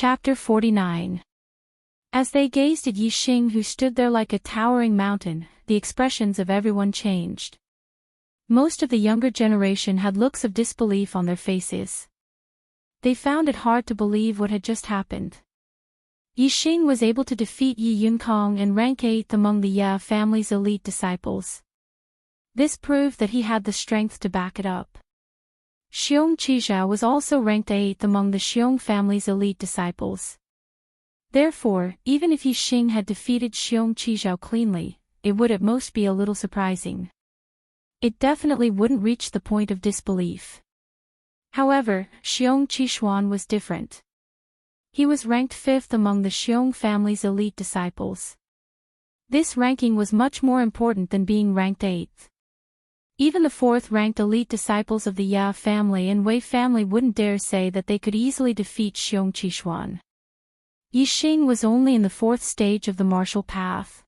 Chapter 49. As they gazed at Yi Xing, who stood there like a towering mountain, the expressions of everyone changed. Most of the younger generation had looks of disbelief on their faces. They found it hard to believe what had just happened. Yi Xing was able to defeat Yi Yunkong and rank 8th among the Ya family's elite disciples. This proved that he had the strength to back it up. Xiong Qizhao was also ranked 8th among the Xiong family's elite disciples. Therefore, even if Yi Xing had defeated Xiong Qizhao cleanly, it would at most be a little surprising. It definitely wouldn't reach the point of disbelief. However, Xiong Qishuan was different. He was ranked 5th among the Xiong family's elite disciples. This ranking was much more important than being ranked 8th. Even the 4th-ranked elite disciples of the Ya family and Wei family wouldn't dare say that they could easily defeat Xiong Qishuan. Yi Xing was only in the 4th stage of the martial path.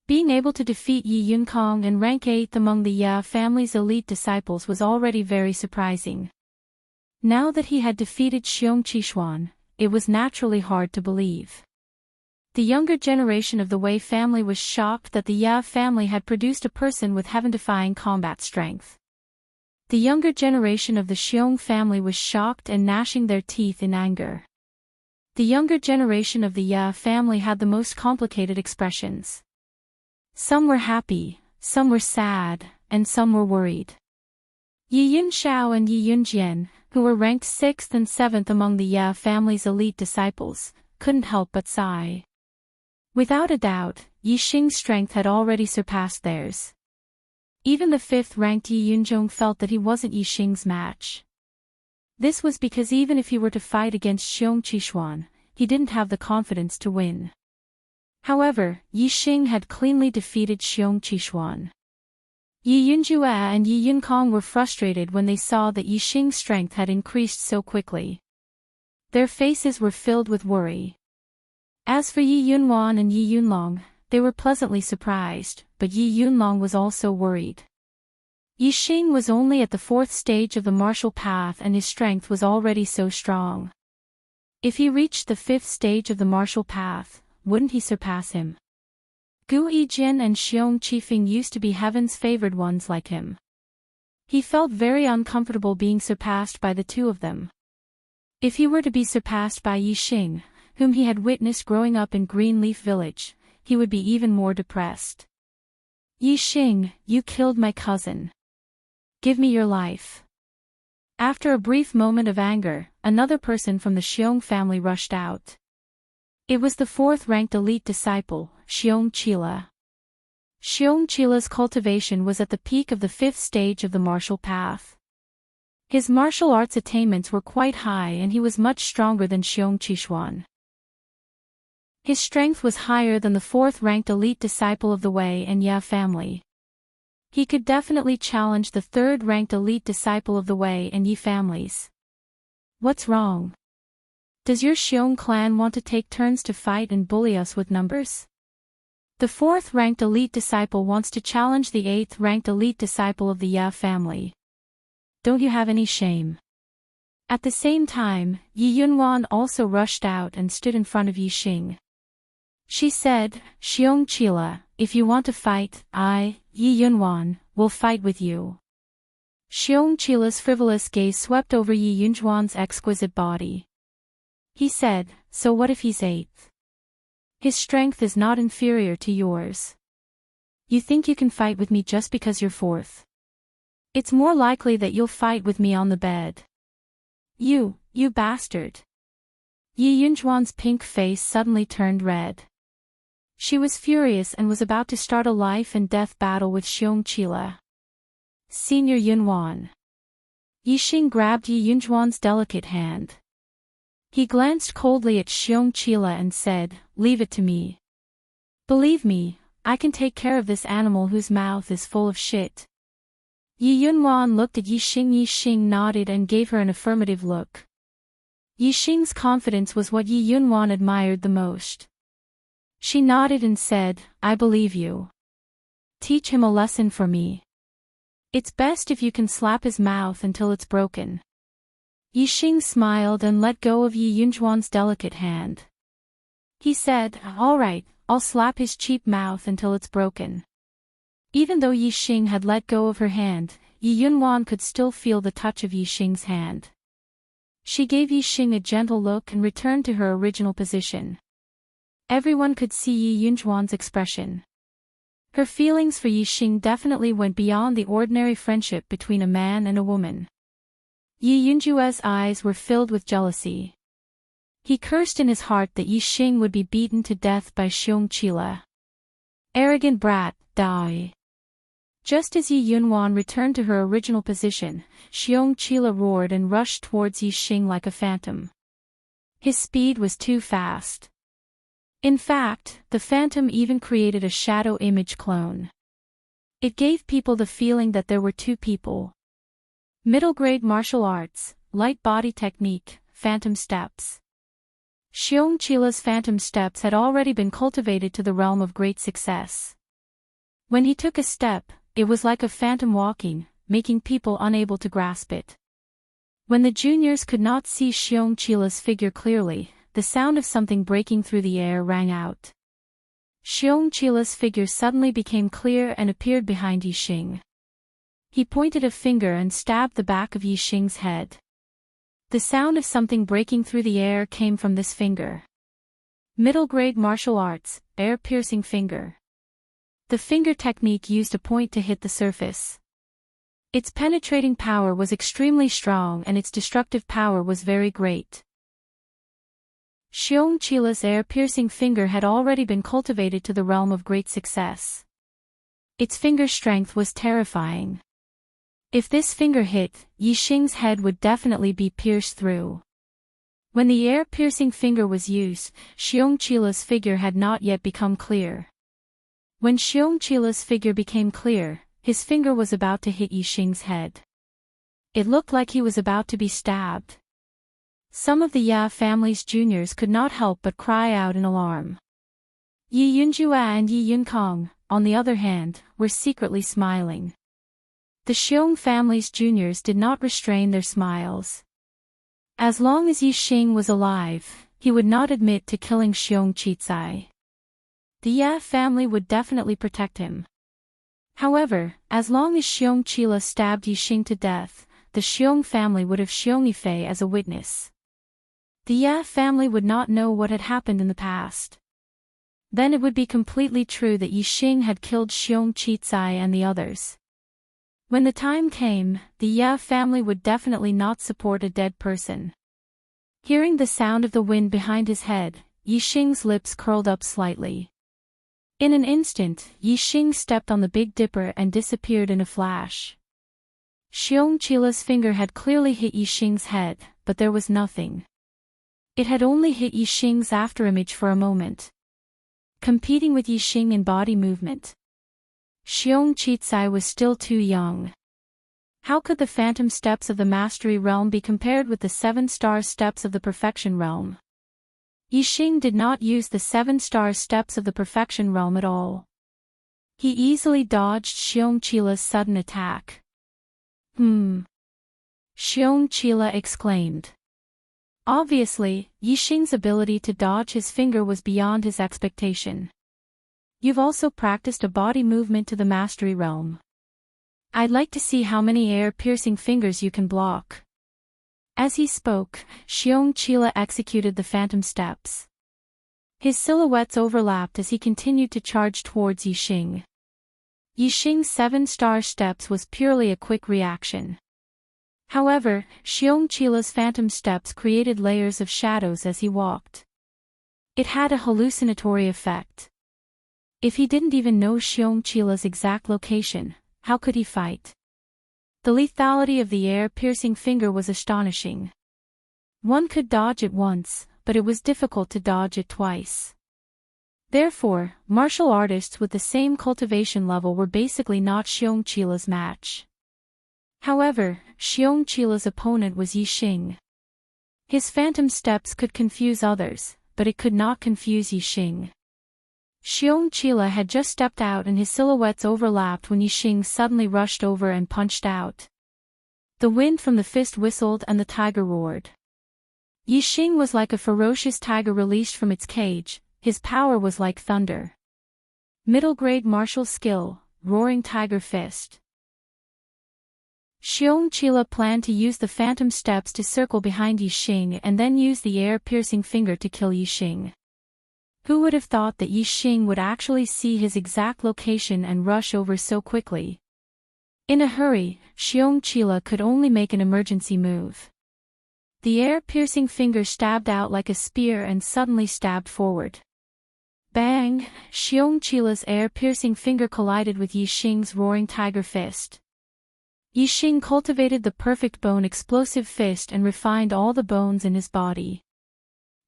Being able to defeat Yi Yunkong and rank 8th among the Ya family's elite disciples was already very surprising. Now that he had defeated Xiong Qishuan, it was naturally hard to believe. The younger generation of the Wei family was shocked that the Ya family had produced a person with heaven-defying combat strength. The younger generation of the Xiong family was shocked and gnashing their teeth in anger. The younger generation of the Ya family had the most complicated expressions. Some were happy, some were sad, and some were worried. Yi Yunxiao and Yi Yunjian, who were ranked 6th and 7th among the Ya family's elite disciples, couldn't help but sigh. Without a doubt, Yi Xing's strength had already surpassed theirs. Even the 5th-ranked Yi Yunzhong felt that he wasn't Yi Xing's match. This was because even if he were to fight against Xiong Qishuan, he didn't have the confidence to win. However, Yi Xing had cleanly defeated Xiong Qishuan. Yi Yunjue and Yi Yunkong were frustrated when they saw that Yi Xing's strength had increased so quickly. Their faces were filled with worry. As for Yi Yunwan and Yi Yunlong, they were pleasantly surprised, but Yi Yunlong was also worried. Yi Xing was only at the 4th stage of the martial path and his strength was already so strong. If he reached the 5th stage of the martial path, wouldn't he surpass him? Gu Yijin and Xiong Qifeng used to be heaven's favored ones like him. He felt very uncomfortable being surpassed by the two of them. If he were to be surpassed by Yi Xing, whom he had witnessed growing up in Greenleaf Village, he would be even more depressed. Yi Xing, you killed my cousin. Give me your life. After a brief moment of anger, another person from the Xiong family rushed out. It was the 4th-ranked elite disciple, Xiong Qila. Xiong Qila's cultivation was at the peak of the 5th stage of the martial path. His martial arts attainments were quite high and he was much stronger than Xiong Qishuan. His strength was higher than the 4th-ranked elite disciple of the Wei and Ya family. He could definitely challenge the 3rd-ranked elite disciple of the Wei and Yi families. What's wrong? Does your Xiong clan want to take turns to fight and bully us with numbers? The 4th-ranked elite disciple wants to challenge the 8th-ranked elite disciple of the Ya family. Don't you have any shame? At the same time, Yi Yunwan also rushed out and stood in front of Yi Xing. She said, Xiong Qila, if you want to fight, I, Yi Yunwan, will fight with you. Xiong Qila's frivolous gaze swept over Yi Yunjuan's exquisite body. He said, so what if he's 8th? His strength is not inferior to yours. You think you can fight with me just because you're 4th? It's more likely that you'll fight with me on the bed. You bastard. Yi Yunjuan's pink face suddenly turned red. She was furious and was about to start a life-and-death battle with Xiong Qila. Senior Yunwan. Yi Xing grabbed Yi Yunjuan's delicate hand. He glanced coldly at Xiong Qila and said, leave it to me. Believe me, I can take care of this animal whose mouth is full of shit. Yi Yunwan looked at Yi Xing. Yi Xing nodded and gave her an affirmative look. Yi Xing's confidence was what Yi Yunwan admired the most. She nodded and said, I believe you. Teach him a lesson for me. It's best if you can slap his mouth until it's broken. Yixing smiled and let go of Yi Yunjuan's delicate hand. He said, "All right, I'll slap his cheap mouth until it's broken." Even though Yixing had let go of her hand, Yi Yunwan could still feel the touch of Yixing's hand. She gave Yixing a gentle look and returned to her original position. Everyone could see Yi Yunjuan's expression. Her feelings for Yixing definitely went beyond the ordinary friendship between a man and a woman. Yi Yunjue's eyes were filled with jealousy. He cursed in his heart that Yixing would be beaten to death by Xiong Qile. Arrogant brat, die. Just as Yi Yunwan returned to her original position, Xiong Qile roared and rushed towards Yixing like a phantom. His speed was too fast. In fact, the phantom even created a shadow image clone. It gave people the feeling that there were two people. Middle grade martial arts, light body technique, phantom steps. Xiong Qile's phantom steps had already been cultivated to the realm of great success. When he took a step, it was like a phantom walking, making people unable to grasp it. When the juniors could not see Xiong Qile's figure clearly, the sound of something breaking through the air rang out. Xiong Qile's figure suddenly became clear and appeared behind Yixing. He pointed a finger and stabbed the back of Yixing's head. The sound of something breaking through the air came from this finger. Middle grade martial arts, air-piercing finger. The finger technique used a point to hit the surface. Its penetrating power was extremely strong and its destructive power was very great. Xiong Qile's air-piercing finger had already been cultivated to the realm of great success. Its finger strength was terrifying. If this finger hit, Yixing's head would definitely be pierced through. When the air-piercing finger was used, Xiong Qile's figure had not yet become clear. When Xiong Qile's figure became clear, his finger was about to hit Yixing's head. It looked like he was about to be stabbed. Some of the Ya family's juniors could not help but cry out in alarm. Yi Yunjue and Yi Yunkong, on the other hand, were secretly smiling. The Xiong family's juniors did not restrain their smiles. As long as Yixing was alive, he would not admit to killing Xiong Qicai. The Ya family would definitely protect him. However, as long as Xiong Qile stabbed Yixing to death, the Xiong family would have Xiong Yifei as a witness. The Ya family would not know what had happened in the past. Then it would be completely true that Yixing had killed Xiong Qicai and the others. When the time came, the Ya family would definitely not support a dead person. Hearing the sound of the wind behind his head, Yixing's lips curled up slightly. In an instant, Yixing stepped on the Big Dipper and disappeared in a flash. Xiong Qile's finger had clearly hit Yixing's head, but there was nothing. It had only hit Yixing's afterimage for a moment. Competing with Yixing in body movement. Xiong Qicai was still too young. How could the phantom steps of the mastery realm be compared with the 7-star steps of the perfection realm? Yixing did not use the 7-star steps of the perfection realm at all. He easily dodged Xiong Qile's sudden attack. Xiong Qile exclaimed. Obviously, Yixing's ability to dodge his finger was beyond his expectation. You've also practiced a body movement to the mastery realm. I'd like to see how many air-piercing fingers you can block. As he spoke, Xiong Qile executed the phantom steps. His silhouettes overlapped as he continued to charge towards Yixing. Yixing's 7-star steps was purely a quick reaction. However, Xiong Qile's phantom steps created layers of shadows as he walked. It had a hallucinatory effect. If he didn't even know Xiong Qile's exact location, how could he fight? The lethality of the air-piercing finger was astonishing. One could dodge it once, but it was difficult to dodge it twice. Therefore, martial artists with the same cultivation level were basically not Xiong Qile's match. However, Xiong Qile's opponent was Yixing. His phantom steps could confuse others, but it could not confuse Yixing. Xiong Qile had just stepped out and his silhouettes overlapped when Yixing suddenly rushed over and punched out. The wind from the fist whistled and the tiger roared. Yixing was like a ferocious tiger released from its cage, his power was like thunder. Middle-grade martial skill, roaring tiger fist. Xiongqila planned to use the phantom steps to circle behind Yixing and then use the air-piercing finger to kill Yixing. Who would have thought that Yixing would actually see his exact location and rush over so quickly? In a hurry, Xiongqila could only make an emergency move. The air-piercing finger stabbed out like a spear and suddenly stabbed forward. Bang! Xiongqila's air-piercing finger collided with Yixing's roaring tiger fist. Yixing cultivated the perfect bone-explosive fist and refined all the bones in his body.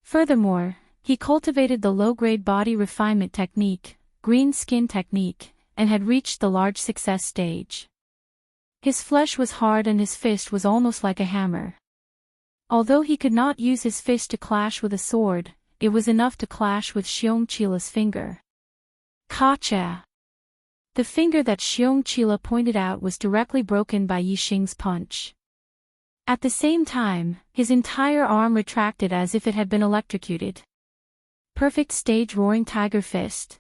Furthermore, he cultivated the low-grade body refinement technique, green skin technique, and had reached the large success stage. His flesh was hard and his fist was almost like a hammer. Although he could not use his fist to clash with a sword, it was enough to clash with Xiongqila's finger. Kacha! The finger that Xiongqila pointed out was directly broken by Yixing's punch. At the same time, his entire arm retracted as if it had been electrocuted. Perfect stage roaring tiger fist.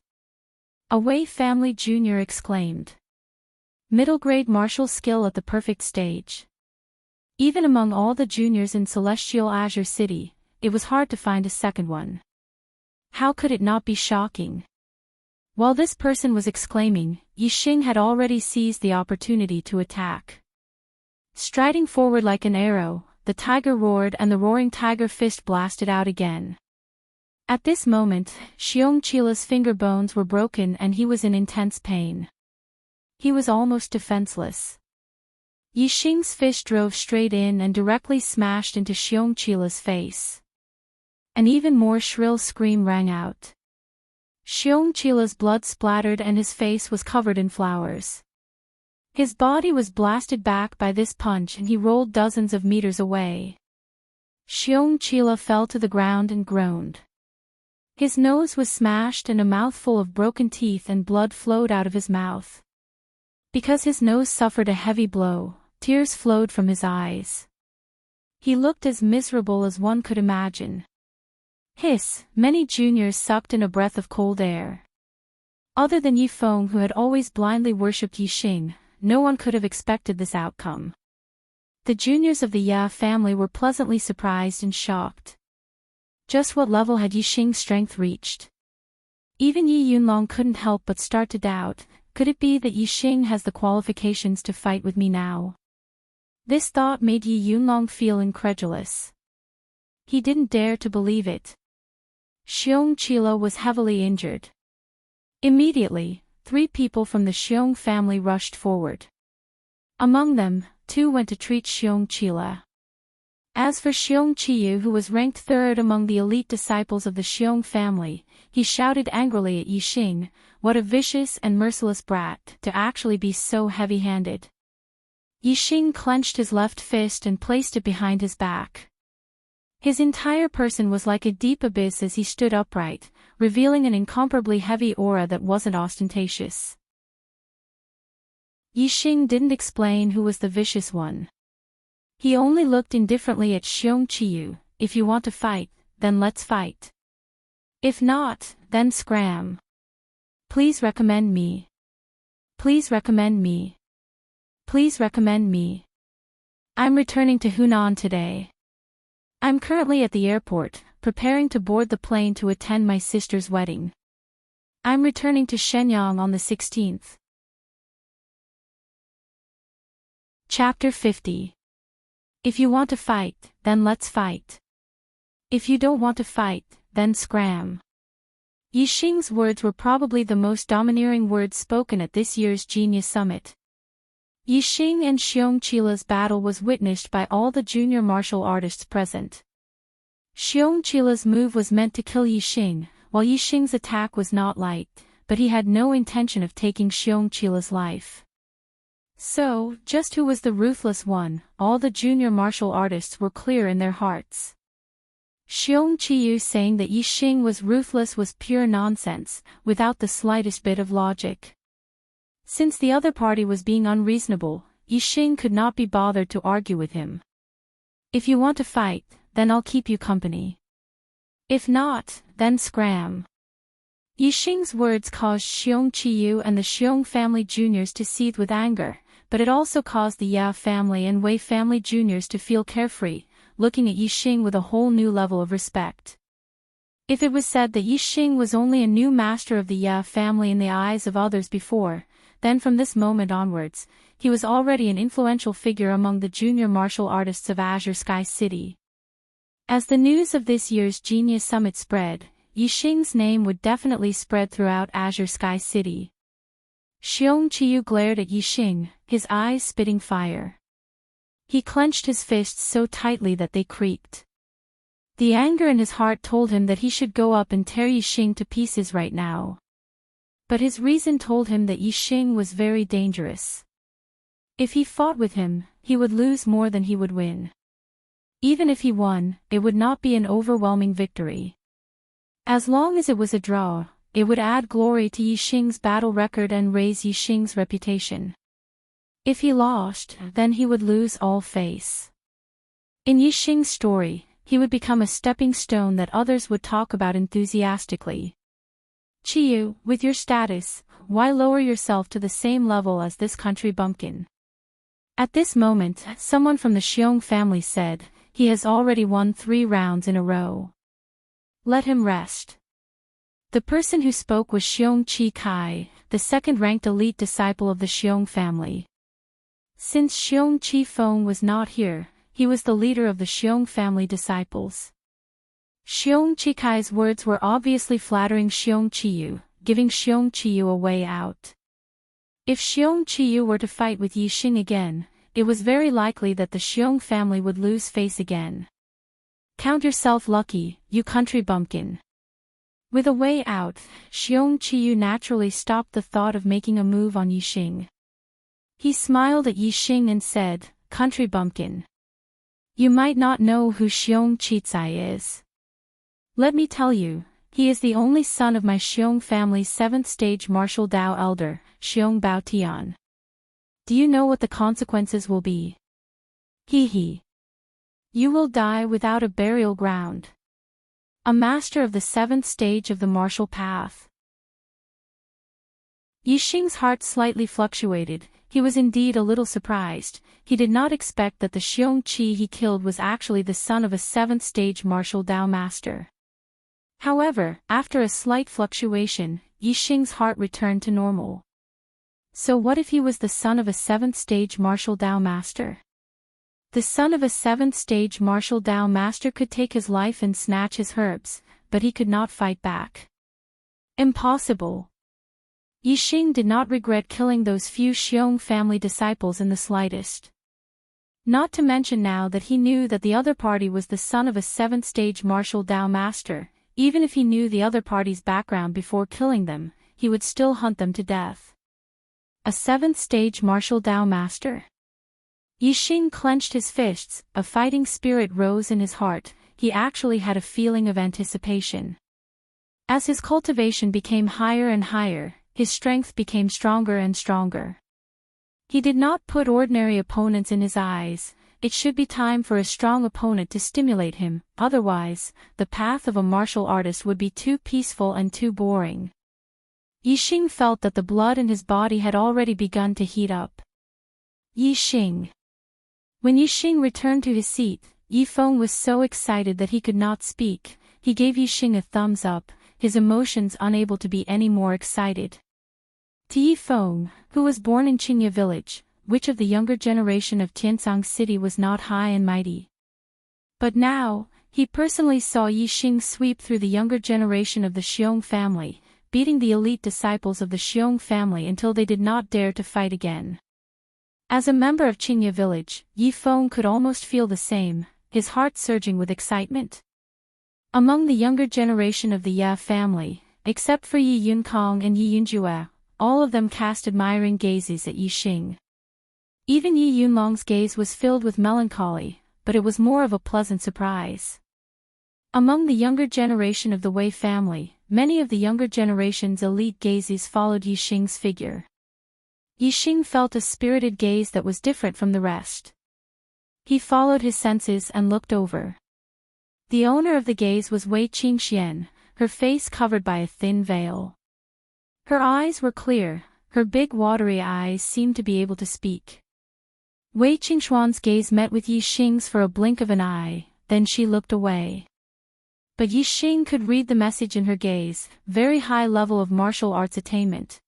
A Wei family junior exclaimed. Middle-grade martial skill at the perfect stage. Even among all the juniors in Celestial Azure City, it was hard to find a second one. How could it not be shocking? While this person was exclaiming, Yixing had already seized the opportunity to attack. Striding forward like an arrow, the tiger roared and the roaring tiger fist blasted out again. At this moment, Xiongqila's finger bones were broken and he was in intense pain. He was almost defenseless. Yixing's fist drove straight in and directly smashed into Xiongqila's face. An even more shrill scream rang out. Xiongqila's blood splattered and his face was covered in flowers. His body was blasted back by this punch and he rolled dozens of meters away. Xiongqila fell to the ground and groaned. His nose was smashed and a mouthful of broken teeth and blood flowed out of his mouth. Because his nose suffered a heavy blow, tears flowed from his eyes. He looked as miserable as one could imagine. Hiss! Many juniors sucked in a breath of cold air. Other than Yifeng, who had always blindly worshipped Yixing, no one could have expected this outcome. The juniors of the Ya family were pleasantly surprised and shocked. Just what level had Yixing's strength reached? Even Yi Yunlong couldn't help but start to doubt, could it be that Yixing has the qualifications to fight with me now? This thought made Yi Yunlong feel incredulous. He didn't dare to believe it. Xiongqila was heavily injured. Immediately, 3 people from the Xiong family rushed forward. Among them, 2 went to treat Xiongqila. As for Xiongqiyu, who was ranked 3rd among the elite disciples of the Xiong family, he shouted angrily at Yixing, "What a vicious and merciless brat, to actually be so heavy-handed." Yixing clenched his left fist and placed it behind his back. His entire person was like a deep abyss as he stood upright, revealing an incomparably heavy aura that wasn't ostentatious. Yixing didn't explain who was the vicious one. He only looked indifferently at Xiongqiyu. "If you want to fight, then let's fight. If not, then scram. Please recommend me. Please recommend me. Please recommend me. I'm returning to Hunan today. I'm currently at the airport, preparing to board the plane to attend my sister's wedding. I'm returning to Shenyang on the 16th. Chapter 50. If you want to fight, then let's fight. If you don't want to fight, then scram. Yixing's words were probably the most domineering words spoken at this year's Genius Summit. Yixing and Xiongqila's battle was witnessed by all the junior martial artists present. Xiongqila's move was meant to kill Yixing, while Yixing's attack was not light, but he had no intention of taking Xiongqila's life. So, just who was the ruthless one, all the junior martial artists were clear in their hearts. Xiongqiyu saying that Yixing was ruthless was pure nonsense, without the slightest bit of logic. Since the other party was being unreasonable, Yixing could not be bothered to argue with him. If you want to fight, then I'll keep you company. If not, then scram. Yixing's words caused Xiong Qiyu and the Xiong family juniors to seethe with anger, but it also caused the Ya family and Wei family juniors to feel carefree, looking at Yixing with a whole new level of respect. If it was said that Yixing was only a new master of the Ya family in the eyes of others before, then from this moment onwards, he was already an influential figure among the junior martial artists of Azure Sky City. As the news of this year's Genius Summit spread, Yixing's name would definitely spread throughout Azure Sky City. Xiong Qiyu glared at Yixing, his eyes spitting fire. He clenched his fists so tightly that they creaked. The anger in his heart told him that he should go up and tear Yixing to pieces right now. But his reason told him that Yixing was very dangerous. If he fought with him, he would lose more than he would win. Even if he won, it would not be an overwhelming victory. As long as it was a draw, it would add glory to Yixing's battle record and raise Yixing's reputation. If he lost, then he would lose all face. In Yixing's story, he would become a stepping stone that others would talk about enthusiastically. Qiyu, with your status, why lower yourself to the same level as this country bumpkin? At this moment, someone from the Xiong family said, he has already won 3 rounds in a row. Let him rest. The person who spoke was Xiong Qi Kai, the second-ranked elite disciple of the Xiong family. Since Xiong Qi Feng was not here, he was the leader of the Xiong family disciples. Xiong Qi Kai's words were obviously flattering Xiong Qiyu, giving Xiong Qiyu a way out. If Xiong Qiyu were to fight with Yixing again, it was very likely that the Xiong family would lose face again. Count yourself lucky, you country bumpkin. With a way out, Xiong Qiyu naturally stopped the thought of making a move on Yixing. He smiled at Yixing and said, country bumpkin. You might not know who Xiong Qicai is. Let me tell you, he is the only son of my Xiong family's 7th stage martial Dao elder, Xiong Baotian. Do you know what the consequences will be? Hee hee. You will die without a burial ground. A master of the 7th stage of the martial path. Yixing's heart slightly fluctuated. He was indeed a little surprised. He did not expect that the Xiong Qi he killed was actually the son of a 7th stage martial Dao master. However, after a slight fluctuation, Yixing's heart returned to normal. So what if he was the son of a 7th stage martial Dao master? The son of a 7th stage martial Dao master could take his life and snatch his herbs, but he could not fight back. Impossible. Yixing did not regret killing those few Xiong family disciples in the slightest. Not to mention now that he knew that the other party was the son of a 7th stage martial Dao master. Even if he knew the other party's background before killing them, he would still hunt them to death. A 7th stage martial Dao master? Yixing clenched his fists, a fighting spirit rose in his heart. He actually had a feeling of anticipation. As his cultivation became higher and higher, his strength became stronger and stronger. He did not put ordinary opponents in his eyes. It should be time for a strong opponent to stimulate him, otherwise, the path of a martial artist would be too peaceful and too boring. Yixing felt that the blood in his body had already begun to heat up. Yixing. When Yixing returned to his seat, Yifeng was so excited that he could not speak. He gave Yixing a thumbs up, his emotions unable to be any more excited. To Yifeng, who was born in Qingye village, which of the younger generation of Tiansang City was not high and mighty. But now, he personally saw Yixing sweep through the younger generation of the Xiong family, beating the elite disciples of the Xiong family until they did not dare to fight again. As a member of Qingye village, Yifeng could almost feel the same, his heart surging with excitement. Among the younger generation of the Ya family, except for Yi Yunkong and Yi Yunjue, all of them cast admiring gazes at Yixing. Even Yi Yunlong's gaze was filled with melancholy, but it was more of a pleasant surprise. Among the younger generation of the Wei family, many of the younger generation's elite gazes followed Yixing's figure. Yixing felt a spirited gaze that was different from the rest. He followed his senses and looked over. The owner of the gaze was Wei Qingxian, her face covered by a thin veil. Her eyes were clear, her big watery eyes seemed to be able to speak. Wei Qingxuan's gaze met with Yixing's for a blink of an eye, then she looked away. But Yixing could read the message in her gaze, very high level of martial arts attainment.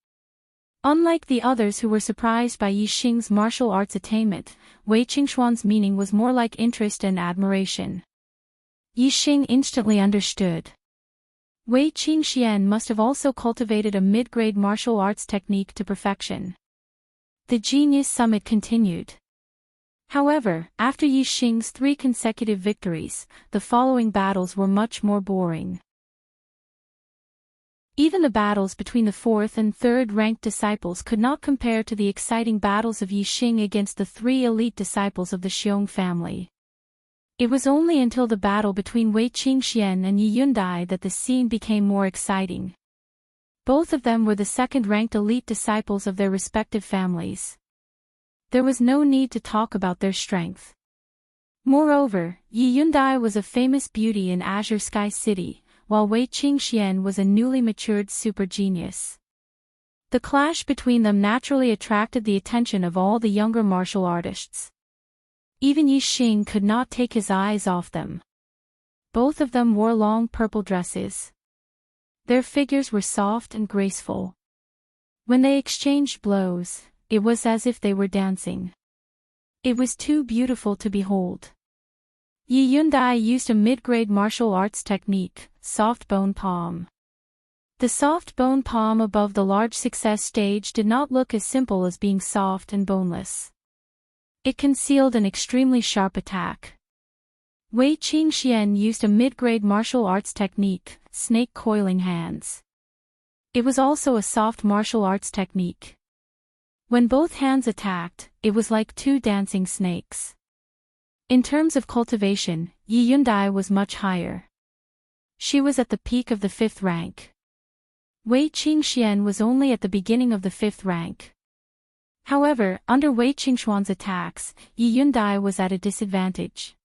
Unlike the others who were surprised by Yixing's martial arts attainment, Wei Qingxuan's meaning was more like interest and admiration. Yixing instantly understood. Wei Qingxian must have also cultivated a mid-grade martial arts technique to perfection. The genius summit continued. However, after Yixing's 3 consecutive victories, the following battles were much more boring. Even the battles between the 4th and 3rd ranked disciples could not compare to the exciting battles of Yixing against the 3 elite disciples of the Xiong family. It was only until the battle between Wei Qingxian and Yi Yundai that the scene became more exciting. Both of them were the 2nd-ranked elite disciples of their respective families. There was no need to talk about their strength. Moreover, Yi Yundai was a famous beauty in Azure Sky City, while Wei Qingxian was a newly matured super genius. The clash between them naturally attracted the attention of all the younger martial artists. Even Yixing could not take his eyes off them. Both of them wore long purple dresses. Their figures were soft and graceful. When they exchanged blows, it was as if they were dancing. It was too beautiful to behold. Yi Yundai used a mid-grade martial arts technique, soft bone palm. The soft bone palm above the large success stage did not look as simple as being soft and boneless. It concealed an extremely sharp attack. Wei Qingxian used a mid-grade martial arts technique, snake coiling hands. It was also a soft martial arts technique. When both hands attacked, it was like 2 dancing snakes. In terms of cultivation, Yi Yundai was much higher. She was at the peak of the 5th rank. Wei Qingxian was only at the beginning of the 5th rank. However, under Wei Qingxuan's attacks, Yi Yundai was at a disadvantage.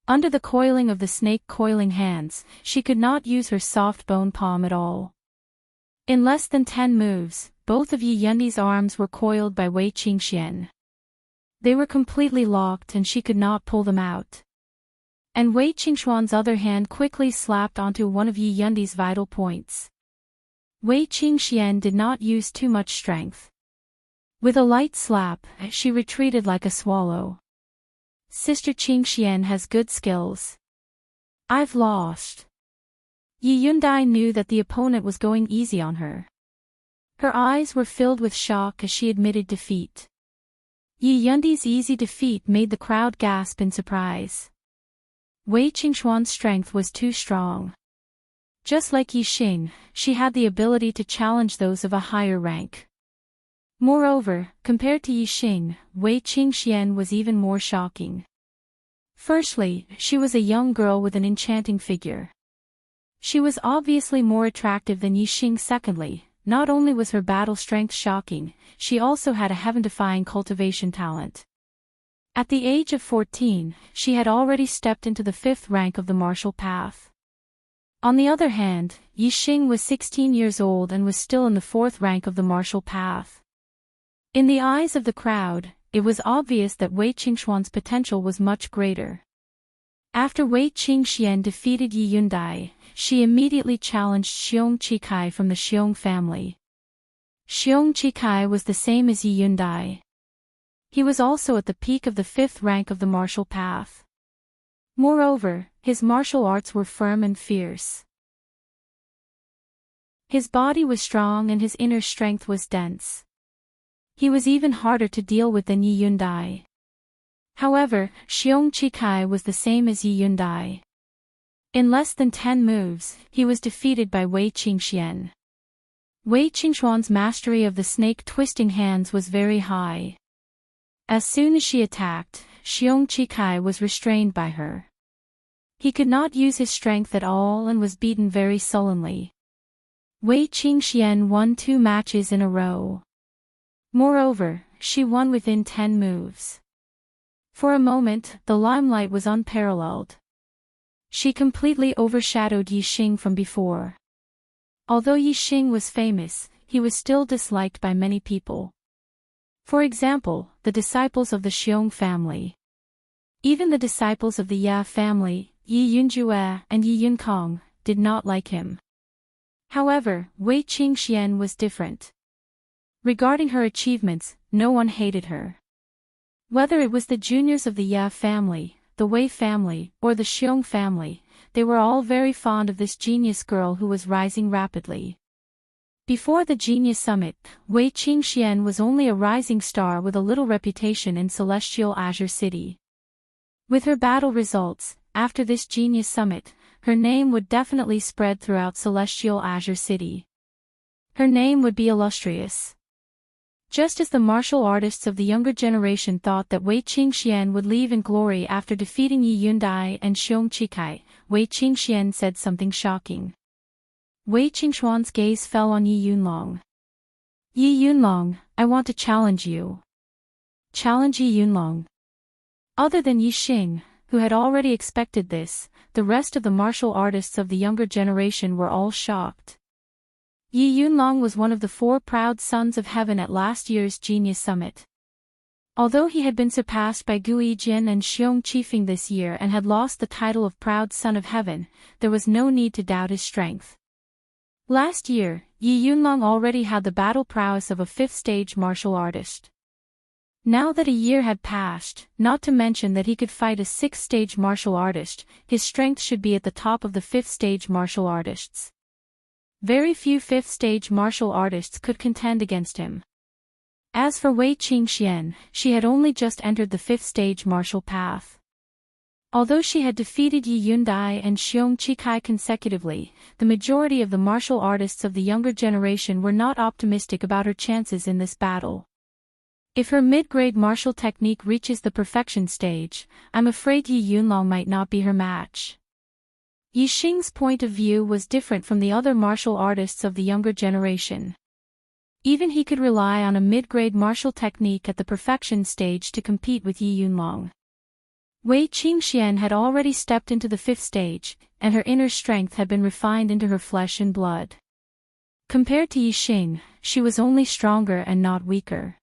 Under the coiling of the snake coiling hands, she could not use her soft bone palm at all. In less than 10 moves, both of Yi Yundai's arms were coiled by Wei Qingxian. They were completely locked and she could not pull them out. And Wei Qingxuan's other hand quickly slapped onto one of Yi Yundai's vital points. Wei Qingxian did not use too much strength. With a light slap, she retreated like a swallow. Sister Qingxian has good skills. I've lost. Yi Yundai knew that the opponent was going easy on her. Her eyes were filled with shock as she admitted defeat. Yi Yundai's easy defeat made the crowd gasp in surprise. Wei Qingxuan's strength was too strong. Just like Yixing, she had the ability to challenge those of a higher rank. Moreover, compared to Yixing, Wei Qingxian was even more shocking. Firstly, she was a young girl with an enchanting figure. She was obviously more attractive than Yixing. Secondly, not only was her battle strength shocking, she also had a heaven-defying cultivation talent. At the age of 14, she had already stepped into the 5th rank of the martial path. On the other hand, Yixing was 16 years old and was still in the 4th rank of the martial path. In the eyes of the crowd, it was obvious that Wei Qingxuan's potential was much greater. After Wei Qingxian defeated Yi Yundai, she immediately challenged Xiong Qikai from the Xiong family. Xiong Qikai was the same as Yi Yundai. He was also at the peak of the 5th rank of the martial path. Moreover, his martial arts were firm and fierce. His body was strong and his inner strength was dense. He was even harder to deal with than Yi Yundai. However, Xiong Qikai was the same as Yi Yundai. In less than 10 moves, he was defeated by Wei Qingxian. Wei Qingxuan's mastery of the snake-twisting hands was very high. As soon as she attacked, Xiong Qikai was restrained by her. He could not use his strength at all and was beaten very sullenly. Wei Qingxian won 2 matches in a row. Moreover, she won within 10 moves. For a moment, the limelight was unparalleled. She completely overshadowed Yi Xing from before. Although Yi Xing was famous, he was still disliked by many people. For example, the disciples of the Xiong family. Even the disciples of the Ya family, Yi Yunjue and Yi Yunkong, did not like him. However, Wei Qingxian was different. Regarding her achievements, no one hated her. Whether it was the juniors of the Ya family, the Wei family, or the Xiong family, they were all very fond of this genius girl who was rising rapidly. Before the Genius Summit, Wei Qingxian was only a rising star with a little reputation in Celestial Azure City. With her battle results, after this Genius Summit, her name would definitely spread throughout Celestial Azure City. Her name would be illustrious. Just as the martial artists of the younger generation thought that Wei Qingxian would leave in glory after defeating Yi Yundai and Xiong Chikai, Wei Qingxian said something shocking. Wei Qingxuan's gaze fell on Yi Yunlong. Yi Yunlong, I want to challenge you. Challenge Yi Yunlong. Other than Yi Xing, who had already expected this, the rest of the martial artists of the younger generation were all shocked. Yi Yunlong was one of the 4 proud sons of heaven at last year's Genius Summit. Although he had been surpassed by Gu Yijian and Xiong Qifeng this year and had lost the title of Proud Son of Heaven, there was no need to doubt his strength. Last year, Yi Yunlong already had the battle prowess of a 5th-stage martial artist. Now that a year had passed, not to mention that he could fight a 6th-stage martial artist, his strength should be at the top of the 5th-stage martial artists. Very few 5th-stage martial artists could contend against him. As for Wei Qingxian, she had only just entered the 5th-stage martial path. Although she had defeated Yi Yundai and Xiong Chikai consecutively, the majority of the martial artists of the younger generation were not optimistic about her chances in this battle. If her mid-grade martial technique reaches the perfection stage, I'm afraid Yi Yunlong might not be her match. Yi Xing's point of view was different from the other martial artists of the younger generation. Even he could rely on a mid-grade martial technique at the perfection stage to compete with Yi Yunlong. Wei Qingxian had already stepped into the 5th stage, and her inner strength had been refined into her flesh and blood. Compared to Yi Xing, she was only stronger and not weaker.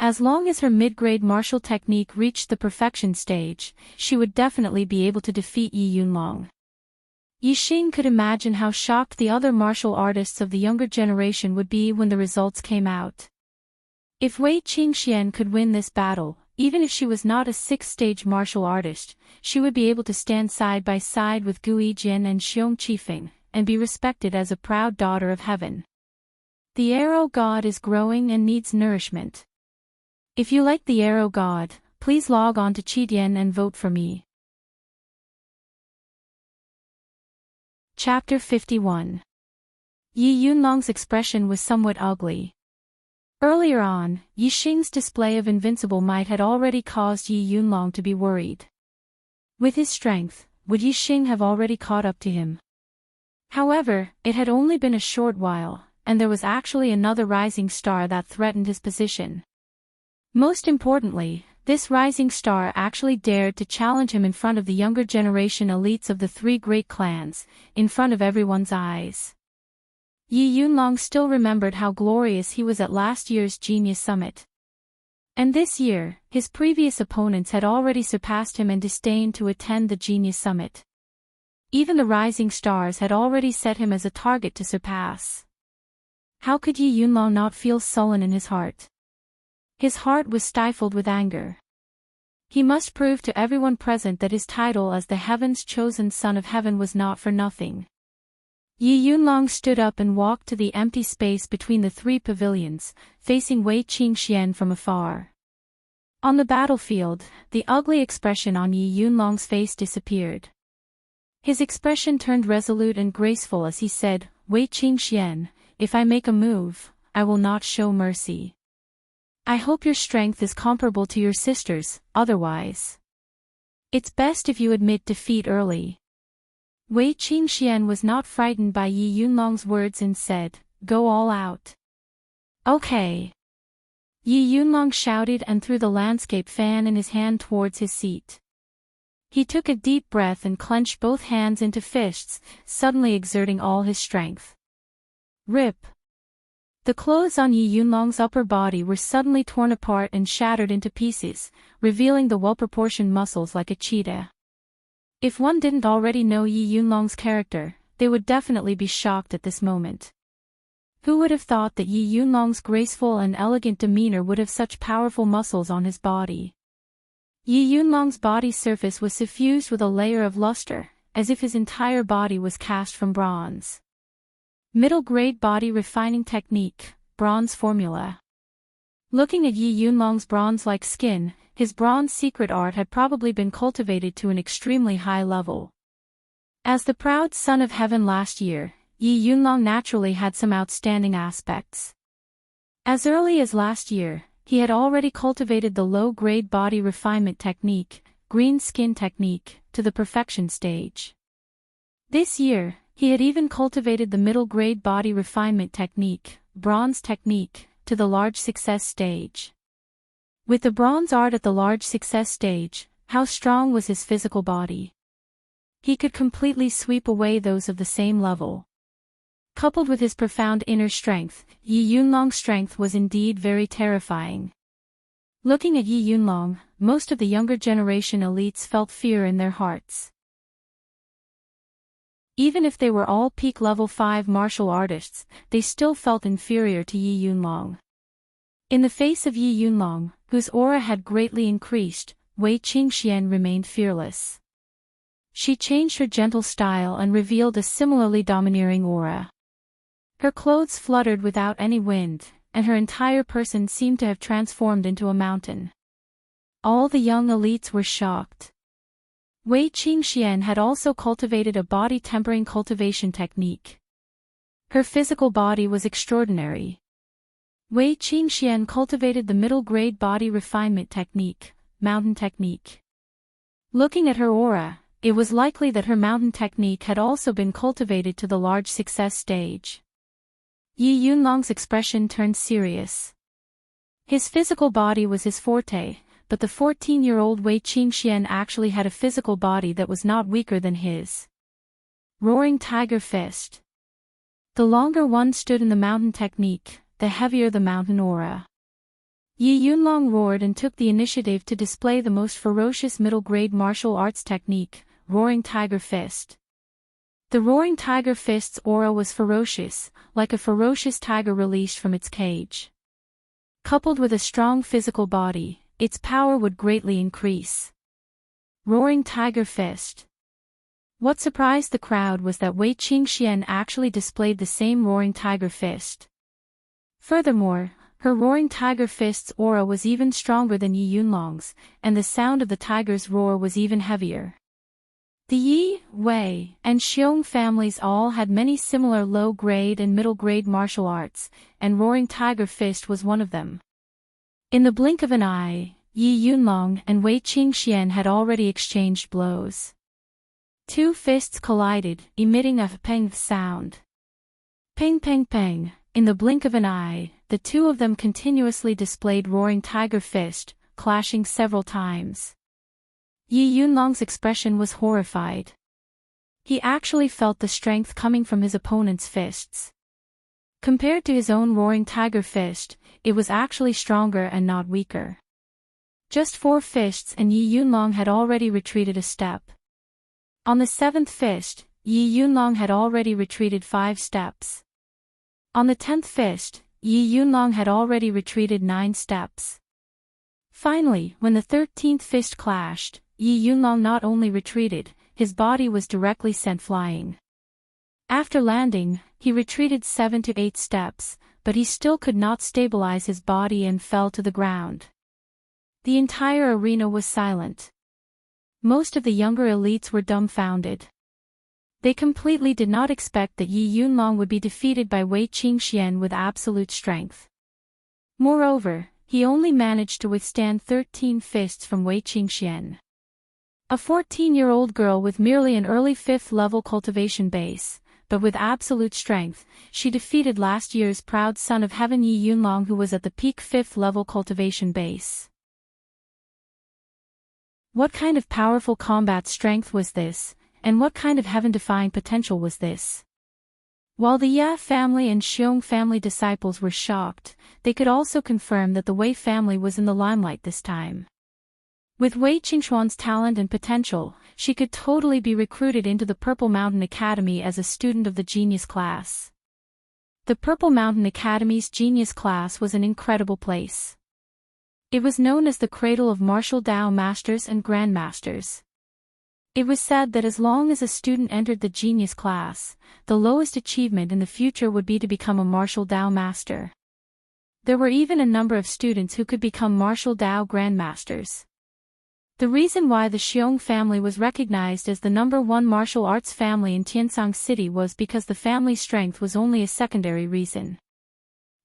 As long as her mid-grade martial technique reached the perfection stage, she would definitely be able to defeat Yi Yunlong. Yi Xing could imagine how shocked the other martial artists of the younger generation would be when the results came out. If Wei Qingxian could win this battle, even if she was not a 6th-stage martial artist, she would be able to stand side by side with Gu Yijian and Xiong Qifeng, and be respected as a proud daughter of heaven. The arrow god is growing and needs nourishment. If you like the arrow god, please log on to Qidian and vote for me. Chapter 51. Yi Yunlong's expression was somewhat ugly. Earlier on, Yi Xing's display of invincible might had already caused Yi Yunlong to be worried. With his strength, would Yi Xing have already caught up to him? However, it had only been a short while, and there was actually another rising star that threatened his position. Most importantly, this rising star actually dared to challenge him in front of the younger generation elites of the 3 great clans, in front of everyone's eyes. Yi Yunlong still remembered how glorious he was at last year's Genius Summit. And this year, his previous opponents had already surpassed him and disdained to attend the Genius Summit. Even the rising stars had already set him as a target to surpass. How could Yi Yunlong not feel sullen in his heart? His heart was stifled with anger. He must prove to everyone present that his title as the heaven's chosen son of heaven was not for nothing. Yi Yunlong stood up and walked to the empty space between the 3 pavilions, facing Wei Qingxian from afar. On the battlefield, the ugly expression on Yi Yunlong's face disappeared. His expression turned resolute and graceful as he said, "Wei Qingxian, if I make a move, I will not show mercy. I hope your strength is comparable to your sister's, otherwise. It's best if you admit defeat early." Wei Qingxian was not frightened by Yi Yunlong's words and said, "Go all out." Okay. Yi Yunlong shouted and threw the landscape fan in his hand towards his seat. He took a deep breath and clenched both hands into fists, suddenly exerting all his strength. Rip! The clothes on Yi Yunlong's upper body were suddenly torn apart and shattered into pieces, revealing the well-proportioned muscles like a cheetah. If one didn't already know Yi Yunlong's character, they would definitely be shocked at this moment. Who would have thought that Yi Yunlong's graceful and elegant demeanor would have such powerful muscles on his body? Yi Yunlong's body surface was suffused with a layer of luster, as if his entire body was cast from bronze. Middle-grade body refining technique, bronze formula. Looking at Yi Yunlong's bronze-like skin, his bronze secret art had probably been cultivated to an extremely high level. As the proud son of heaven last year, Yi Yunlong naturally had some outstanding aspects. As early as last year, he had already cultivated the low-grade body refinement technique, green skin technique, to the perfection stage. This year, he had even cultivated the middle-grade body refinement technique, bronze technique, to the large success stage. With the bronze art at the large success stage, how strong was his physical body? He could completely sweep away those of the same level. Coupled with his profound inner strength, Yi Yunlong's strength was indeed very terrifying. Looking at Yi Yunlong, most of the younger generation elites felt fear in their hearts. Even if they were all peak level 5 martial artists, they still felt inferior to Yi Yunlong. In the face of Yi Yunlong, whose aura had greatly increased, Wei Qingxian remained fearless. She changed her gentle style and revealed a similarly domineering aura. Her clothes fluttered without any wind, and her entire person seemed to have transformed into a mountain. All the young elites were shocked. Wei Qingxian had also cultivated a body tempering cultivation technique. Her physical body was extraordinary. Wei Qingxian cultivated the middle-grade body refinement technique, mountain technique. Looking at her aura, it was likely that her mountain technique had also been cultivated to the large success stage. Yi Yunlong's expression turned serious. His physical body was his forte, but the 14-year-old Wei Qingxian actually had a physical body that was not weaker than his. Roaring Tiger Fist. The longer one stood in the mountain technique, the heavier the mountain aura. Yi Yunlong roared and took the initiative to display the most ferocious middle-grade martial arts technique, Roaring Tiger Fist. The Roaring Tiger Fist's aura was ferocious, like a ferocious tiger released from its cage. Coupled with a strong physical body, its power would greatly increase. Roaring Tiger Fist. What surprised the crowd was that Wei Qingxian actually displayed the same Roaring Tiger Fist. Furthermore, her Roaring Tiger Fist's aura was even stronger than Yi Yunlong's, and the sound of the tiger's roar was even heavier. The Yi, Wei, and Xiong families all had many similar low-grade and middle-grade martial arts, and Roaring Tiger Fist was one of them. In the blink of an eye, Yi Yunlong and Wei Qingxian had already exchanged blows. Two fists collided, emitting a peng sound. Peng peng peng. In the blink of an eye, the two of them continuously displayed Roaring Tiger Fist, clashing several times. Yi Yunlong's expression was horrified. He actually felt the strength coming from his opponent's fists. Compared to his own Roaring Tiger Fist, it was actually stronger and not weaker. Just 4 fists and Yi Yunlong had already retreated a step. On the 7th fist, Yi Yunlong had already retreated 5 steps. On the 10th fist, Yi Yunlong had already retreated 9 steps. Finally, when the 13th fist clashed, Yi Yunlong not only retreated, his body was directly sent flying. After landing, he retreated 7 to 8 steps, but he still could not stabilize his body and fell to the ground. The entire arena was silent. Most of the younger elites were dumbfounded. They completely did not expect that Yi Yunlong would be defeated by Wei Qingxian with absolute strength. Moreover, he only managed to withstand 13 fists from Wei Qingxian. A 14-year-old girl with merely an early 5th level cultivation base, but with absolute strength, she defeated last year's proud son of heaven Yi Yunlong, who was at the peak 5th level cultivation base. What kind of powerful combat strength was this, and what kind of heaven-defying potential was this? While the Ya family and Xiong family disciples were shocked, they could also confirm that the Wei family was in the limelight this time. With Wei Qingxuan's talent and potential, she could totally be recruited into the Purple Mountain Academy as a student of the genius class. The Purple Mountain Academy's genius class was an incredible place. It was known as the cradle of martial Dao masters and grandmasters. It was said that as long as a student entered the genius class, the lowest achievement in the future would be to become a martial Dao master. There were even a number of students who could become martial Dao grandmasters. The reason why the Xiong family was recognized as the #1 martial arts family in Tiansang City was because the family's strength was only a secondary reason.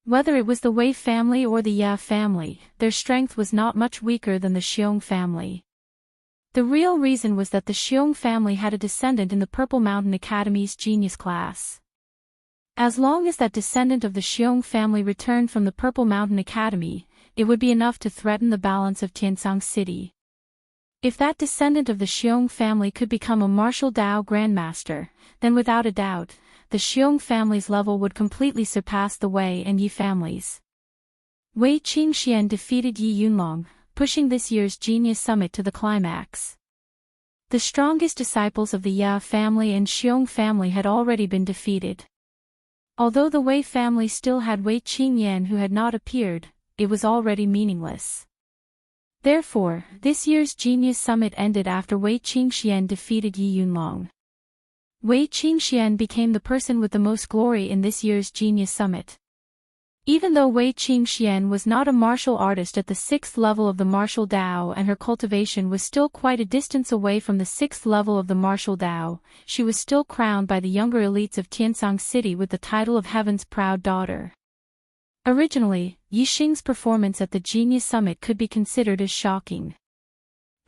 Whether it was the Wei family or the Ya family, their strength was not much weaker than the Xiong family. The real reason was that the Xiong family had a descendant in the Purple Mountain Academy's genius class. As long as that descendant of the Xiong family returned from the Purple Mountain Academy, it would be enough to threaten the balance of Tiansang City. If that descendant of the Xiong family could become a martial Dao grandmaster, then without a doubt, the Xiong family's level would completely surpass the Wei and Yi families. Wei Qingxian defeated Yi Yunlong, pushing this year's Genius Summit to the climax. The strongest disciples of the Ya family and Xiong family had already been defeated. Although the Wei family still had Wei Qingyan who had not appeared, it was already meaningless. Therefore, this year's Genius Summit ended after Wei Qingxian defeated Yi Yunlong. Wei Qingxian became the person with the most glory in this year's Genius Summit. Even though Wei Qingxian was not a martial artist at the 6th level of the martial Dao and her cultivation was still quite a distance away from the 6th level of the martial Dao, she was still crowned by the younger elites of Tiansang City with the title of Heaven's Proud Daughter. Originally, Yi Xing's performance at the Genius Summit could be considered as shocking.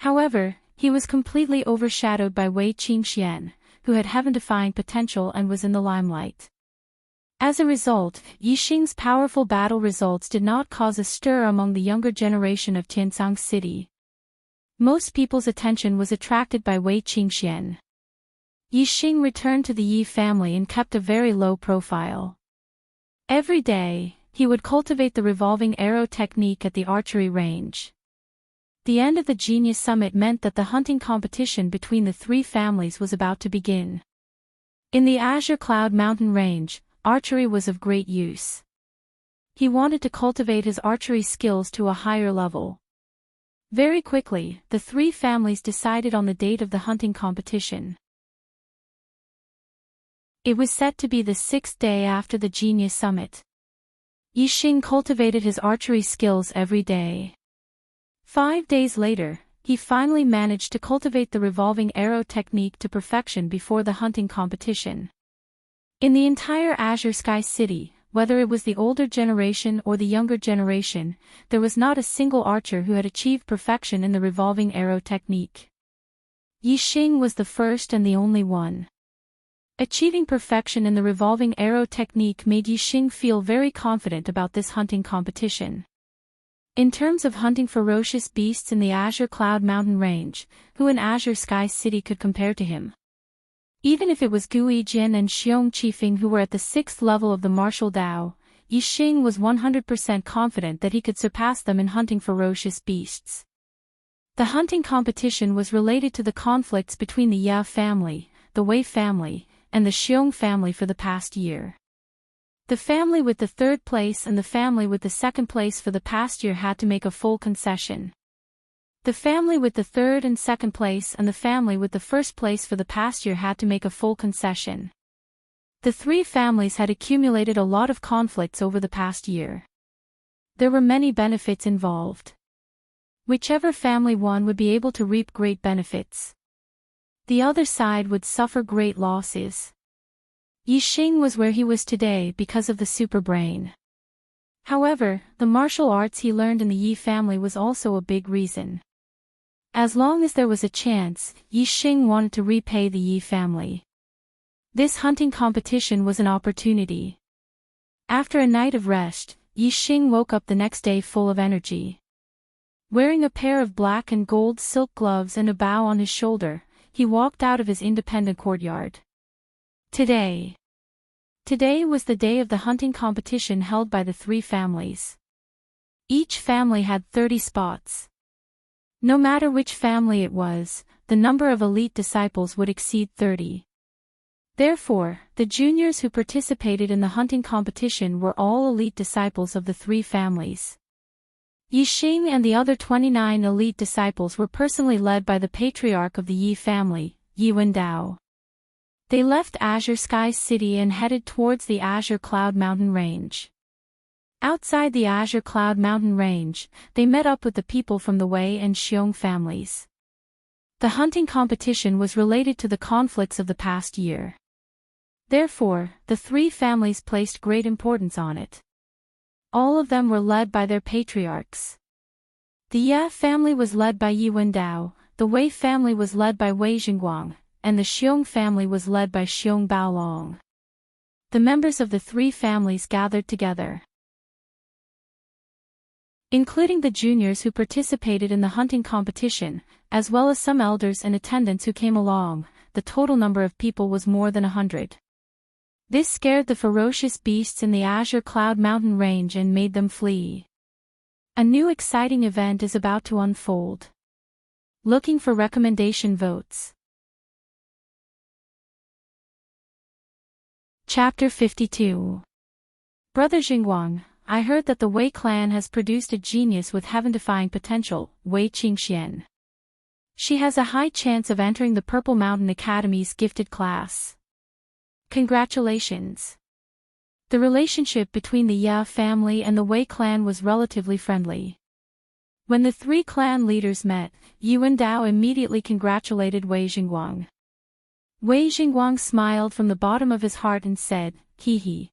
However, he was completely overshadowed by Wei Qingxian, who had heaven-defying potential and was in the limelight. As a result, Yi Xing's powerful battle results did not cause a stir among the younger generation of Tiansang City. Most people's attention was attracted by Wei Qingxian. Yi Xing returned to the Yi family and kept a very low profile. Every day, he would cultivate the revolving arrow technique at the archery range. The end of the Genius Summit meant that the hunting competition between the three families was about to begin. In the Azure Cloud Mountain Range, archery was of great use. He wanted to cultivate his archery skills to a higher level. Very quickly, the three families decided on the date of the hunting competition. It was set to be the 6th day after the Genius Summit. Yi Xing cultivated his archery skills every day. 5 days later, he finally managed to cultivate the revolving arrow technique to perfection before the hunting competition. In the entire Azure Sky City, whether it was the older generation or the younger generation, there was not a single archer who had achieved perfection in the revolving arrow technique. Yi Xing was the first and the only one. Achieving perfection in the revolving arrow technique made Yi Xing feel very confident about this hunting competition. In terms of hunting ferocious beasts in the Azure Cloud Mountain Range, who in Azure Sky City could compare to him? Even if it was Gui Jin and Xiong Qifeng who were at the 6th level of the martial Dao, Yi Xing was 100% confident that he could surpass them in hunting ferocious beasts. The hunting competition was related to the conflicts between the Ya family, the Wei family, and the Xiong family for the past year. The family with the 3rd place and the family with the 2nd place for the past year had to make a full concession. The family with the 3rd and 2nd place and the family with the 1st place for the past year had to make a full concession. The three families had accumulated a lot of conflicts over the past year. There were many benefits involved. Whichever family won would be able to reap great benefits. The other side would suffer great losses. Yi Xing was where he was today because of the super brain. However, the martial arts he learned in the Yi family was also a big reason. As long as there was a chance, Yi Xing wanted to repay the Yi family. This hunting competition was an opportunity. After a night of rest, Yixing woke up the next day full of energy. Wearing a pair of black and gold silk gloves and a bow on his shoulder, he walked out of his independent courtyard. Today was the day of the hunting competition held by the three families. Each family had 30 spots. No matter which family it was, the number of elite disciples would exceed 30. Therefore, the juniors who participated in the hunting competition were all elite disciples of the three families. Yixing and the other 29 elite disciples were personally led by the patriarch of the Yi family, Yi Wendao. They left Azure Sky City and headed towards the Azure Cloud Mountain Range. Outside the Azure Cloud Mountain Range, they met up with the people from the Wei and Xiong families. The hunting competition was related to the conflicts of the past year. Therefore, the three families placed great importance on it. All of them were led by their patriarchs. The Ye family was led by Yi Wendao, the Wei family was led by Wei Jingguang, and the Xiong family was led by Xiong Baolong. The members of the three families gathered together, including the juniors who participated in the hunting competition, as well as some elders and attendants who came along. The total number of people was more than 100. This scared the ferocious beasts in the Azure Cloud Mountain Range and made them flee. A new exciting event is about to unfold. Looking for recommendation votes. Chapter 52. Brother Jingguang, I heard that the Wei clan has produced a genius with heaven-defying potential, Wei Qingxian. She has a high chance of entering the Purple Mountain Academy's gifted class. Congratulations. The relationship between the Ya family and the Wei clan was relatively friendly. When the three clan leaders met, Yi Wendao immediately congratulated Wei Jingguang. Wei Jingguang smiled from the bottom of his heart and said, "Hee.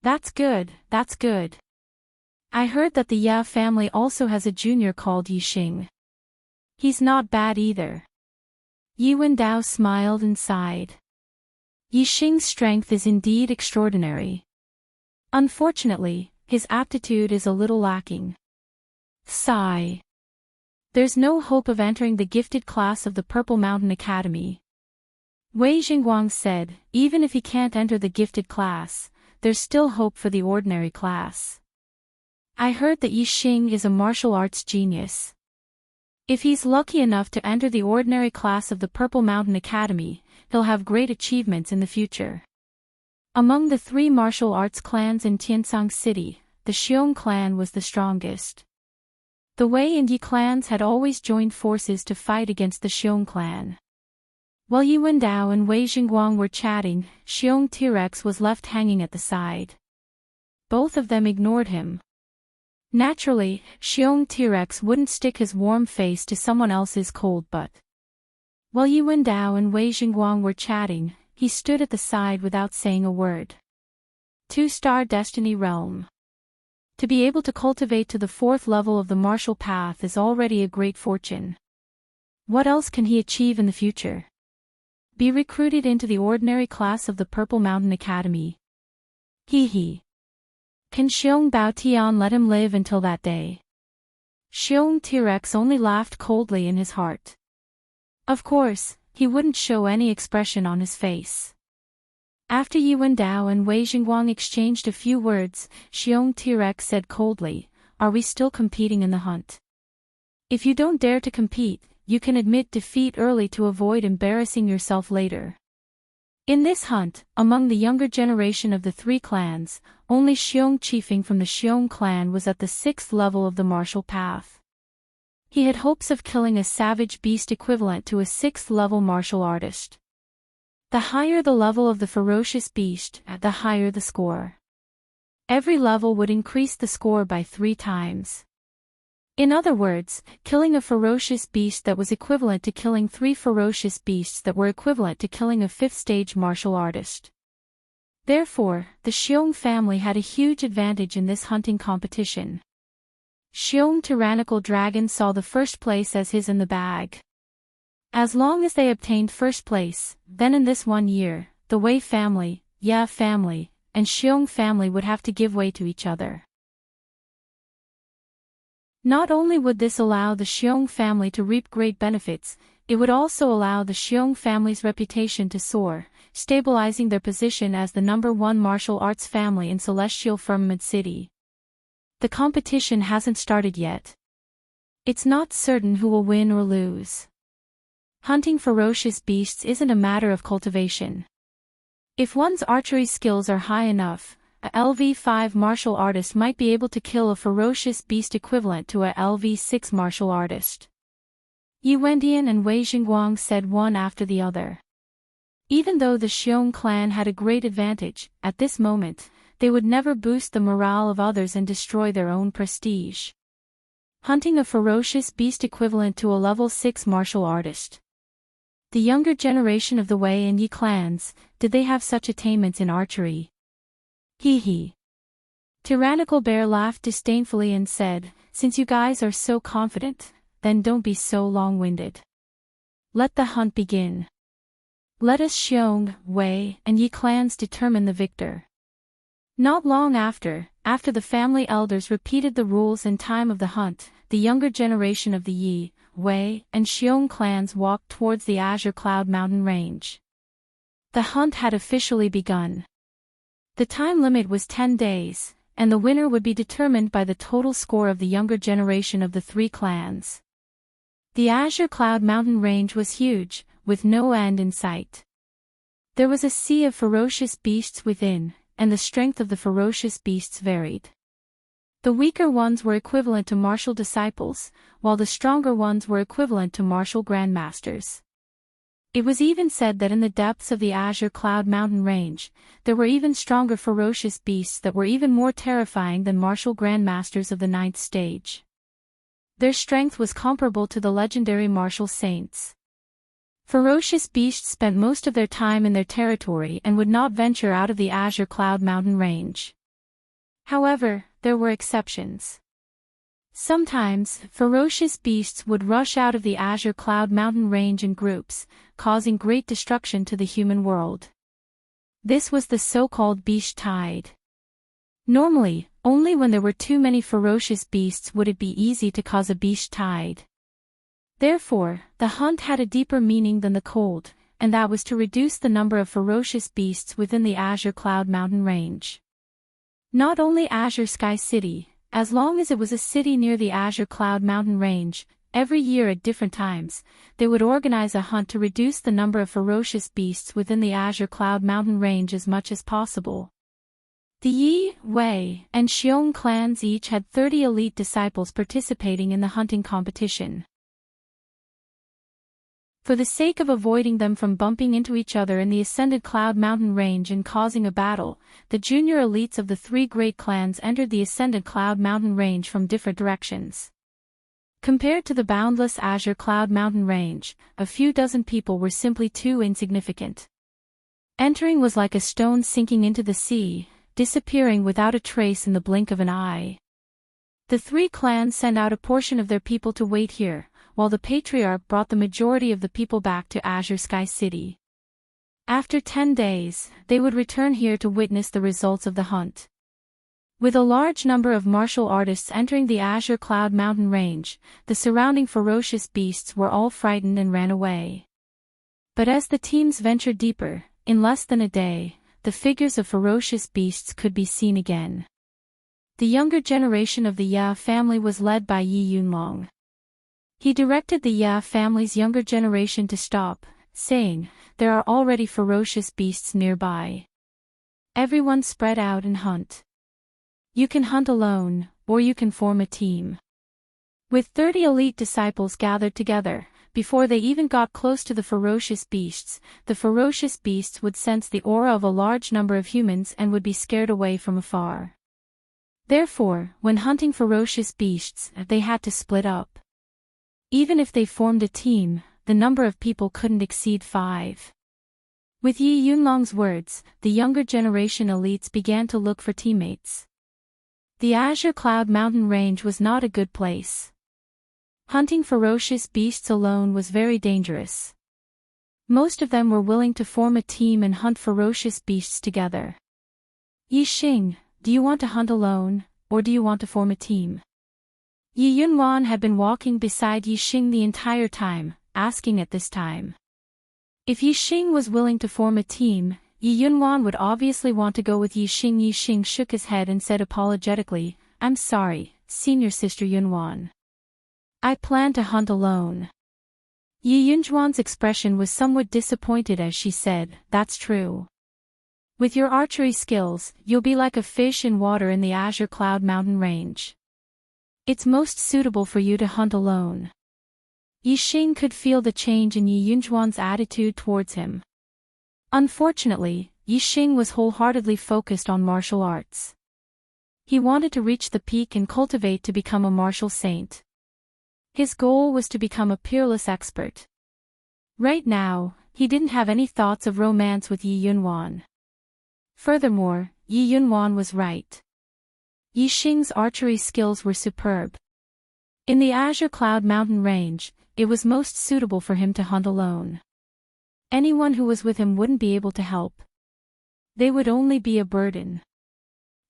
That's good, that's good. I heard that the Ya family also has a junior called Yixing. He's not bad either." Yi Wendao smiled and sighed. Yixing's strength is indeed extraordinary. Unfortunately, his aptitude is a little lacking. Sigh. There's no hope of entering the gifted class of the Purple Mountain Academy. Wei Jingguang said, even if he can't enter the gifted class, there's still hope for the ordinary class. I heard that Yixing is a martial arts genius. If he's lucky enough to enter the ordinary class of the Purple Mountain Academy, he'll have great achievements in the future. Among the three martial arts clans in Tiansang City, the Xiong clan was the strongest. The Wei and Yi clans had always joined forces to fight against the Xiong clan. While Yi Wendao and Wei Jingguang were chatting, Xiong T-Rex was left hanging at the side. Both of them ignored him. Naturally, Xiong T-Rex wouldn't stick his warm face to someone else's cold butt. While Yi Wendao and Wei Jingguang were chatting, he stood at the side without saying a word. 2-star Destiny Realm. To be able to cultivate to the 4th level of the martial path is already a great fortune. What else can he achieve in the future? Be recruited into the ordinary class of the Purple Mountain Academy. Hee. Can Xiong Baotian let him live until that day? Xiong T-Rex only laughed coldly in his heart. Of course, he wouldn't show any expression on his face. After Yi Wendao and Wei Jingguang exchanged a few words, Xiong T-Rex said coldly, "Are we still competing in the hunt? If you don't dare to compete, you can admit defeat early to avoid embarrassing yourself later." In this hunt, among the younger generation of the three clans, only Xiong Qifeng from the Xiong clan was at the 6th level of the martial path. He had hopes of killing a savage beast equivalent to a 6th level martial artist. The higher the level of the ferocious beast, the higher the score. Every level would increase the score by 3 times. In other words, killing a ferocious beast that was equivalent to killing 3 ferocious beasts that were equivalent to killing a 5th-stage martial artist. Therefore, the Xiong family had a huge advantage in this hunting competition. Xiong Tyrannical Dragon saw the first place as his in the bag. As long as they obtained first place, then in this 1 year, the Wei family, Ye family, and Xiong family would have to give way to each other. Not only would this allow the Xiong family to reap great benefits, it would also allow the Xiong family's reputation to soar, stabilizing their position as the #1 martial arts family in Celestial Firmament City. The competition hasn't started yet. It's not certain who will win or lose. Hunting ferocious beasts isn't a matter of cultivation. If one's archery skills are high enough, a LV5 martial artist might be able to kill a ferocious beast equivalent to a LV6 martial artist. Yi Wendian and Wei Jingguang said one after the other. Even though the Xiong clan had a great advantage, at this moment, they would never boost the morale of others and destroy their own prestige. Hunting a ferocious beast equivalent to a level 6 martial artist. The younger generation of the Wei and Yi clans, did they have such attainments in archery? Hee hee. Tyrannical Bear laughed disdainfully and said, "Since you guys are so confident, then don't be so long-winded. Let the hunt begin. Let us Xiong, Wei, and Yi clans determine the victor." Not long after the family elders repeated the rules and time of the hunt, the younger generation of the Yi, Wei, and Xiong clans walked towards the Azure Cloud Mountain range. The hunt had officially begun. The time limit was 10 days, and the winner would be determined by the total score of the younger generation of the 3 clans. The Azure Cloud Mountain range was huge, with no end in sight. There was a sea of ferocious beasts within, and the strength of the ferocious beasts varied. The weaker ones were equivalent to martial disciples, while the stronger ones were equivalent to martial grandmasters. It was even said that in the depths of the Azure Cloud Mountain range, there were even stronger ferocious beasts that were even more terrifying than martial grandmasters of the 9th stage. Their strength was comparable to the legendary martial saints. Ferocious beasts spent most of their time in their territory and would not venture out of the Azure Cloud Mountain range. However, there were exceptions. Sometimes, ferocious beasts would rush out of the Azure Cloud Mountain range in groups, causing great destruction to the human world. This was the so-called beast tide. Normally, only when there were too many ferocious beasts would it be easy to cause a beast tide. Therefore, the hunt had a deeper meaning than the cold, and that was to reduce the number of ferocious beasts within the Azure Cloud Mountain range. Not only Azure Sky City, as long as it was a city near the Azure Cloud Mountain range, every year at different times, they would organize a hunt to reduce the number of ferocious beasts within the Azure Cloud Mountain range as much as possible. The Yi, Wei, and Xiong clans each had 30 elite disciples participating in the hunting competition. For the sake of avoiding them from bumping into each other in the Ascended Cloud Mountain range and causing a battle, the junior elites of the 3 great clans entered the Ascended Cloud Mountain range from different directions. Compared to the boundless Azure Cloud Mountain range, a few dozen people were simply too insignificant. Entering was like a stone sinking into the sea, disappearing without a trace in the blink of an eye. The 3 clans sent out a portion of their people to wait here, while the Patriarch brought the majority of the people back to Azure Sky City. After 10 days, they would return here to witness the results of the hunt. With a large number of martial artists entering the Azure Cloud Mountain range, the surrounding ferocious beasts were all frightened and ran away. But as the teams ventured deeper, in less than a day, the figures of ferocious beasts could be seen again. The younger generation of the Ya family was led by Yi Yunlong. He directed the Ya family's younger generation to stop, saying, "There are already ferocious beasts nearby. Everyone spread out and hunt. You can hunt alone, or you can form a team." With 30 elite disciples gathered together, before they even got close to the ferocious beasts would sense the aura of a large number of humans and would be scared away from afar. Therefore, when hunting ferocious beasts, they had to split up. Even if they formed a team, the number of people couldn't exceed 5. With Yi Yunlong's words, the younger generation elites began to look for teammates. The Azure Cloud Mountain range was not a good place. Hunting ferocious beasts alone was very dangerous. Most of them were willing to form a team and hunt ferocious beasts together. Yi Xing, do you want to hunt alone, or do you want to form a team? Yi Yunwan had been walking beside Yi Xing the entire time, asking at this time. If Yi Xing was willing to form a team, Yi Yunwan would obviously want to go with Yi Xing. Yi Xing shook his head and said apologetically, I'm sorry, senior sister Yunwan. I plan to hunt alone. Yi Yunjuan's expression was somewhat disappointed as she said, that's true. With your archery skills, you'll be like a fish in water in the Azure Cloud Mountain Range. It's most suitable for you to hunt alone. Yi Xing could feel the change in Yi Yunjuan's attitude towards him. Unfortunately, Yi Xing was wholeheartedly focused on martial arts. He wanted to reach the peak and cultivate to become a martial saint. His goal was to become a peerless expert. Right now, he didn't have any thoughts of romance with Yi Yunwan. Furthermore, Yi Yunwan was right. Yi Xing's archery skills were superb. In the Azure Cloud Mountain Range, it was most suitable for him to hunt alone. Anyone who was with him wouldn't be able to help. They would only be a burden.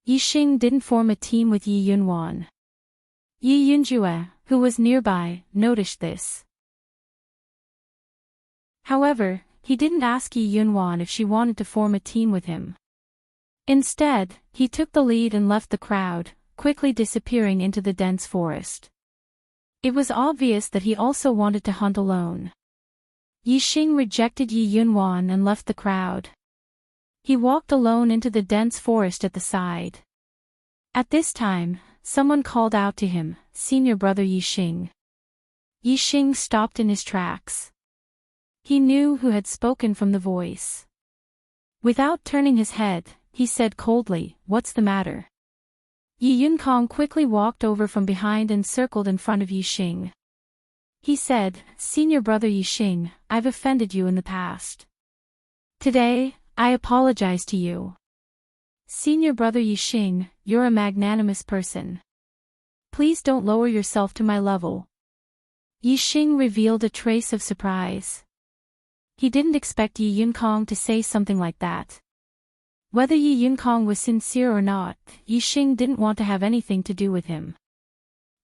Yi Xing didn't form a team with Yi Yunwan. Yi Yunjue, who was nearby, noticed this. However, he didn't ask Yi Yunwan if she wanted to form a team with him. Instead, he took the lead and left the crowd, quickly disappearing into the dense forest. It was obvious that he also wanted to hunt alone. Yi Xing rejected Yi Yunwan and left the crowd. He walked alone into the dense forest at the side. At this time, someone called out to him, Senior brother Yi Xing. Yi Xing stopped in his tracks. He knew who had spoken from the voice. Without turning his head, he said coldly, What's the matter? Yi Yunkong quickly walked over from behind and circled in front of Yi Xing. He said, Senior brother Yi Xing, I've offended you in the past. Today, I apologize to you. Senior brother Yi Xing, you're a magnanimous person. Please don't lower yourself to my level. Yi Xing revealed a trace of surprise. He didn't expect Yi Yunkong to say something like that. Whether Yi Yunkong was sincere or not, Yi Xing didn't want to have anything to do with him.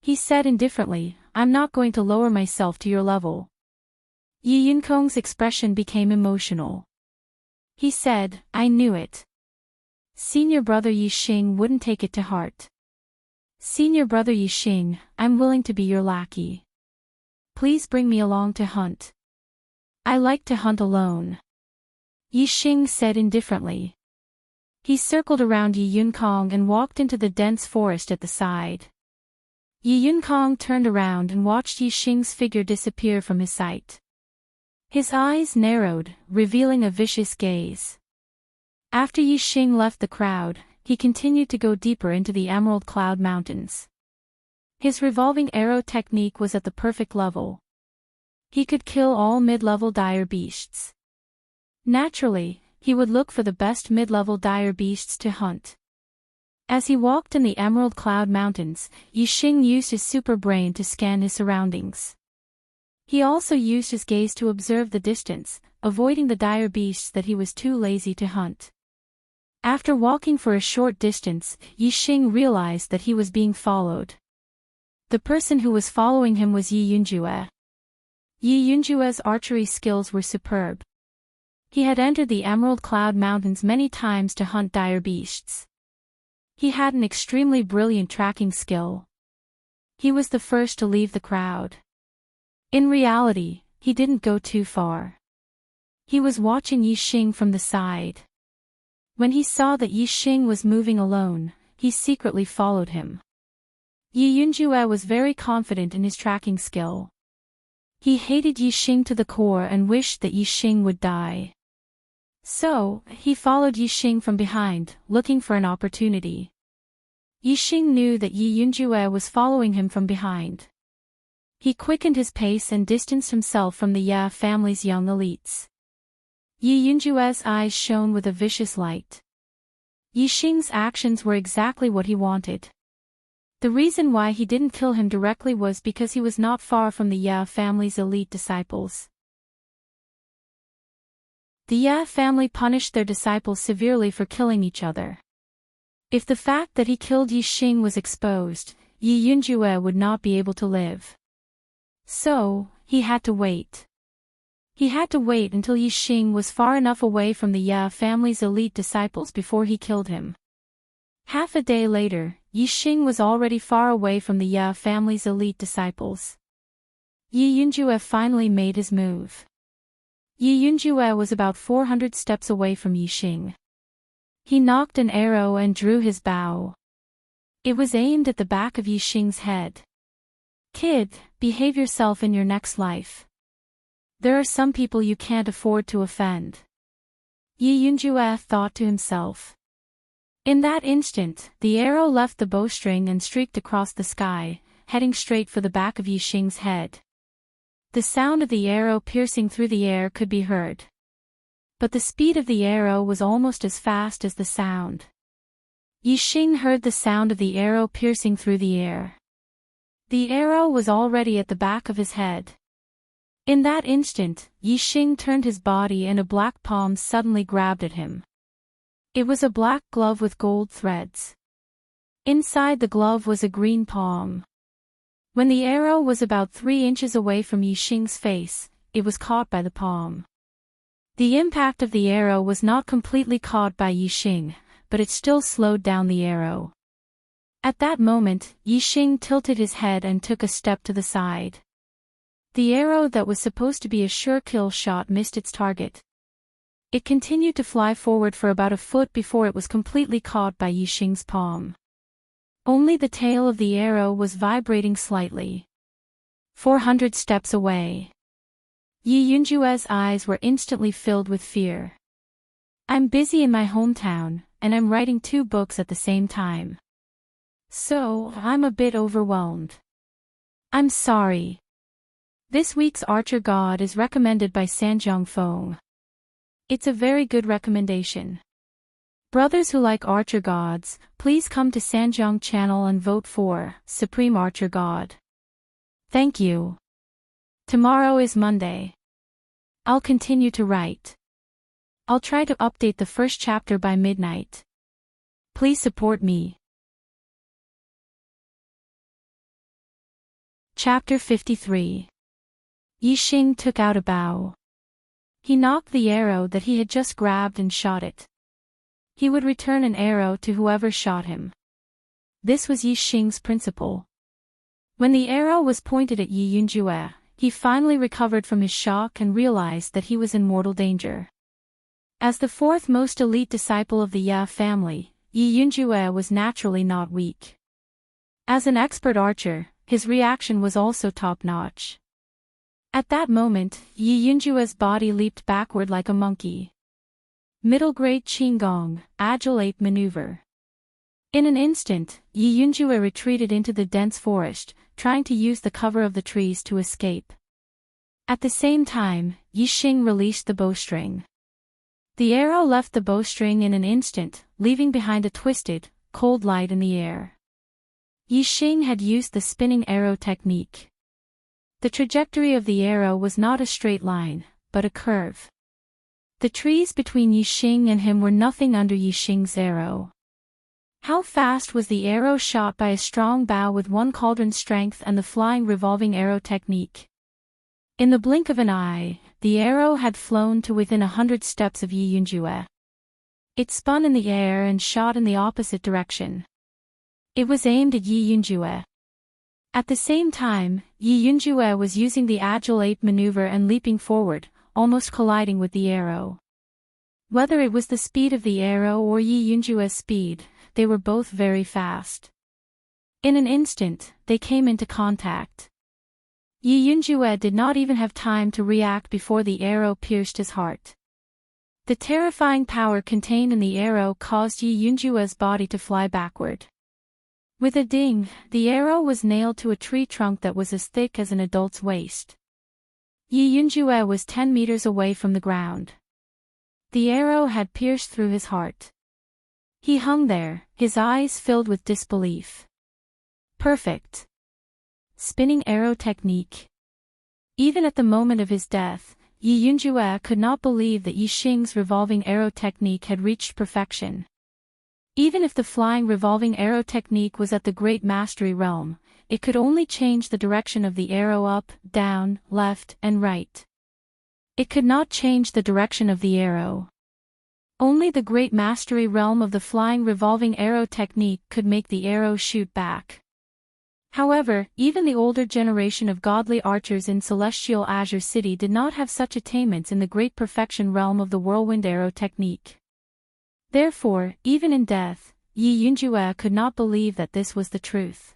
He said indifferently, I'm not going to lower myself to your level. Yi Yunkong's expression became emotional. He said, I knew it. Senior brother Yi Xing wouldn't take it to heart. Senior brother Yi Xing, I'm willing to be your lackey. Please bring me along to hunt. I like to hunt alone. Yi Xing said indifferently. He circled around Yi Yunkong and walked into the dense forest at the side. Yi Yunkong turned around and watched Yi Xing's figure disappear from his sight. His eyes narrowed, revealing a vicious gaze. After Yi Xing left the crowd, he continued to go deeper into the Emerald Cloud Mountains. His revolving arrow technique was at the perfect level. He could kill all mid-level dire beasts. Naturally, he would look for the best mid-level dire beasts to hunt. As he walked in the Emerald Cloud Mountains, Yi Xing used his super brain to scan his surroundings. He also used his gaze to observe the distance, avoiding the dire beasts that he was too lazy to hunt. After walking for a short distance, Yi Xing realized that he was being followed. The person who was following him was Yi Yunjue. Yi Yunjue's archery skills were superb. He had entered the Emerald Cloud Mountains many times to hunt dire beasts. He had an extremely brilliant tracking skill. He was the first to leave the crowd. In reality, he didn't go too far. He was watching Yi Xing from the side. When he saw that Yi Xing was moving alone, he secretly followed him. Yi Yunjue was very confident in his tracking skill. He hated Yi Xing to the core and wished that Yi Xing would die. So, he followed Yi Xing from behind, looking for an opportunity. Yi Xing knew that Yi Yunjue was following him from behind. He quickened his pace and distanced himself from the Ya family's young elites. Yi Yunjue's eyes shone with a vicious light. Yi Xing's actions were exactly what he wanted. The reason why he didn't kill him directly was because he was not far from the Ya family's elite disciples. The Ye family punished their disciples severely for killing each other. If the fact that he killed Yi Xing was exposed, Yi Yunjue would not be able to live. So, he had to wait. He had to wait until Yi Xing was far enough away from the Ye family's elite disciples before he killed him. Half a day later, Yi Xing was already far away from the Ye family's elite disciples. Yi Yunjue finally made his move. Yi Yunjue was about 400 steps away from Yi Xing. He nocked an arrow and drew his bow. It was aimed at the back of Yi Xing's head. "Kid, behave yourself in your next life. There are some people you can't afford to offend," Yi Yunjue thought to himself. In that instant, the arrow left the bowstring and streaked across the sky, heading straight for the back of Yi Xing's head. The sound of the arrow piercing through the air could be heard. But the speed of the arrow was almost as fast as the sound. Yi Xing heard the sound of the arrow piercing through the air. The arrow was already at the back of his head. In that instant, Yi Xing turned his body and a black palm suddenly grabbed at him. It was a black glove with gold threads. Inside the glove was a green palm. When the arrow was about 3 inches away from Yi Xing's face, it was caught by the palm. The impact of the arrow was not completely caught by Yi Xing, but it still slowed down the arrow. At that moment, Yi Xing tilted his head and took a step to the side. The arrow that was supposed to be a sure kill shot missed its target. It continued to fly forward for about a foot before it was completely caught by Yi Xing's palm. Only the tail of the arrow was vibrating slightly. 400 steps away. Yi Yunjue's eyes were instantly filled with fear. "I'm busy in my hometown, and I'm writing 2 books at the same time. So, I'm a bit overwhelmed. I'm sorry. This week's Archer God is recommended by Sanjiang Feng. It's a very good recommendation. Brothers who like Archer Gods, please come to Sanjiang channel and vote for Supreme Archer God. Thank you. Tomorrow is Monday. I'll continue to write. I'll try to update the first chapter by midnight. Please support me." Chapter 53. Yi Xing took out a bow. He nocked the arrow that he had just grabbed and shot it. He would return an arrow to whoever shot him. This was Yi Xing's principle. When the arrow was pointed at Yi Yunjue, he finally recovered from his shock and realized that he was in mortal danger. As the 4th most elite disciple of the Ye family, Yi Yunjue was naturally not weak. As an expert archer, his reaction was also top-notch. At that moment, Yi Yunjue's body leaped backward like a monkey. Middle grade Qinggong, Agile Ape Maneuver. In an instant, Yi Yunjue retreated into the dense forest, trying to use the cover of the trees to escape. At the same time, Yi Xing released the bowstring. The arrow left the bowstring in an instant, leaving behind a twisted, cold light in the air. Yi Xing had used the spinning arrow technique. The trajectory of the arrow was not a straight line, but a curve. The trees between Yi Xing and him were nothing under Yi Xing's arrow. How fast was the arrow shot by a strong bow with 1 cauldron strength and the flying revolving arrow technique? In the blink of an eye, the arrow had flown to within 100 steps of Yi Yunjue. It spun in the air and shot in the opposite direction. It was aimed at Yi Yunjue. At the same time, Yi Yunjue was using the Agile Ape Maneuver and leaping forward, almost colliding with the arrow. Whether it was the speed of the arrow or Yi Yunjue's speed, they were both very fast. In an instant, they came into contact. Yi Yunjue did not even have time to react before the arrow pierced his heart. The terrifying power contained in the arrow caused Yi Yunjue's body to fly backward. With a ding, the arrow was nailed to a tree trunk that was as thick as an adult's waist. Yi Yunjue was 10 meters away from the ground. The arrow had pierced through his heart. He hung there, his eyes filled with disbelief. Perfect. Spinning arrow technique. Even at the moment of his death, Yi Yunjue could not believe that Yi Xing's revolving arrow technique had reached perfection. Even if the flying revolving arrow technique was at the great mastery realm, it could only change the direction of the arrow up, down, left, and right. It could not change the direction of the arrow. Only the great mastery realm of the flying revolving arrow technique could make the arrow shoot back. However, even the older generation of godly archers in Celestial Azure City did not have such attainments in the great perfection realm of the whirlwind arrow technique. Therefore, even in death, Yi Yunjue could not believe that this was the truth.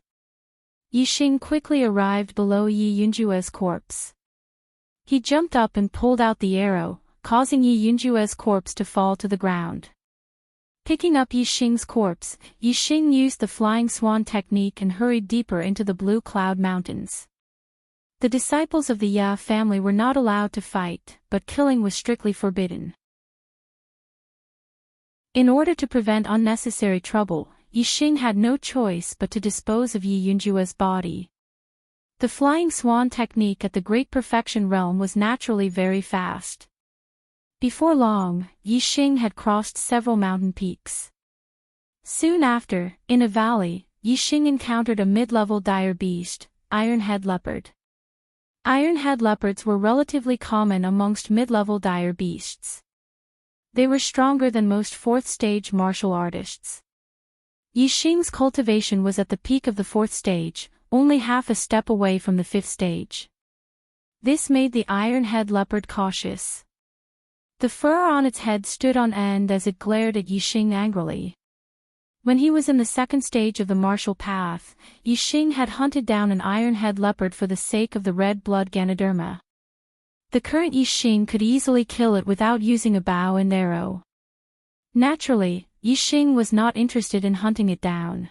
Yi Xing quickly arrived below Yi Yunjue's corpse. He jumped up and pulled out the arrow, causing Yi Yunjue's corpse to fall to the ground. Picking up Yi Xing's corpse, Yi Xing used the flying swan technique and hurried deeper into the blue cloud mountains. The disciples of the Ya family were not allowed to fight, but killing was strictly forbidden. In order to prevent unnecessary trouble, Yi Xing had no choice but to dispose of Yi Yunjue's body. The flying swan technique at the great perfection realm was naturally very fast. Before long, Yi Xing had crossed several mountain peaks. Soon after, in a valley, Yi Xing encountered a mid-level dire beast, iron-head leopard. Iron-head leopards were relatively common amongst mid-level dire beasts. They were stronger than most fourth-stage martial artists. Yi Xing's cultivation was at the peak of the fourth stage, only half a step away from the fifth stage. This made the iron-head leopard cautious. The fur on its head stood on end as it glared at Yi Xing angrily. When he was in the second stage of the martial path, Yi Xing had hunted down an iron-head leopard for the sake of the red blood Ganoderma. The current Yi Xing could easily kill it without using a bow and arrow. Naturally, Yi Xing was not interested in hunting it down.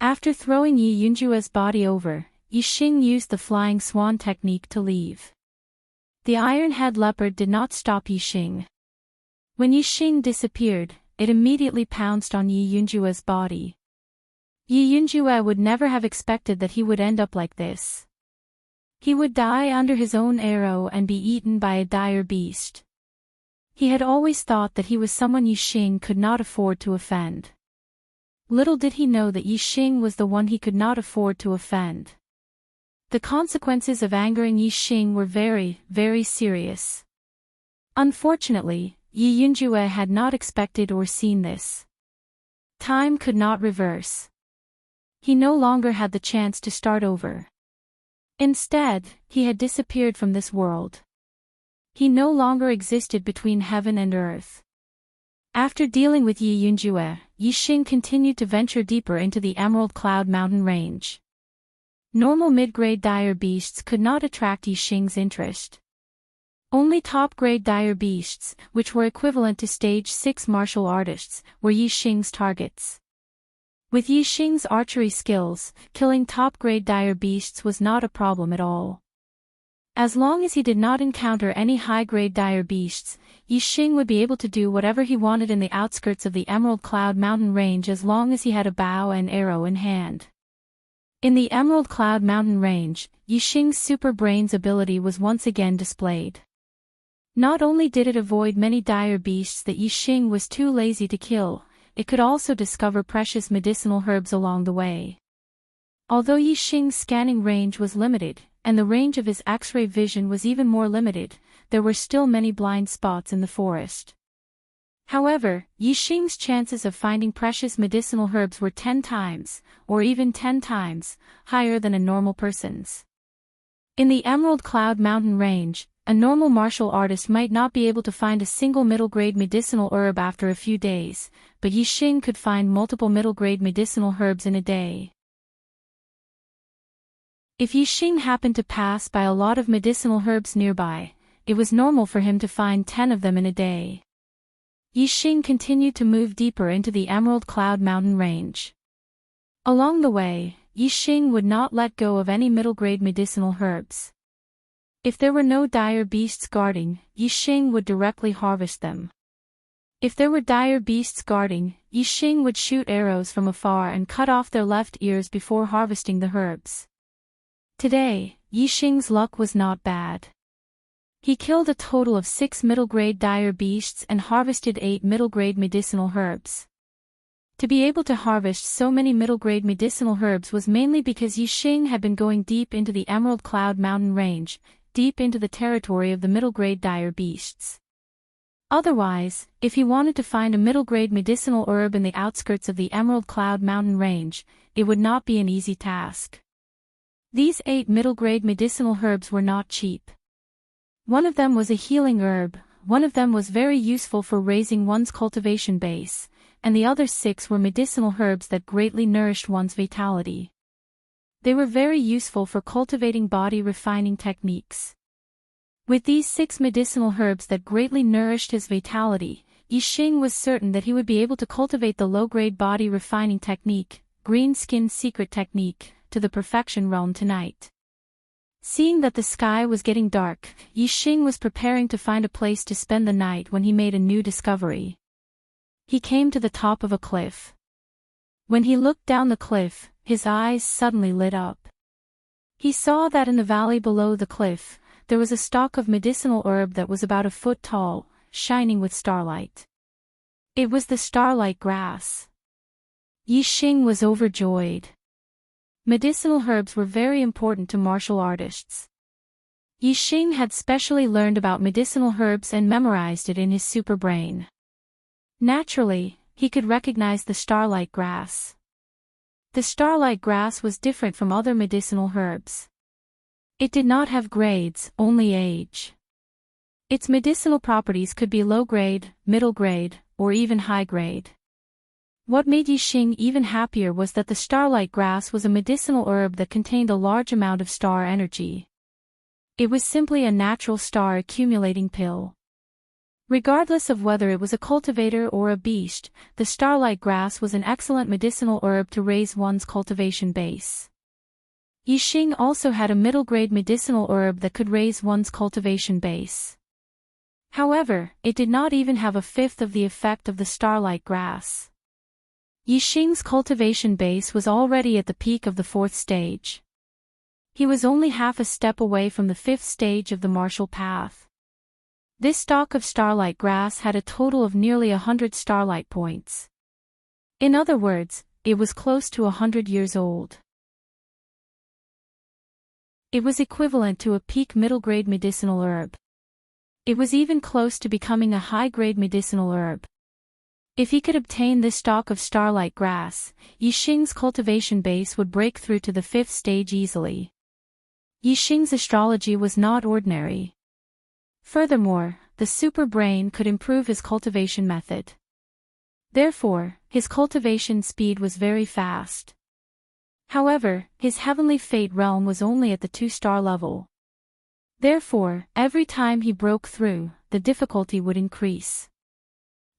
After throwing Yi Yunjue's body over, Yi Xing used the flying swan technique to leave. The iron-head leopard did not stop Yi Xing. When Yi Xing disappeared, it immediately pounced on Yi Yunjue's body. Yi Yunjue would never have expected that he would end up like this. He would die under his own arrow and be eaten by a dire beast. He had always thought that he was someone Yi Xing could not afford to offend. Little did he know that Yi Xing was the one he could not afford to offend. The consequences of angering Yi Xing were very, very serious. Unfortunately, Yi Yunjue had not expected or seen this. Time could not reverse. He no longer had the chance to start over. Instead, he had disappeared from this world. He no longer existed between heaven and earth. After dealing with Yi Yunjue, Yi Xing continued to venture deeper into the Emerald Cloud Mountain range. Normal mid-grade dire beasts could not attract Yi Xing's interest. Only top-grade dire beasts, which were equivalent to Stage 6 martial artists, were Yi Xing's targets. With Yi Xing's archery skills, killing top-grade dire beasts was not a problem at all. As long as he did not encounter any high-grade dire beasts, Yi Xing would be able to do whatever he wanted in the outskirts of the Emerald Cloud Mountain range as long as he had a bow and arrow in hand. In the Emerald Cloud Mountain range, Yi Xing's super brains ability was once again displayed. Not only did it avoid many dire beasts that Yi Xing was too lazy to kill, it could also discover precious medicinal herbs along the way. Although Yi Xing's scanning range was limited, and the range of his X-ray vision was even more limited, there were still many blind spots in the forest. However, Yi Xing's chances of finding precious medicinal herbs were 10 times, or even 10 times, higher than a normal person's. In the Emerald Cloud Mountain range, a normal martial artist might not be able to find a single middle-grade medicinal herb after a few days, but Yi Xing could find multiple middle-grade medicinal herbs in a day. If Yi Xing happened to pass by a lot of medicinal herbs nearby, it was normal for him to find 10 of them in a day. Yi Xing continued to move deeper into the Emerald Cloud Mountain range. Along the way, Yi Xing would not let go of any middle-grade medicinal herbs. If there were no dire beasts guarding, Yi Xing would directly harvest them. If there were dire beasts guarding, Yi Xing would shoot arrows from afar and cut off their left ears before harvesting the herbs. Today, Yi Xing's luck was not bad. He killed a total of 6 middle-grade dire beasts and harvested 8 middle-grade medicinal herbs. To be able to harvest so many middle-grade medicinal herbs was mainly because Yixing had been going deep into the Emerald Cloud Mountain Range, deep into the territory of the middle-grade dire beasts. Otherwise, if he wanted to find a middle-grade medicinal herb in the outskirts of the Emerald Cloud Mountain Range, it would not be an easy task. These 8 middle-grade medicinal herbs were not cheap. One of them was a healing herb, one of them was very useful for raising one's cultivation base, and the other 6 were medicinal herbs that greatly nourished one's vitality. They were very useful for cultivating body refining techniques. With these 6 medicinal herbs that greatly nourished his vitality, Yixing was certain that he would be able to cultivate the low-grade body refining technique, green skin secret technique, to the perfection realm tonight. Seeing that the sky was getting dark, Yixing was preparing to find a place to spend the night when he made a new discovery. He came to the top of a cliff. When he looked down the cliff, his eyes suddenly lit up. He saw that in the valley below the cliff, there was a stalk of medicinal herb that was about a foot tall, shining with starlight. It was the starlight grass. Yixing was overjoyed. Medicinal herbs were very important to martial artists. Yixing had specially learned about medicinal herbs and memorized it in his super brain. Naturally, he could recognize the starlight grass. The starlight grass was different from other medicinal herbs. It did not have grades, only age. Its medicinal properties could be low grade, middle grade, or even high grade. What made Yixing even happier was that the starlight grass was a medicinal herb that contained a large amount of star energy. It was simply a natural star accumulating pill. Regardless of whether it was a cultivator or a beast, the starlight grass was an excellent medicinal herb to raise one's cultivation base. Yixing also had a middle-grade medicinal herb that could raise one's cultivation base. However, it did not even have a fifth of the effect of the starlight grass. Yixing's cultivation base was already at the peak of the 4th stage. He was only half a step away from the 5th stage of the martial path. This stalk of starlight grass had a total of nearly 100 starlight points. In other words, it was close to 100 years old. It was equivalent to a peak middle-grade medicinal herb. It was even close to becoming a high-grade medicinal herb. If he could obtain this stalk of starlight grass, Yixing's cultivation base would break through to the 5th stage easily. Yixing's astrology was not ordinary. Furthermore, the super brain could improve his cultivation method. Therefore, his cultivation speed was very fast. However, his heavenly fate realm was only at the 2-star level. Therefore, every time he broke through, the difficulty would increase.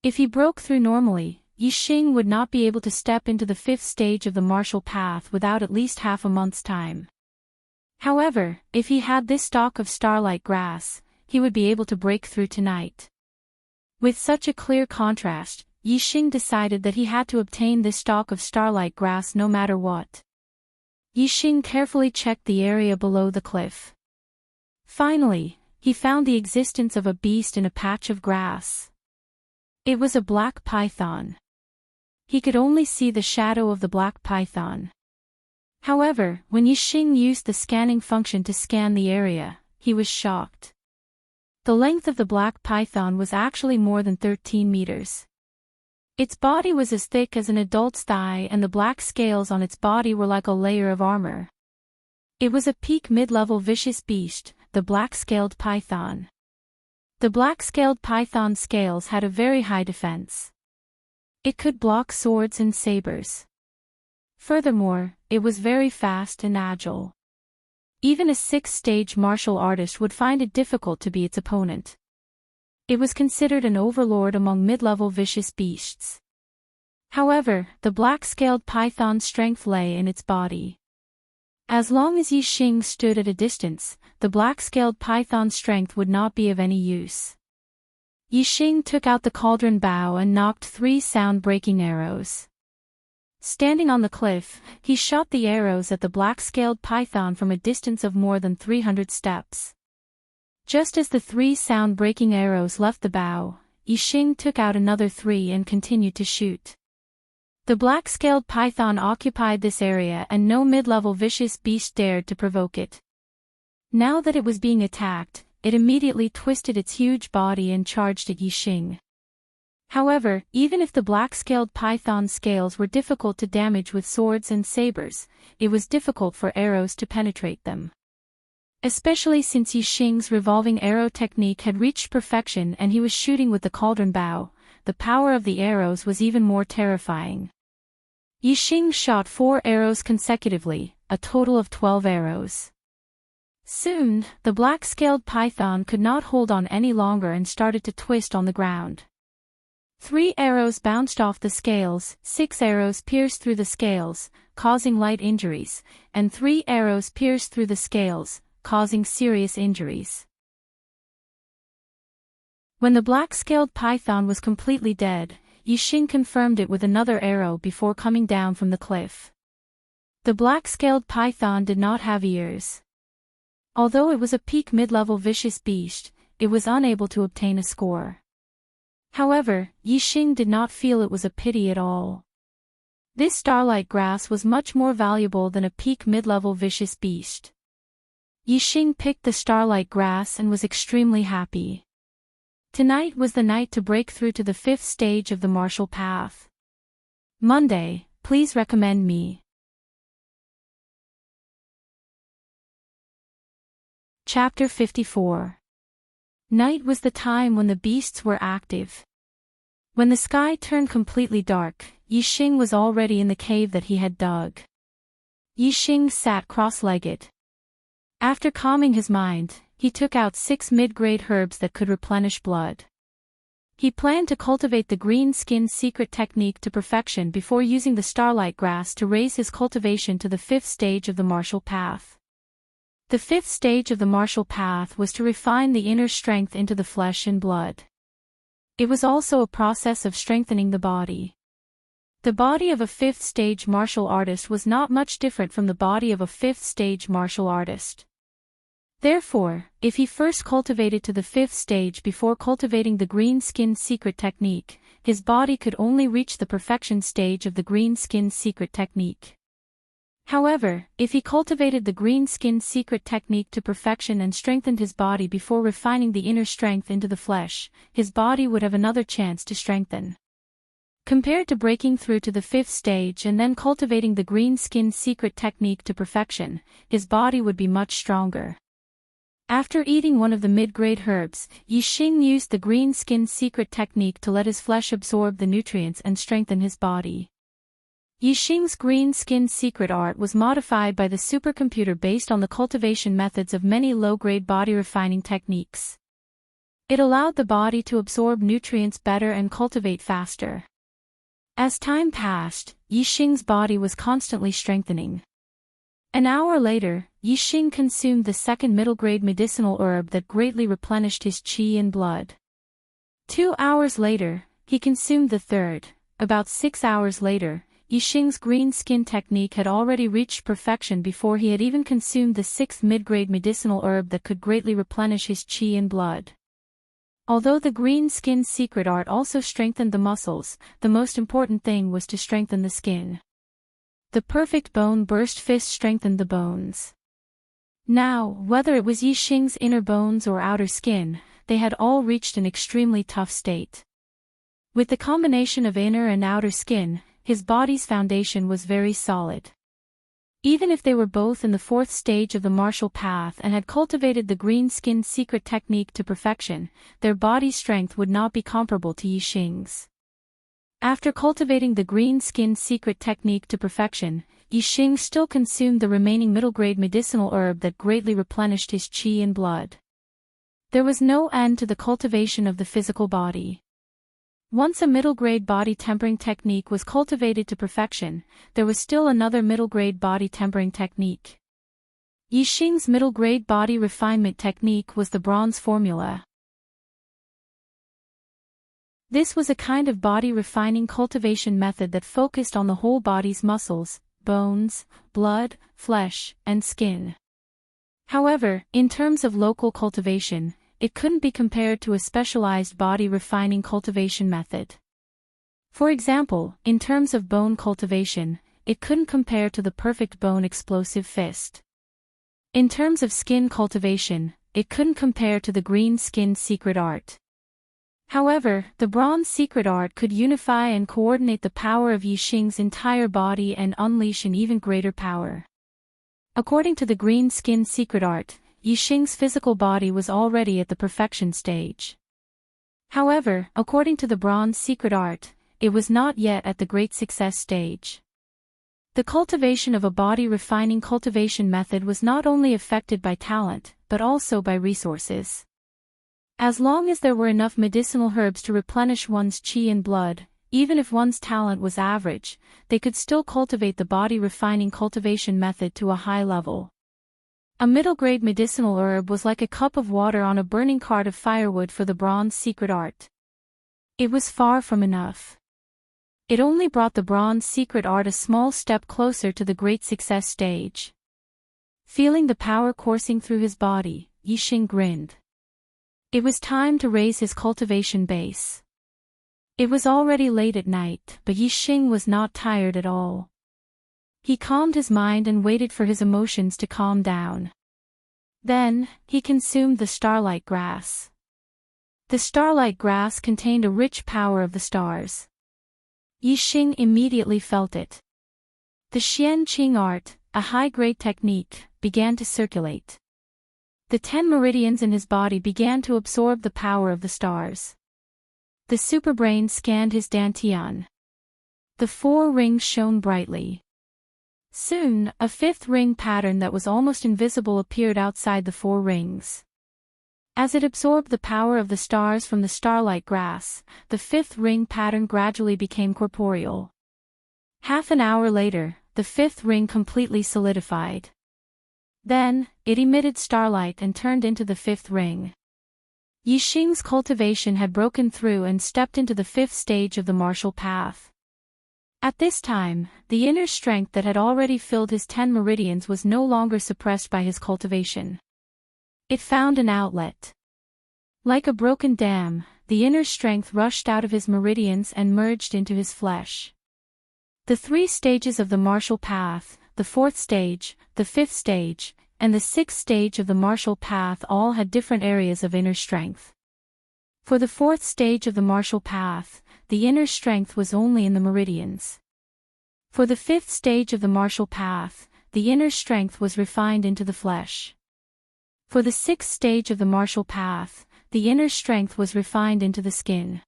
If he broke through normally, Yixing would not be able to step into the 5th stage of the martial path without at least half a month's time. However, if he had this stalk of starlight grass, he would be able to break through tonight. With such a clear contrast, Yixing decided that he had to obtain this stalk of starlight grass no matter what. Yixing carefully checked the area below the cliff. Finally, he found the existence of a beast in a patch of grass. It was a black python. He could only see the shadow of the black python. However, when Yixing used the scanning function to scan the area, he was shocked. The length of the black python was actually more than 13 meters. Its body was as thick as an adult's thigh and the black scales on its body were like a layer of armor. It was a peak mid-level vicious beast, the black-scaled python. The black-scaled python scales had a very high defense. It could block swords and sabers. Furthermore, it was very fast and agile. Even a 6th-stage martial artist would find it difficult to be its opponent. It was considered an overlord among mid-level vicious beasts. However, the black-scaled python's strength lay in its body. As long as Yixing stood at a distance, the black-scaled python's strength would not be of any use. Yixing took out the cauldron bow and knocked 3 sound-breaking arrows. Standing on the cliff, he shot the arrows at the black-scaled python from a distance of more than 300 steps. Just as the 3 sound-breaking arrows left the bow, Yixing took out another 3 and continued to shoot. The black-scaled python occupied this area and no mid-level vicious beast dared to provoke it. Now that it was being attacked, it immediately twisted its huge body and charged at Yixing. However, even if the black-scaled python's scales were difficult to damage with swords and sabers, it was difficult for arrows to penetrate them. Especially since Yixing's revolving arrow technique had reached perfection and he was shooting with the cauldron bow, the power of the arrows was even more terrifying. Yixing shot 4 arrows consecutively, a total of 12 arrows. Soon, the black-scaled python could not hold on any longer and started to twist on the ground. 3 arrows bounced off the scales, 6 arrows pierced through the scales, causing light injuries, and 3 arrows pierced through the scales, causing serious injuries. When the black-scaled python was completely dead, Yixing confirmed it with another arrow before coming down from the cliff. The black-scaled python did not have ears. Although it was a peak mid-level vicious beast, it was unable to obtain a score. However, Yixing did not feel it was a pity at all. This starlight grass was much more valuable than a peak mid-level vicious beast. Yixing picked the starlight grass and was extremely happy. Tonight was the night to break through to the 5th stage of the martial path. Monday, please recommend me. Chapter 54. Night was the time when the beasts were active. When the sky turned completely dark, Yixing was already in the cave that he had dug. Yixing sat cross-legged. After calming his mind, he took out 6 mid-grade herbs that could replenish blood. He planned to cultivate the green skin secret technique to perfection before using the starlight grass to raise his cultivation to the 5th stage of the martial path. The 5th stage of the martial path was to refine the inner strength into the flesh and blood. It was also a process of strengthening the body. The body of a 5th stage martial artist was not much different from the body of a 5th stage martial artist. Therefore, if he first cultivated to the 5th stage before cultivating the green skin secret technique, his body could only reach the perfection stage of the green skin secret technique. However, if he cultivated the green skin secret technique to perfection and strengthened his body before refining the inner strength into the flesh, his body would have another chance to strengthen. Compared to breaking through to the 5th stage and then cultivating the green skin secret technique to perfection, his body would be much stronger. After eating one of the mid-grade herbs, Yixing used the green skin secret technique to let his flesh absorb the nutrients and strengthen his body. Yixing's green skin secret art was modified by the supercomputer based on the cultivation methods of many low-grade body refining techniques. It allowed the body to absorb nutrients better and cultivate faster. As time passed, Yixing's body was constantly strengthening. An hour later, Yixing consumed the 2nd middle-grade medicinal herb that greatly replenished his qi and blood. 2 hours later, he consumed the 3rd. About 6 hours later, Yixing's green skin technique had already reached perfection before he had even consumed the 6th mid-grade medicinal herb that could greatly replenish his qi and blood. Although the green skin secret art also strengthened the muscles, the most important thing was to strengthen the skin. The perfect bone burst fist strengthened the bones. Now, whether it was Yixing's inner bones or outer skin, they had all reached an extremely tough state. With the combination of inner and outer skin, his body's foundation was very solid. Even if they were both in the 4th stage of the martial path and had cultivated the green skin secret technique to perfection, their body strength would not be comparable to Yixing's. After cultivating the green skin secret technique to perfection, Yixing still consumed the remaining middle-grade medicinal herb that greatly replenished his qi and blood. There was no end to the cultivation of the physical body. Once a middle-grade body tempering technique was cultivated to perfection, there was still another middle-grade body tempering technique. Yixing's middle-grade body refinement technique was the bronze formula. This was a kind of body refining cultivation method that focused on the whole body's muscles, bones, blood, flesh, and skin. However, in terms of local cultivation, it couldn't be compared to a specialized body refining cultivation method. For example, in terms of bone cultivation, it couldn't compare to the perfect bone explosive fist. In terms of skin cultivation, it couldn't compare to the green skin secret art. However, the bronze secret art could unify and coordinate the power of Yixing's entire body and unleash an even greater power. According to the green skin secret art, Yixing's physical body was already at the perfection stage. However, according to the bronze secret art, it was not yet at the great success stage. The cultivation of a body refining cultivation method was not only affected by talent, but also by resources. As long as there were enough medicinal herbs to replenish one's qi and blood, even if one's talent was average, they could still cultivate the body refining cultivation method to a high level. A middle-grade medicinal herb was like a cup of water on a burning cart of firewood for the bronze secret art. It was far from enough. It only brought the bronze secret art a small step closer to the great success stage. Feeling the power coursing through his body, Yixing grinned. It was time to raise his cultivation base. It was already late at night, but Yixing was not tired at all. He calmed his mind and waited for his emotions to calm down. Then, he consumed the starlight grass. The starlight grass contained a rich power of the stars. Yixing immediately felt it. The Xianqing art, a high-grade technique, began to circulate. The 10 meridians in his body began to absorb the power of the stars. The superbrain scanned his dantian. The 4 rings shone brightly. Soon, a 5th ring pattern that was almost invisible appeared outside the 4 rings. As it absorbed the power of the stars from the starlight grass, the 5th ring pattern gradually became corporeal. Half an hour later, the 5th ring completely solidified. Then, it emitted starlight and turned into the 5th ring. Yixing's cultivation had broken through and stepped into the 5th stage of the martial path. At this time, the inner strength that had already filled his 10 meridians was no longer suppressed by his cultivation. It found an outlet. Like a broken dam, the inner strength rushed out of his meridians and merged into his flesh. The 3 stages of the martial path, the 4th stage, the 5th stage, and the 6th stage of the martial path all had different areas of inner strength. For the 4th stage of the martial path, the inner strength was only in the meridians. For the 5th stage of the martial path, the inner strength was refined into the flesh. For the 6th stage of the martial path, the inner strength was refined into the skin.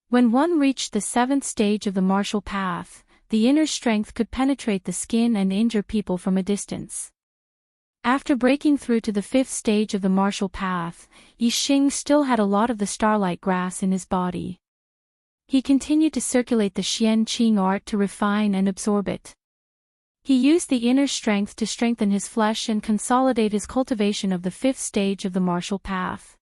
When one reached the 7th stage of the martial path, the inner strength could penetrate the skin and injure people from a distance. After breaking through to the 5th stage of the martial path, Yixing still had a lot of the starlight grass in his body. He continued to circulate the Xianqing art to refine and absorb it. He used the inner strength to strengthen his flesh and consolidate his cultivation of the 5th stage of the martial path.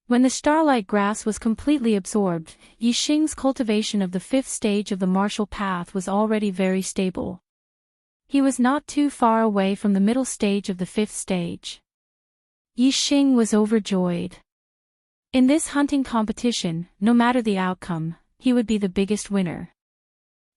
When the starlight grass was completely absorbed, Yixing's cultivation of the 5th stage of the martial path was already very stable. He was not too far away from the middle stage of the 5th stage. Yixing was overjoyed. In this hunting competition, no matter the outcome, he would be the biggest winner.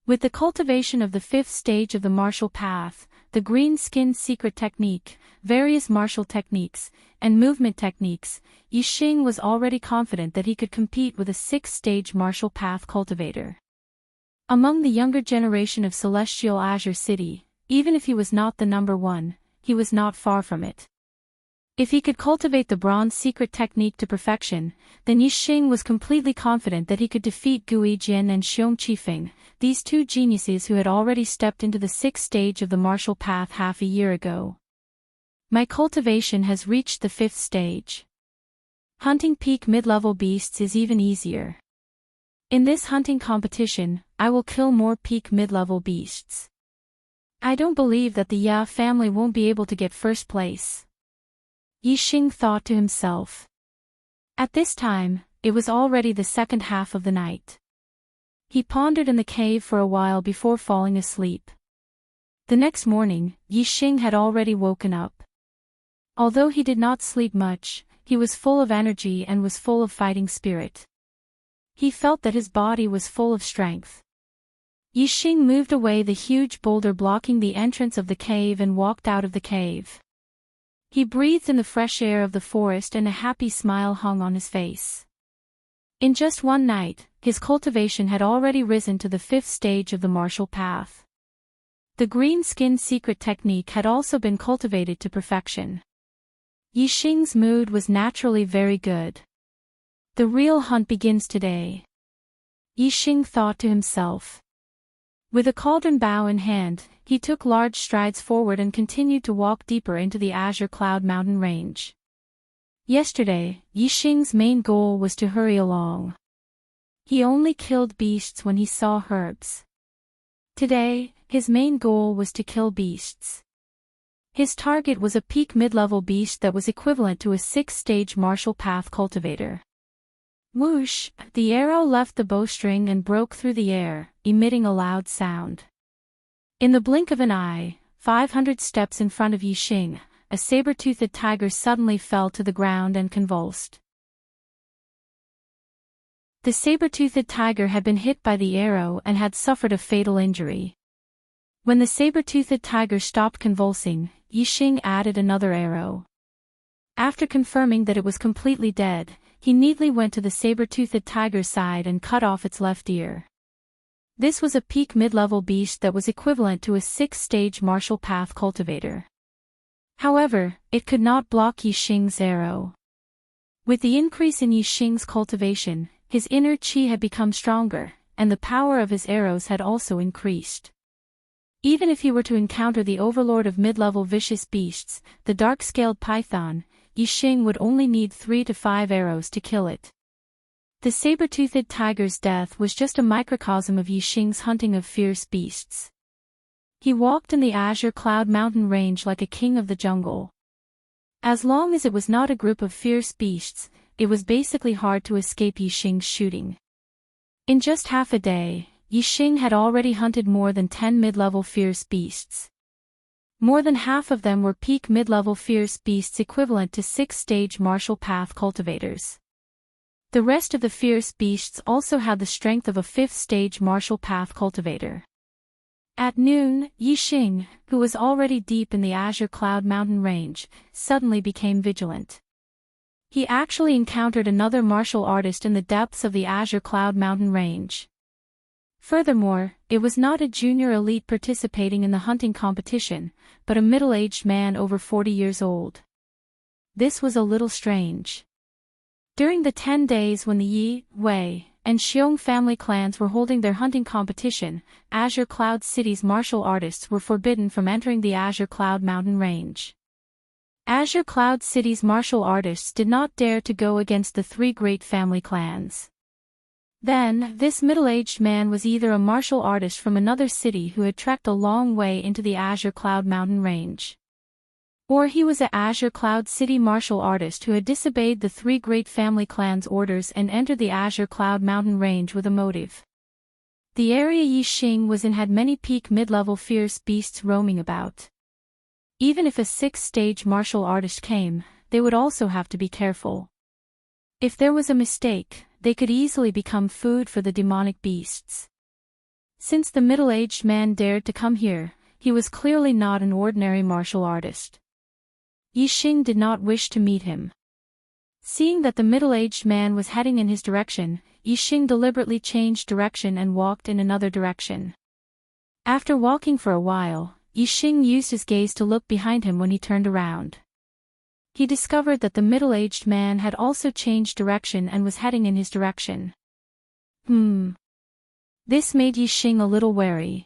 With the cultivation of the 5th stage of the martial path, the green skin secret technique, various martial techniques, and movement techniques, Yixing was already confident that he could compete with a 6th stage martial path cultivator. Among the younger generation of Celestial Azure City, even if he was not the number 1, he was not far from it. If he could cultivate the bronze secret technique to perfection, then Yixing was completely confident that he could defeat Gui Jin and Xiong Qifeng, these 2 geniuses who had already stepped into the 6th stage of the martial path half a year ago. My cultivation has reached the 5th stage. Hunting peak mid-level beasts is even easier. In this hunting competition, I will kill more peak mid-level beasts. I don't believe that the Ya family won't be able to get first place. Yixing thought to himself. At this time, it was already the second half of the night. He pondered in the cave for a while before falling asleep. The next morning, Yixing had already woken up. Although he did not sleep much, he was full of energy and was full of fighting spirit. He felt that his body was full of strength. Yixing moved away the huge boulder blocking the entrance of the cave and walked out of the cave. He breathed in the fresh air of the forest and a happy smile hung on his face. In just one night, his cultivation had already risen to the 5th stage of the martial path. The green skin secret technique had also been cultivated to perfection. Yixing's mood was naturally very good. The real hunt begins today. Yixing thought to himself. With a cauldron bow in hand, he took large strides forward and continued to walk deeper into the Azure Cloud Mountain range. Yesterday, Yixing's main goal was to hurry along. He only killed beasts when he saw herbs. Today, his main goal was to kill beasts. His target was a peak mid-level beast that was equivalent to a 6th-stage martial path cultivator. Whoosh! The arrow left the bowstring and broke through the air, emitting a loud sound. In the blink of an eye, 500 steps in front of Yixing, a saber-toothed tiger suddenly fell to the ground and convulsed. The saber-toothed tiger had been hit by the arrow and had suffered a fatal injury. When the saber-toothed tiger stopped convulsing, Yixing added another arrow. After confirming that it was completely dead, he neatly went to the saber-toothed tiger's side and cut off its left ear. This was a peak mid-level beast that was equivalent to a 6th-stage martial path cultivator. However, it could not block Yixing's arrow. With the increase in Yixing's cultivation, his inner chi had become stronger, and the power of his arrows had also increased. Even if he were to encounter the overlord of mid-level vicious beasts, the dark-scaled python, Yixing would only need 3 to 5 arrows to kill it. The saber-toothed tiger's death was just a microcosm of Yixing's hunting of fierce beasts. He walked in the Azure Cloud Mountain range like a king of the jungle. As long as it was not a group of fierce beasts, it was basically hard to escape Yixing's shooting. In just half a day, Yixing had already hunted more than 10 mid-level fierce beasts. More than half of them were peak mid-level fierce beasts equivalent to 6th-stage martial path cultivators. The rest of the fierce beasts also had the strength of a 5th-stage martial path cultivator. At noon, Yixing, who was already deep in the Azure Cloud Mountain range, suddenly became vigilant. He actually encountered another martial artist in the depths of the Azure Cloud Mountain range. Furthermore, it was not a junior elite participating in the hunting competition, but a middle-aged man over 40 years old. This was a little strange. During the 10 days when the Yi, Wei, and Xiong family clans were holding their hunting competition, Azure Cloud City's martial artists were forbidden from entering the Azure Cloud Mountain range. Azure Cloud City's martial artists did not dare to go against the 3 great family clans. Then, this middle-aged man was either a martial artist from another city who had trekked a long way into the Azure Cloud Mountain range. Or he was a Azure Cloud City martial artist who had disobeyed the 3 great family clans' orders and entered the Azure Cloud Mountain range with a motive. The area Yixing was in had many peak mid-level fierce beasts roaming about. Even if a 6th-stage martial artist came, they would also have to be careful. If there was a mistake, they could easily become food for the demonic beasts. Since the middle-aged man dared to come here, he was clearly not an ordinary martial artist. Yixing did not wish to meet him. Seeing that the middle-aged man was heading in his direction, Yixing deliberately changed direction and walked in another direction. After walking for a while, Yixing used his gaze to look behind him when he turned around. He discovered that the middle-aged man had also changed direction and was heading in his direction. This made Yixing a little wary.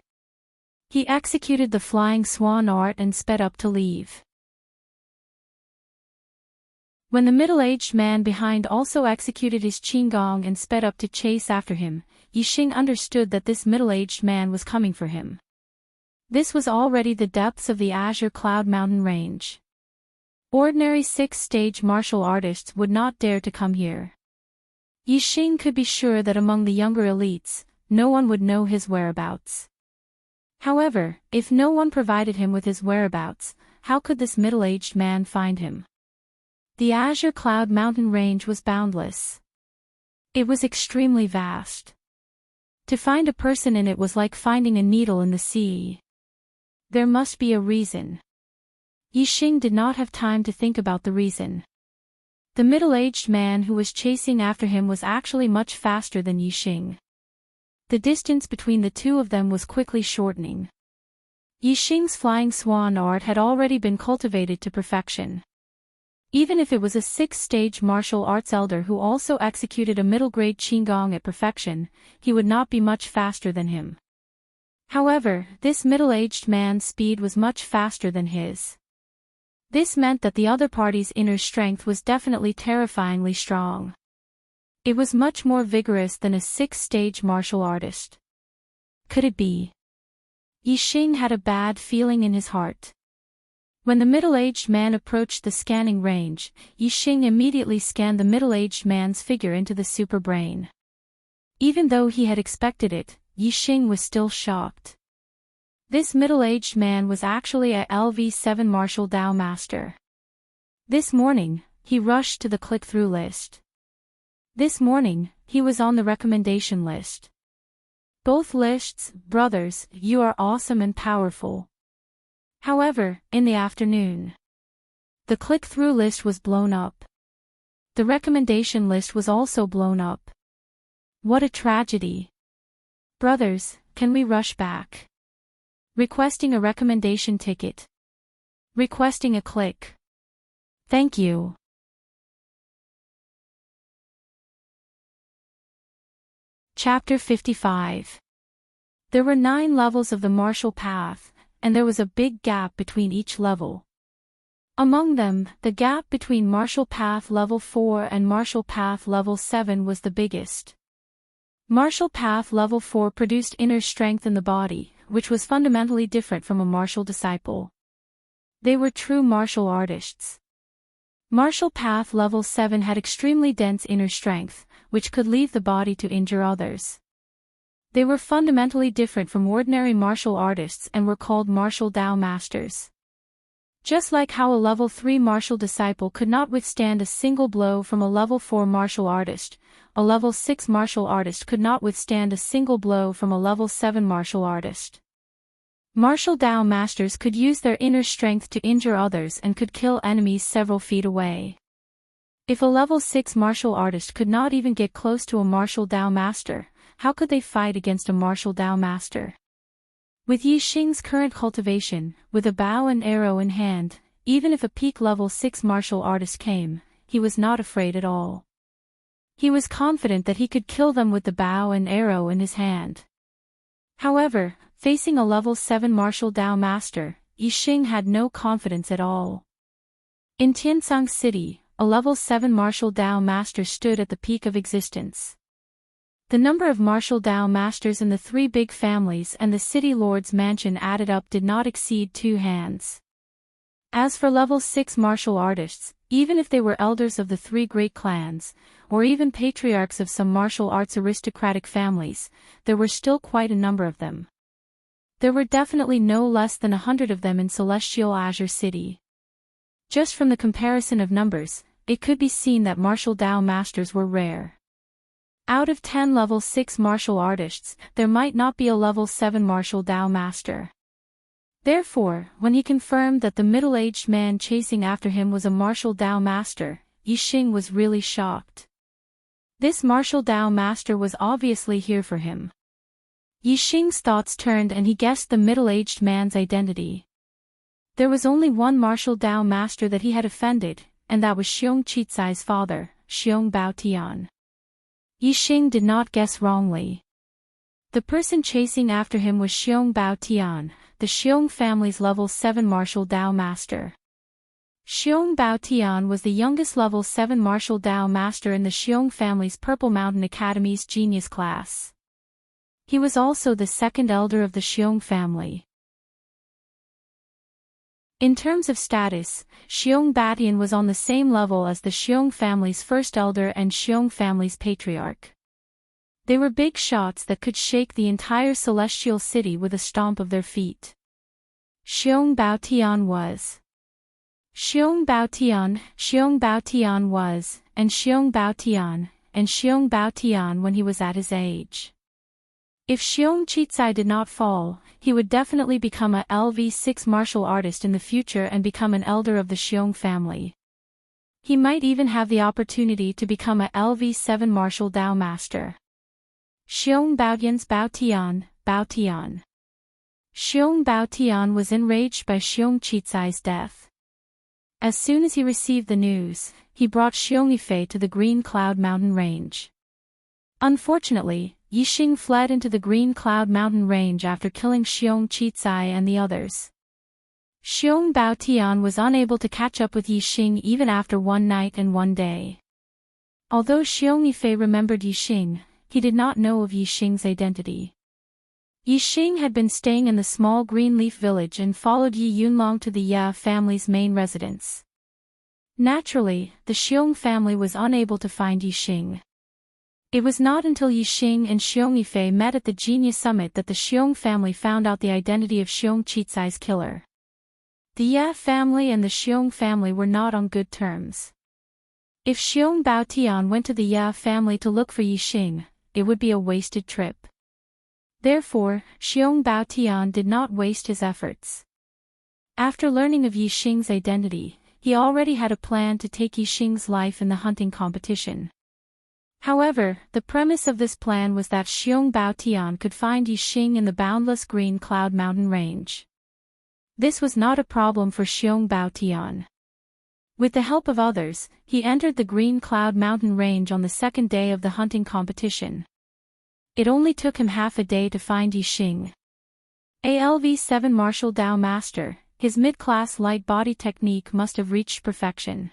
He executed the flying swan art and sped up to leave. When the middle-aged man behind also executed his qigong and sped up to chase after him, Yixing understood that this middle-aged man was coming for him. This was already the depths of the Azure Cloud Mountain range. Ordinary 6th-stage martial artists would not dare to come here. Yixing could be sure that among the younger elites, no one would know his whereabouts. However, if no one provided him with his whereabouts, how could this middle-aged man find him? The Azure Cloud mountain range was boundless. It was extremely vast. To find a person in it was like finding a needle in the sea. There must be a reason. Yixing did not have time to think about the reason. The middle-aged man who was chasing after him was actually much faster than Yixing. The distance between the two of them was quickly shortening. Yixing's flying swan art had already been cultivated to perfection. Even if it was a 6th-stage martial arts elder who also executed a middle-grade qigong at perfection, he would not be much faster than him. However, this middle-aged man's speed was much faster than his. This meant that the other party's inner strength was definitely terrifyingly strong. It was much more vigorous than a 6th-stage martial artist. Could it be? Yixing had a bad feeling in his heart. When the middle-aged man approached the scanning range, Yixing immediately scanned the middle-aged man's figure into the super brain. Even though he had expected it, Yixing was still shocked. This middle-aged man was actually a LV7 Martial Dao Master. This morning, he rushed to the click-through list. This morning, he was on the recommendation list. Both lists, brothers, you are awesome and powerful. However, in the afternoon, the click-through list was blown up. The recommendation list was also blown up. What a tragedy. Brothers, can we rush back? Requesting a recommendation ticket. Requesting a click. Thank you. Chapter 55. There were 9 levels of the martial path, and there was a big gap between each level. Among them, the gap between Martial Path Level 4 and Martial Path Level 7 was the biggest. Martial Path Level 4 produced inner strength in the body, which was fundamentally different from a martial disciple. They were true martial artists. Martial Path Level 7 had extremely dense inner strength, which could leave the body to injure others. They were fundamentally different from ordinary martial artists and were called Martial Dao Masters. Just like how a Level 3 martial disciple could not withstand a single blow from a Level 4 martial artist, a Level 6 martial artist could not withstand a single blow from a Level 7 martial artist. Martial Dao Masters could use their inner strength to injure others and could kill enemies several feet away. If a Level 6 martial artist could not even get close to a Martial Dao Master, how could they fight against a Martial Dao Master? With Yixing's current cultivation, with a bow and arrow in hand, even if a peak Level 6 martial artist came, he was not afraid at all. He was confident that he could kill them with the bow and arrow in his hand. However, facing a Level 7 Martial Dao Master, Yixing had no confidence at all. In Tiansang City, a Level 7 Martial Dao Master stood at the peak of existence. The number of Martial Dao Masters in the 3 big families and the city lord's mansion added up did not exceed 2 hands. As for Level 6 martial artists, even if they were elders of the 3 great clans, or even patriarchs of some martial arts aristocratic families, there were still quite a number of them. There were definitely no less than 100 of them in Celestial Azure City. Just from the comparison of numbers, it could be seen that Martial Dao Masters were rare. Out of 10 Level 6 martial artists, there might not be a Level 7 Martial Dao Master. Therefore, when he confirmed that the middle-aged man chasing after him was a Martial Dao Master, Yixing was really shocked. This Martial Dao Master was obviously here for him. Yixing's thoughts turned and he guessed the middle-aged man's identity. There was only one Martial Dao Master that he had offended, and that was Xiong Qicai's father, Xiong Baotian. Yixing did not guess wrongly. The person chasing after him was Xiong Baotian, the Xiong family's Level 7 Martial Dao Master. Xiong Baotian was the youngest Level 7 Martial Dao Master in the Xiong family's Purple Mountain Academy's Genius class. He was also the 2nd elder of the Xiong family. In terms of status, Xiong Baotian was on the same level as the Xiong family's 1st elder and Xiong family's patriarch. They were big shots that could shake the entire celestial city with a stomp of their feet. Xiong Baotian was. Xiong Baotian was, and Xiong Baotian when he was at his age. If Xiong Qicai did not fall, he would definitely become a LV6 martial artist in the future and become an elder of the Xiong family. He might even have the opportunity to become a LV7 martial Dao master. Xiong Baotian. Xiong Baotian was enraged by Xiong Qicai's death. As soon as he received the news, he brought Xiong Yifei to the Green Cloud Mountain Range. Unfortunately, Yixing fled into the Green Cloud Mountain Range after killing Xiong Qicai and the others. Xiong Baotian was unable to catch up with Yixing even after one night and one day. Although Xiong Yifei remembered Yixing, he did not know of Yixing's identity. Yixing had been staying in the small green leaf village and followed Yi Yunlong to the Ye family's main residence. Naturally, the Xiong family was unable to find Yixing. It was not until Yixing and Xiong Yifei met at the Genius Summit that the Xiong family found out the identity of Xiong Qicai's killer. The Ye family and the Xiong family were not on good terms. If Xiong Baotian went to the Ye family to look for Yixing, it would be a wasted trip. Therefore, Xiong Baotian did not waste his efforts. After learning of Yixing's identity, he already had a plan to take Yixing's life in the hunting competition. However, the premise of this plan was that Xiong Baotian could find Yixing in the boundless Green Cloud Mountain Range. This was not a problem for Xiong Baotian. With the help of others, he entered the Green Cloud Mountain Range on the second day of the hunting competition. It only took him half a day to find Yixing. A LV7 martial Dao master, his mid-class light body technique must have reached perfection.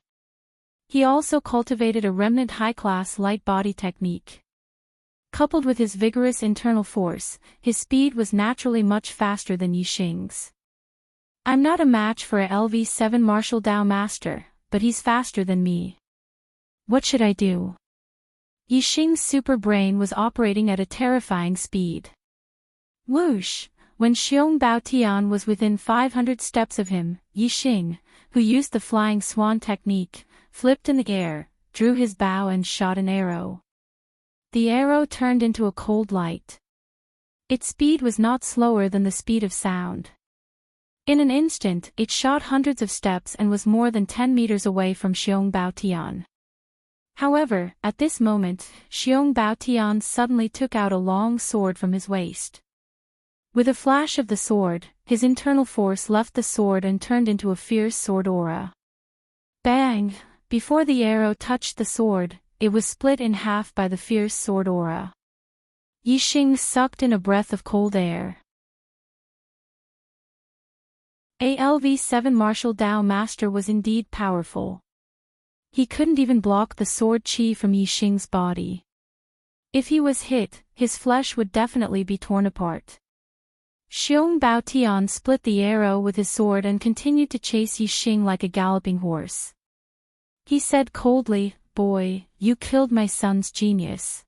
He also cultivated a remnant high-class light body technique. Coupled with his vigorous internal force, his speed was naturally much faster than Yixing's. I'm not a match for a LV7 martial Dao master, but he's faster than me. What should I do? Yixing's super brain was operating at a terrifying speed. Whoosh! When Xiong Baotian was within 500 steps of him, Yixing, who used the flying swan technique, flipped in the air, drew his bow and shot an arrow. The arrow turned into a cold light. Its speed was not slower than the speed of sound. In an instant, it shot hundreds of steps and was more than 10 meters away from Xiong Baotian. However, at this moment, Xiong Baotian suddenly took out a long sword from his waist. With a flash of the sword, his internal force left the sword and turned into a fierce sword aura. Bang! Before the arrow touched the sword, it was split in half by the fierce sword aura. Yixing sucked in a breath of cold air. A LV7 martial Dao master was indeed powerful. He couldn't even block the sword chi from Yixing's body. If he was hit, his flesh would definitely be torn apart. Xiong Baotian split the arrow with his sword and continued to chase Yixing like a galloping horse. He said coldly, "Boy, you killed my son's genius.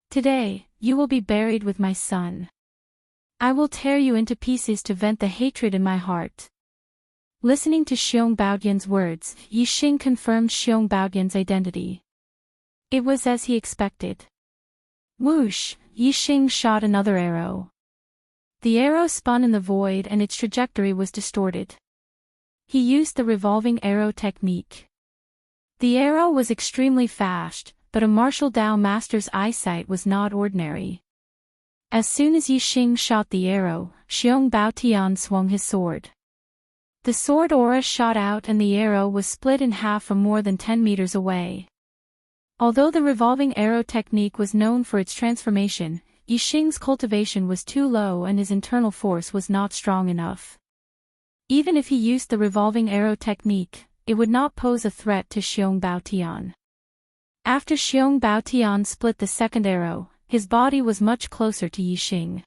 Today, you will be buried with my son. I will tear you into pieces to vent the hatred in my heart." Listening to Xiong Baotian's words, Yixing confirmed Xiong Baotian's identity. It was as he expected. Whoosh! Yixing shot another arrow. The arrow spun in the void and its trajectory was distorted. He used the revolving arrow technique. The arrow was extremely fast, but a martial Dao master's eyesight was not ordinary. As soon as Yixing shot the arrow, Xiong Baotian swung his sword. The sword aura shot out and the arrow was split in half from more than 10 meters away. Although the revolving arrow technique was known for its transformation, Yixing's cultivation was too low and his internal force was not strong enough. Even if he used the revolving arrow technique, it would not pose a threat to Xiong Baotian. After Xiong Baotian split the second arrow, his body was much closer to Yixing.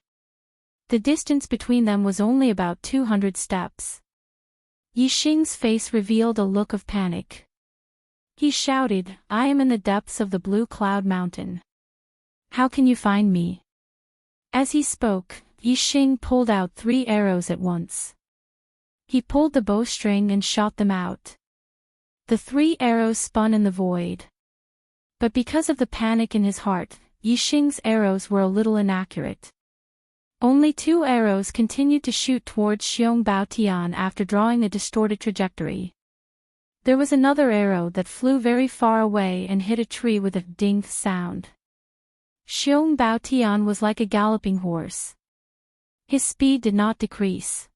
The distance between them was only about 200 steps. Yixing's face revealed a look of panic. He shouted, "I am in the depths of the Blue Cloud Mountain. How can you find me? As he spoke, Yixing pulled out 3 arrows at once. He pulled the bowstring and shot them out. The 3 arrows spun in the void. But because of the panic in his heart, Yixing's arrows were a little inaccurate. Only 2 arrows continued to shoot towards Xiong Baotian after drawing a distorted trajectory. There was another arrow that flew very far away and hit a tree with a ding sound. Xiong Baotian was like a galloping horse. His speed did not decrease.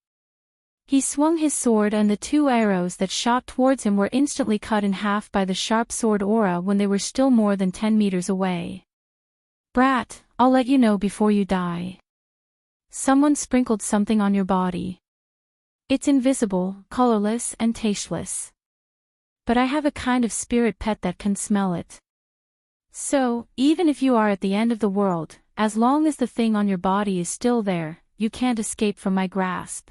He swung his sword and the 2 arrows that shot towards him were instantly cut in half by the sharp sword aura when they were still more than 10 meters away. Brat, I'll let you know before you die. Someone sprinkled something on your body. It's invisible, colorless and tasteless. But I have a kind of spirit pet that can smell it. So, even if you are at the end of the world, as long as the thing on your body is still there, you can't escape from my grasp.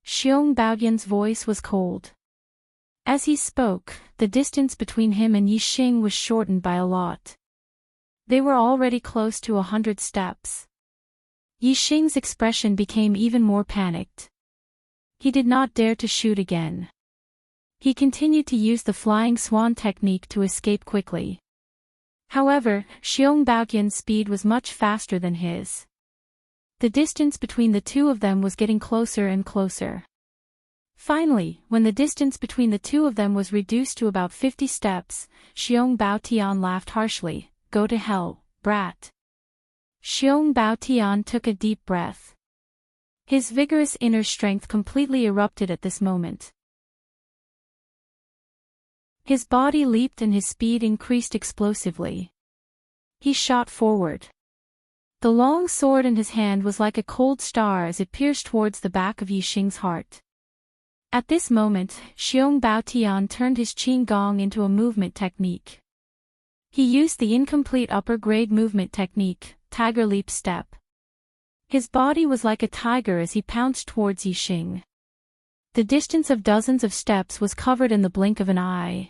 Xiong Baotian's voice was cold. As he spoke, the distance between him and Yixing was shortened by a lot. They were already close to 100 steps. Yixing's expression became even more panicked. He did not dare to shoot again. He continued to use the flying swan technique to escape quickly. However, Xiong Baotian's speed was much faster than his. The distance between the two of them was getting closer and closer. Finally, when the distance between the two of them was reduced to about 50 steps, Xiong Baotian laughed harshly. Go to hell, brat. Xiong Baotian took a deep breath. His vigorous inner strength completely erupted at this moment. His body leaped and his speed increased explosively. He shot forward. The long sword in his hand was like a cold star as it pierced towards the back of Yixing's heart. At this moment, Xiong Baotian turned his qin gong into a movement technique. He used the incomplete upper-grade movement technique, Tiger Leap Step. His body was like a tiger as he pounced towards Yixing. The distance of dozens of steps was covered in the blink of an eye.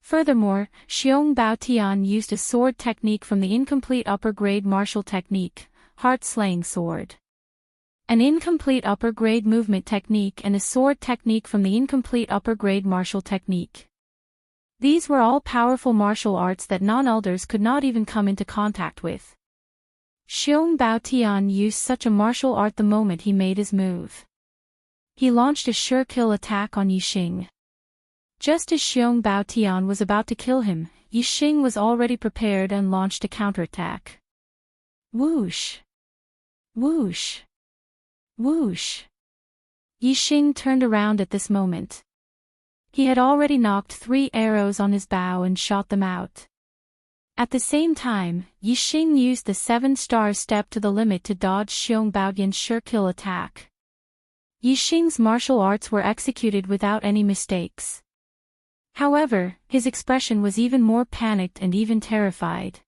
Furthermore, Xiong Baotian used a sword technique from the incomplete upper-grade martial technique, Heart-Slaying Sword. An incomplete upper-grade movement technique and a sword technique from the incomplete upper-grade martial technique. These were all powerful martial arts that non-elders could not even come into contact with. Xiong Baotian used such a martial art the moment he made his move. He launched a sure kill attack on Yixing. Just as Xiong Baotian was about to kill him, Yixing was already prepared and launched a counterattack. Whoosh! Whoosh! Whoosh! Yixing turned around at this moment. He had already knocked 3 arrows on his bow and shot them out. At the same time, Yixing used the 7-star step to the limit to dodge Xiong Baotian's sure kill attack. Yixing's martial arts were executed without any mistakes. However, his expression was even more panicked and even terrified.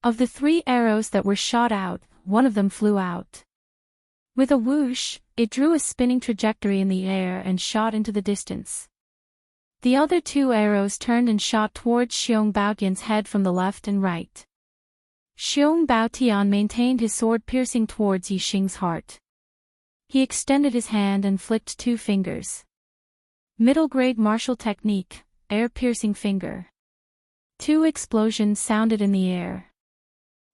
Of the 3 arrows that were shot out, one of them flew out. With a whoosh, it drew a spinning trajectory in the air and shot into the distance. The other 2 arrows turned and shot towards Xiong Baotian's head from the left and right. Xiong Baotian maintained his sword piercing towards Yixing's heart. He extended his hand and flicked 2 fingers. Middle-grade martial technique, air-piercing finger. 2 explosions sounded in the air.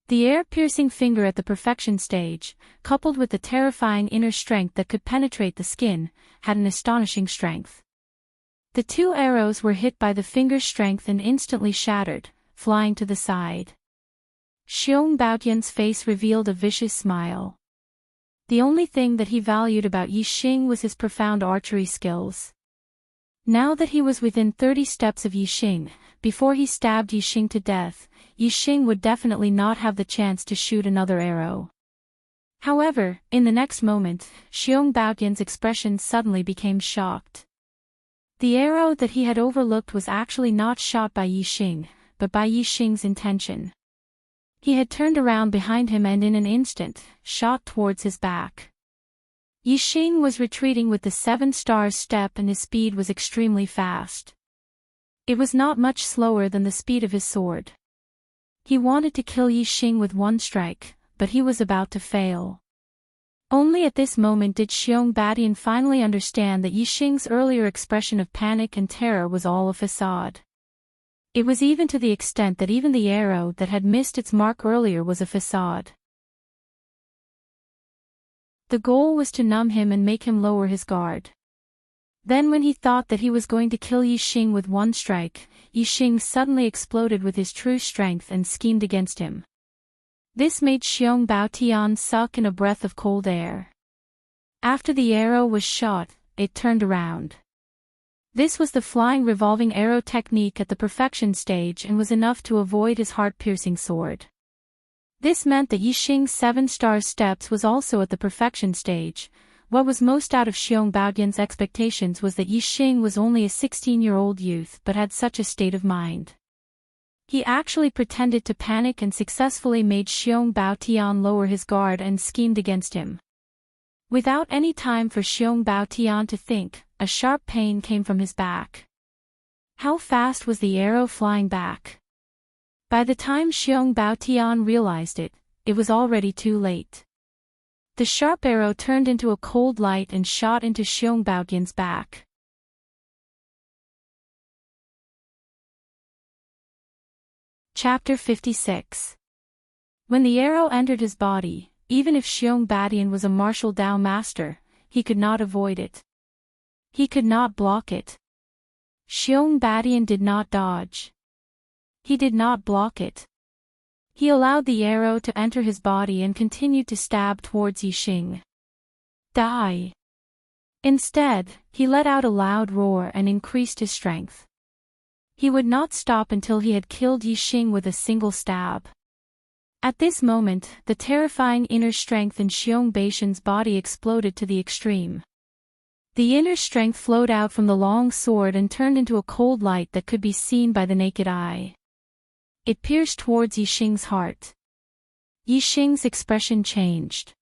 The air-piercing finger at the perfection stage, coupled with the terrifying inner strength that could penetrate the skin, had an astonishing strength. The 2 arrows were hit by the finger's strength and instantly shattered, flying to the side. Xiong Baotian's face revealed a vicious smile. The only thing that he valued about Yixing was his profound archery skills. Now that he was within 30 steps of Yixing, before he stabbed Yixing to death, Yixing would definitely not have the chance to shoot another arrow. However, in the next moment, Xiong Baotian's expression suddenly became shocked. The arrow that he had overlooked was actually not shot by Yixing, but by Yixing's intention. He had turned around behind him and in an instant, shot towards his back. Yixing was retreating with the 7-star step and his speed was extremely fast. It was not much slower than the speed of his sword. He wanted to kill Yi Xing with one strike, but he was about to fail. Only at this moment did Xiong Badian finally understand that Yi Xing's earlier expression of panic and terror was all a facade. It was even to the extent that even the arrow that had missed its mark earlier was a facade. The goal was to numb him and make him lower his guard. Then when he thought that he was going to kill Yi Xing with one strike, Yi Xing suddenly exploded with his true strength and schemed against him. This made Xiong Baotian suck in a breath of cold air. After the arrow was shot, it turned around. This was the flying revolving arrow technique at the perfection stage and was enough to avoid his heart-piercing sword. This meant that Yi Xing's 7-star steps was also at the perfection stage. What was most out of Xiong Baotian's expectations was that Yi Xing was only a 16-year-old youth but had such a state of mind. He actually pretended to panic and successfully made Xiong Baotian lower his guard and schemed against him. Without any time for Xiong Baotian to think, a sharp pain came from his back. How fast was the arrow flying back? By the time Xiong Baotian realized it, it was already too late. The sharp arrow turned into a cold light and shot into Xiong Baotian's back. Chapter 56. When the arrow entered his body, even if Xiong Badian was a martial Dao master, he could not avoid it. He could not block it. Xiong Badian did not dodge. He did not block it. He allowed the arrow to enter his body and continued to stab towards Yi Xing. Die! Instead, he let out a loud roar and increased his strength. He would not stop until he had killed Yi Xing with a single stab. At this moment, the terrifying inner strength in Xiong Baishan's body exploded to the extreme. The inner strength flowed out from the long sword and turned into a cold light that could be seen by the naked eye. It pierced towards Yi Xing's heart. Yi Xing's expression changed.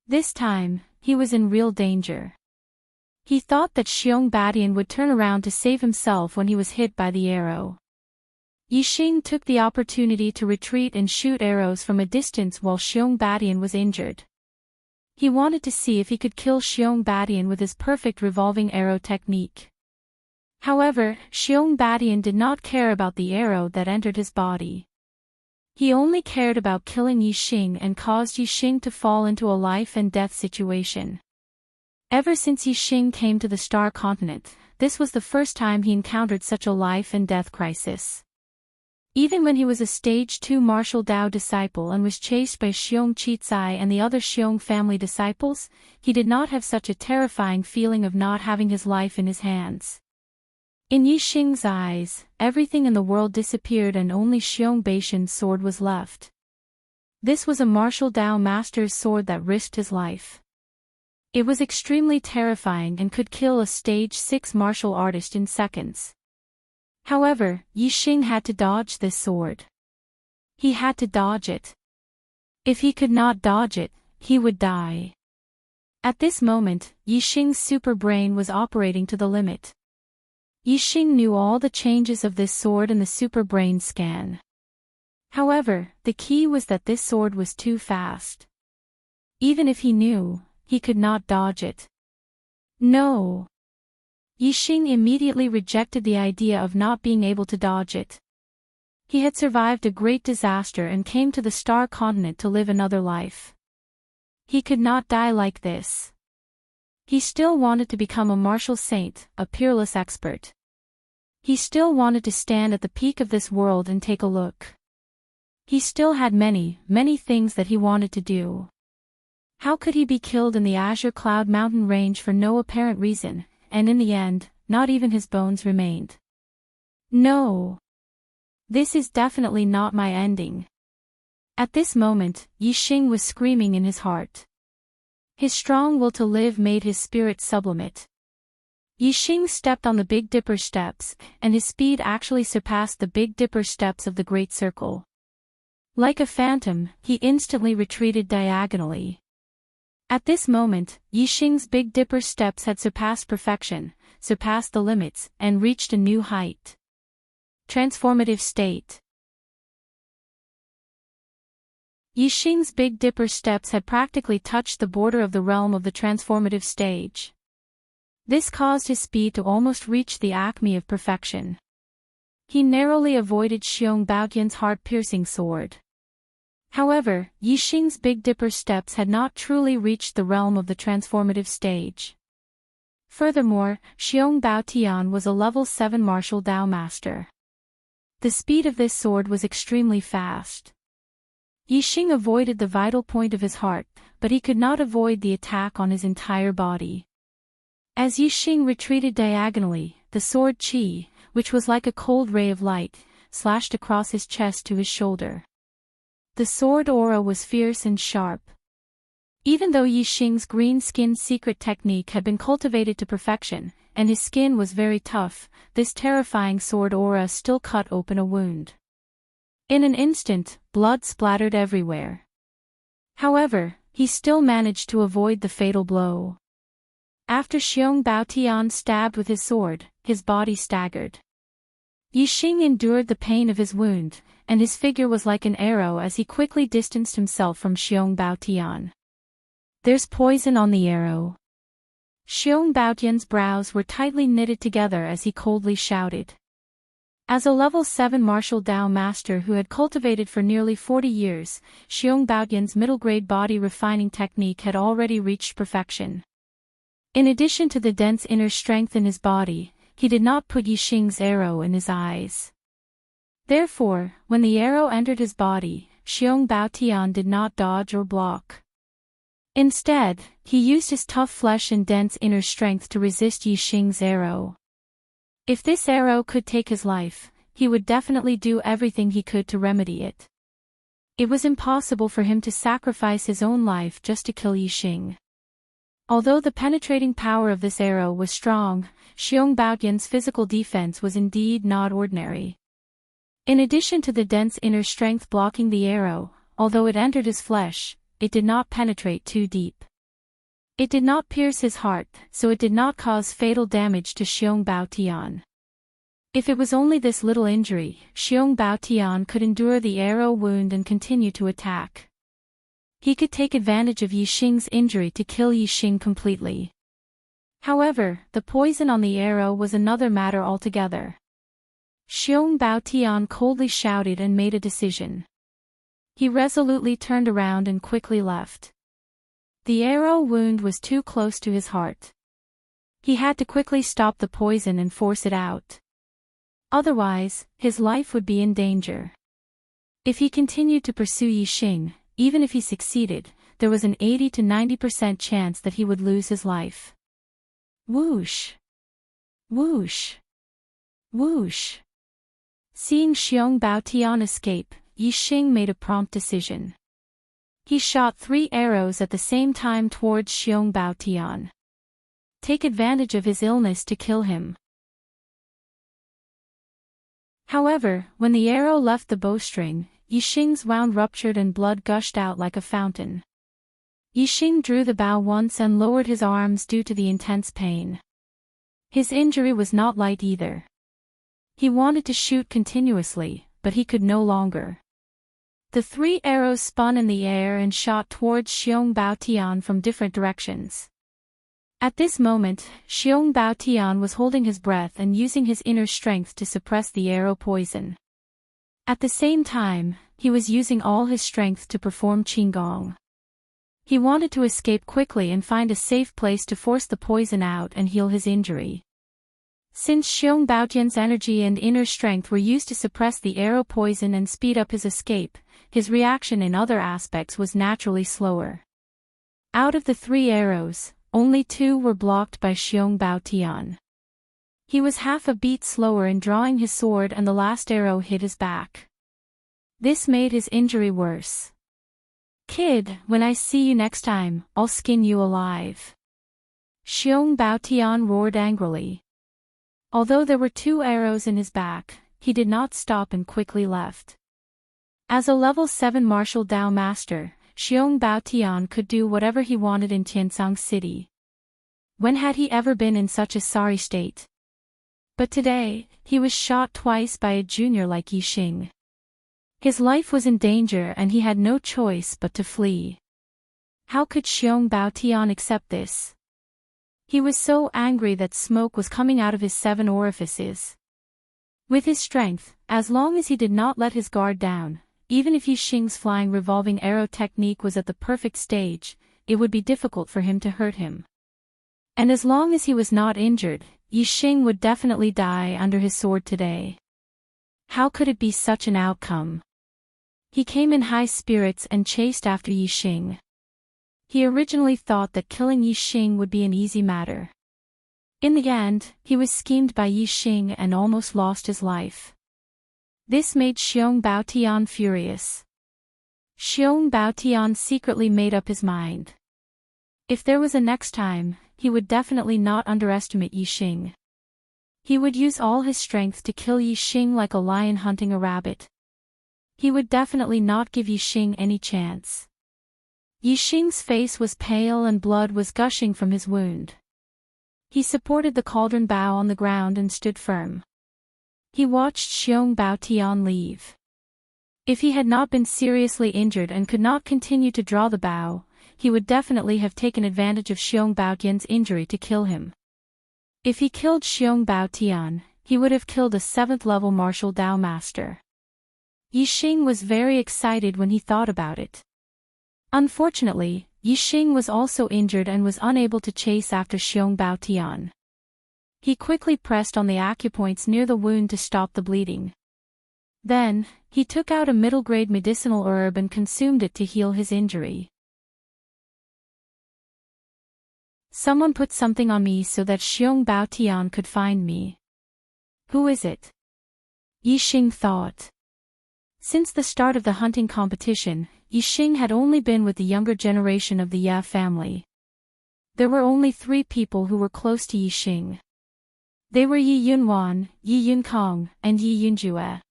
This time, he was in real danger. He thought that Xiong Badian would turn around to save himself when he was hit by the arrow. Yi Xing took the opportunity to retreat and shoot arrows from a distance while Xiong Badian was injured. He wanted to see if he could kill Xiong Badian with his perfect revolving arrow technique. However, Xiong Badian did not care about the arrow that entered his body. He only cared about killing Yi Xing and caused Yi Xing to fall into a life and death situation. Ever since Yi Xing came to the Star Continent, this was the first time he encountered such a life and death crisis. Even when he was a Stage 2 martial Dao disciple and was chased by Xiong Qizai and the other Xiong family disciples, he did not have such a terrifying feeling of not having his life in his hands. In Yi Xing's eyes, everything in the world disappeared and only Xiong Baishan's sword was left. This was a martial Dao master's sword that risked his life. It was extremely terrifying and could kill a Stage 6 martial artist in seconds. However, Yi Xing had to dodge this sword. He had to dodge it. If he could not dodge it, he would die. At this moment, Yi Xing's super brain was operating to the limit. Yi Xing knew all the changes of this sword in the super brain scan. However, the key was that this sword was too fast. Even if he knew, he could not dodge it. No. Yi Xing immediately rejected the idea of not being able to dodge it. He had survived a great disaster and came to the Star Continent to live another life. He could not die like this. He still wanted to become a martial saint, a peerless expert. He still wanted to stand at the peak of this world and take a look. He still had many, many things that he wanted to do. How could he be killed in the Azure Cloud Mountain range for no apparent reason, and in the end, not even his bones remained? No. This is definitely not my ending. At this moment, Yi Xing was screaming in his heart. His strong will to live made his spirit sublimate. Yi Xing stepped on the Big Dipper steps, and his speed actually surpassed the Big Dipper steps of the Great Circle. Like a phantom, he instantly retreated diagonally. At this moment, Yi Xing's Big Dipper steps had surpassed perfection, surpassed the limits, and reached a new height. Transformative state. Yixing's Big Dipper steps had practically touched the border of the realm of the transformative stage. This caused his speed to almost reach the acme of perfection. He narrowly avoided Xiong Baotian's heart-piercing sword. However, Yixing's Big Dipper steps had not truly reached the realm of the transformative stage. Furthermore, Xiong Baotian was a level 7 martial Dao master. The speed of this sword was extremely fast. Yixing avoided the vital point of his heart, but he could not avoid the attack on his entire body. As Yixing retreated diagonally, the sword Qi, which was like a cold ray of light, slashed across his chest to his shoulder. The sword aura was fierce and sharp. Even though Yixing's green skin secret technique had been cultivated to perfection, and his skin was very tough, this terrifying sword aura still cut open a wound. In an instant, blood splattered everywhere. However, he still managed to avoid the fatal blow. After Xiong Baotian stabbed with his sword, his body staggered. Yixing endured the pain of his wound, and his figure was like an arrow as he quickly distanced himself from Xiong Baotian. "There's poison on the arrow." Xiong Baotian's brows were tightly knitted together as he coldly shouted. As a level 7 martial Dao master who had cultivated for nearly 40 years, Xiong Baotian's middle-grade body refining technique had already reached perfection. In addition to the dense inner strength in his body, he did not put Yixing's arrow in his eyes. Therefore, when the arrow entered his body, Xiong Baotian did not dodge or block. Instead, he used his tough flesh and dense inner strength to resist Yixing's arrow. If this arrow could take his life, he would definitely do everything he could to remedy it. It was impossible for him to sacrifice his own life just to kill Yixing. Although the penetrating power of this arrow was strong, Xiong Baotian's physical defense was indeed not ordinary. In addition to the dense inner strength blocking the arrow, although it entered his flesh, it did not penetrate too deep. It did not pierce his heart, so it did not cause fatal damage to Xiong Baotian. If it was only this little injury, Xiong Baotian could endure the arrow wound and continue to attack. He could take advantage of Yixing's injury to kill Yixing completely. However, the poison on the arrow was another matter altogether. Xiong Baotian coldly shouted and made a decision. He resolutely turned around and quickly left. The arrow wound was too close to his heart. He had to quickly stop the poison and force it out. Otherwise, his life would be in danger. If he continued to pursue Yixing, even if he succeeded, there was an 80 to 90% chance that he would lose his life. Whoosh! Whoosh! Whoosh! Seeing Xiong Baotian escape, Yixing made a prompt decision. He shot 3 arrows at the same time towards Xiong Baotian. Take advantage of his illness to kill him. However, when the arrow left the bowstring, Yixing's wound ruptured and blood gushed out like a fountain. Yixing drew the bow once and lowered his arms due to the intense pain. His injury was not light either. He wanted to shoot continuously, but he could no longer. The 3 arrows spun in the air and shot towards Xiong Baotian from different directions. At this moment, Xiong Baotian was holding his breath and using his inner strength to suppress the arrow poison. At the same time, he was using all his strength to perform Qigong. He wanted to escape quickly and find a safe place to force the poison out and heal his injury. Since Xiong Baotian's energy and inner strength were used to suppress the arrow poison and speed up his escape, his reaction in other aspects was naturally slower. Out of the 3 arrows, only 2 were blocked by Xiong Baotian. He was half a beat slower in drawing his sword and the last arrow hit his back. This made his injury worse. "Kid, when I see you next time, I'll skin you alive." Xiong Baotian roared angrily. Although there were 2 arrows in his back, he did not stop and quickly left. As a level 7 martial Dao master, Xiong Baotian could do whatever he wanted in Tiansang City. When had he ever been in such a sorry state? But today, he was shot twice by a junior like Yixing. His life was in danger and he had no choice but to flee. How could Xiong Baotian accept this? He was so angry that smoke was coming out of his 7 orifices. With his strength, as long as he did not let his guard down, even if Yixing's flying revolving arrow technique was at the perfect stage, it would be difficult for him to hurt him. And as long as he was not injured, Yixing would definitely die under his sword today. How could it be such an outcome? He came in high spirits and chased after Yixing. He originally thought that killing Yixing would be an easy matter. In the end, he was schemed by Yixing and almost lost his life. This made Xiong Baotian furious. Xiong Baotian secretly made up his mind. If there was a next time, he would definitely not underestimate Yixing. He would use all his strength to kill Yixing like a lion hunting a rabbit. He would definitely not give Yixing any chance. Yixing's face was pale and blood was gushing from his wound. He supported the cauldron bow on the ground and stood firm. He watched Xiong Baotian leave. If he had not been seriously injured and could not continue to draw the bow, he would definitely have taken advantage of Xiong Baotian's injury to kill him. If he killed Xiong Baotian, he would have killed a 7th-level martial Dao master. Yixing was very excited when he thought about it. Unfortunately, Yixing was also injured and was unable to chase after Xiong Baotian. He quickly pressed on the acupoints near the wound to stop the bleeding. Then, he took out a middle-grade medicinal herb and consumed it to heal his injury. Someone put something on me so that Xiong Baotian could find me. Who is it? Yixing thought. Since the start of the hunting competition, Yixing had only been with the younger generation of the Ye family. There were only 3 people who were close to Yixing. They were Yi Yunwan, Yi Yunkong, and Yi Yunjue.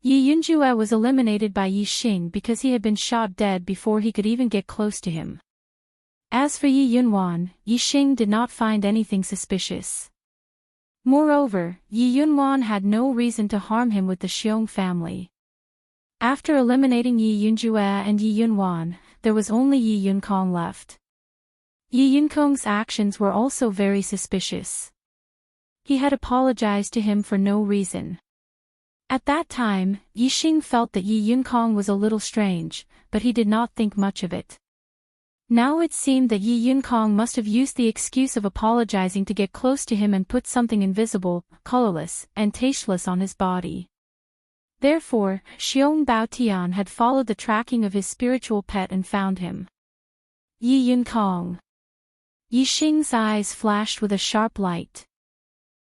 Yi Yunjue was eliminated by Yixing because he had been shot dead before he could even get close to him. As for Yi Yunwan, Yixing did not find anything suspicious. Moreover, Yi Yunwan had no reason to harm him with the Xiong family. After eliminating Yi Yunjue and Yi Yunwan, there was only Yi Yunkong left. Yi Yunkong's actions were also very suspicious. He had apologized to him for no reason. At that time, Yixing felt that Yi Yunkong was a little strange, but he did not think much of it. Now it seemed that Yi Yunkong must have used the excuse of apologizing to get close to him and put something invisible, colorless, and tasteless on his body. Therefore, Xiong Baotian had followed the tracking of his spiritual pet and found him. Yi Yunkong. Yixing's eyes flashed with a sharp light.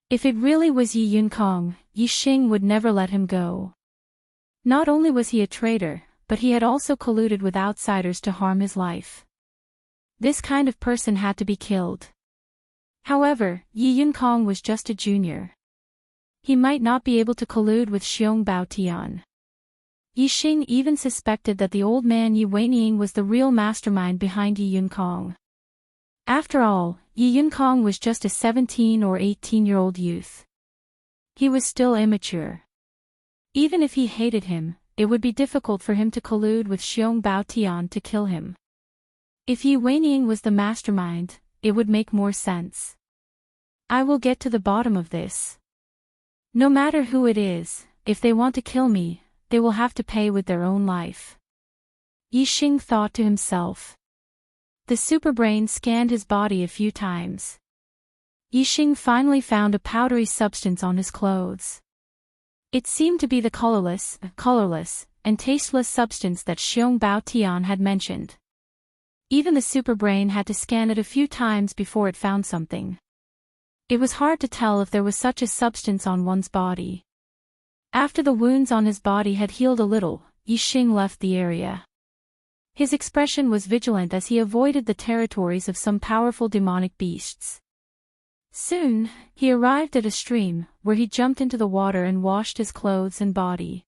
If it really was Yi Yunkong, Yixing would never let him go. Not only was he a traitor, but he had also colluded with outsiders to harm his life. This kind of person had to be killed. However, Yi Yunkong was just a junior. He might not be able to collude with Xiong Baotian. Yixing even suspected that the old man Yi Weiniang was the real mastermind behind Yi Yunkong. After all, Yi Yunkong was just a 17 or 18-year-old youth. He was still immature. Even if he hated him, it would be difficult for him to collude with Xiong Baotian to kill him. If Yi Weiniang was the mastermind, it would make more sense. I will get to the bottom of this. No matter who it is, if they want to kill me, they will have to pay with their own life. Yixing thought to himself. The superbrain scanned his body a few times. Yixing finally found a powdery substance on his clothes. It seemed to be the colorless, and tasteless substance that Xiong Baotian had mentioned. Even the superbrain had to scan it a few times before it found something. It was hard to tell if there was such a substance on one's body. After the wounds on his body had healed a little, Yixing left the area. His expression was vigilant as he avoided the territories of some powerful demonic beasts. Soon, he arrived at a stream, where he jumped into the water and washed his clothes and body.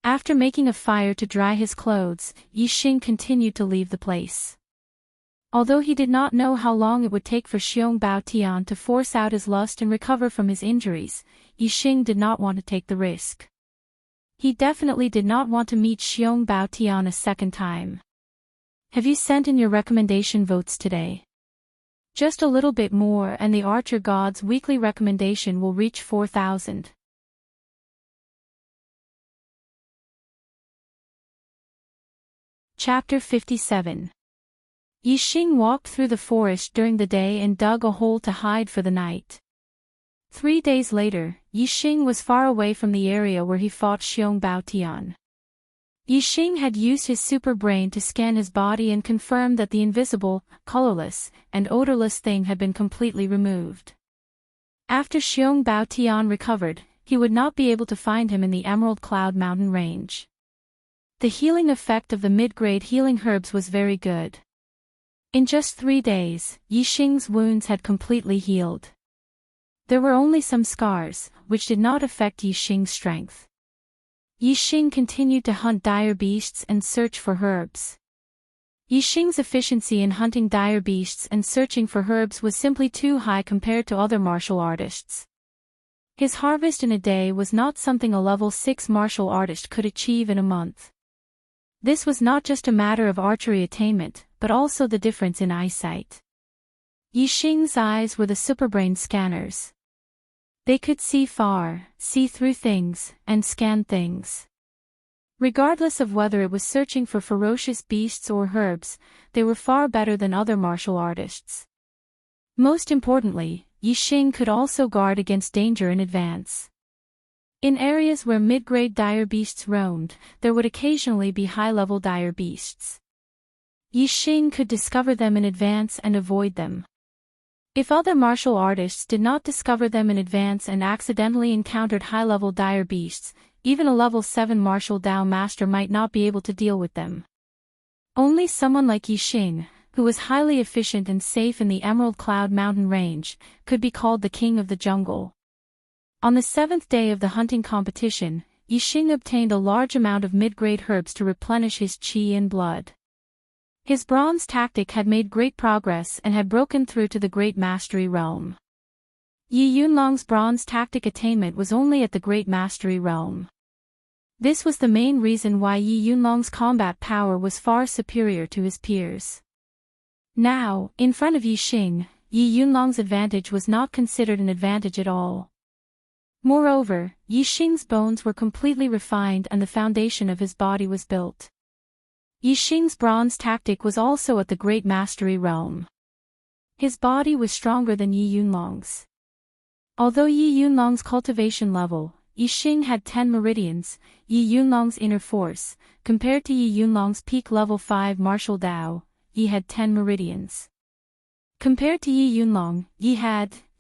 After making a fire to dry his clothes, Yixing continued to leave the place. Although he did not know how long it would take for Xiong Baotian to force out his lust and recover from his injuries, Yixing did not want to take the risk. He definitely did not want to meet Xiong Bao Tian a second time. Have you sent in your recommendation votes today? Just a little bit more and the Archer God's weekly recommendation will reach 4,000. Chapter 57. Yixing walked through the forest during the day and dug a hole to hide for the night. 3 days later, Yixing was far away from the area where he fought Xiong Bao Tian. Yixing had used his super brain to scan his body and confirm that the invisible, colorless, and odorless thing had been completely removed. After Xiong Bao Tian recovered, he would not be able to find him in the Emerald Cloud Mountain range. The healing effect of the mid-grade healing herbs was very good. In just 3 days, Yixing's wounds had completely healed. There were only some scars, which did not affect Yixing's strength. Yixing continued to hunt dire beasts and search for herbs. Yixing's efficiency in hunting dire beasts and searching for herbs was simply too high compared to other martial artists. His harvest in a day was not something a level 6 martial artist could achieve in a month. This was not just a matter of archery attainment, but also the difference in eyesight. Yixing's eyes were the superbrain scanners. They could see far, see through things, and scan things. Regardless of whether it was searching for ferocious beasts or herbs, they were far better than other martial artists. Most importantly, Yixing could also guard against danger in advance. In areas where mid-grade dire beasts roamed, there would occasionally be high-level dire beasts. Yixing could discover them in advance and avoid them. If other martial artists did not discover them in advance and accidentally encountered high-level dire beasts, even a level 7 martial Dao master might not be able to deal with them. Only someone like Yixing, who was highly efficient and safe in the Emerald Cloud Mountain range, could be called the king of the jungle. On the 7th day of the hunting competition, Yixing obtained a large amount of mid-grade herbs to replenish his qi and blood. His bronze tactic had made great progress and had broken through to the Great Mastery realm. Yi Yunlong's bronze tactic attainment was only at the Great Mastery realm. This was the main reason why Yi Yunlong's combat power was far superior to his peers. Now, in front of Yixing, Yi Yunlong's advantage was not considered an advantage at all. Moreover, Yixing's bones were completely refined and the foundation of his body was built. Yixing's bronze tactic was also at the Great Mastery realm. His body was stronger than Yi Yunlong's. Although Yi Yunlong's cultivation level, Yixing had 10 meridians, Yi Yunlong's inner force, compared to Yi Yunlong's peak level 5 martial Dao, Yi had 10 meridians. Compared to Yi Yunlong, Yi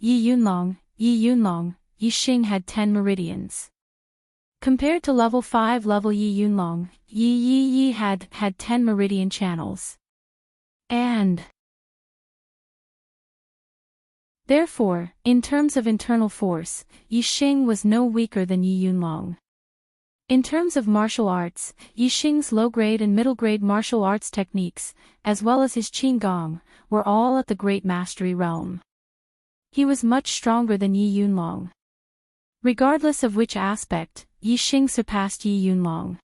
Yunlong, Yixing had 10 meridians. Compared to level 5 level Yi Yunlong, Yi had 10 meridian channels. And therefore, in terms of internal force, Yixing was no weaker than Yi Yunlong. In terms of martial arts, Yixing's low-grade and middle-grade martial arts techniques, as well as his Qinggong, were all at the Great Mastery realm. He was much stronger than Yi Yunlong. Regardless of which aspect, Yixing surpassed Yi Yunlong.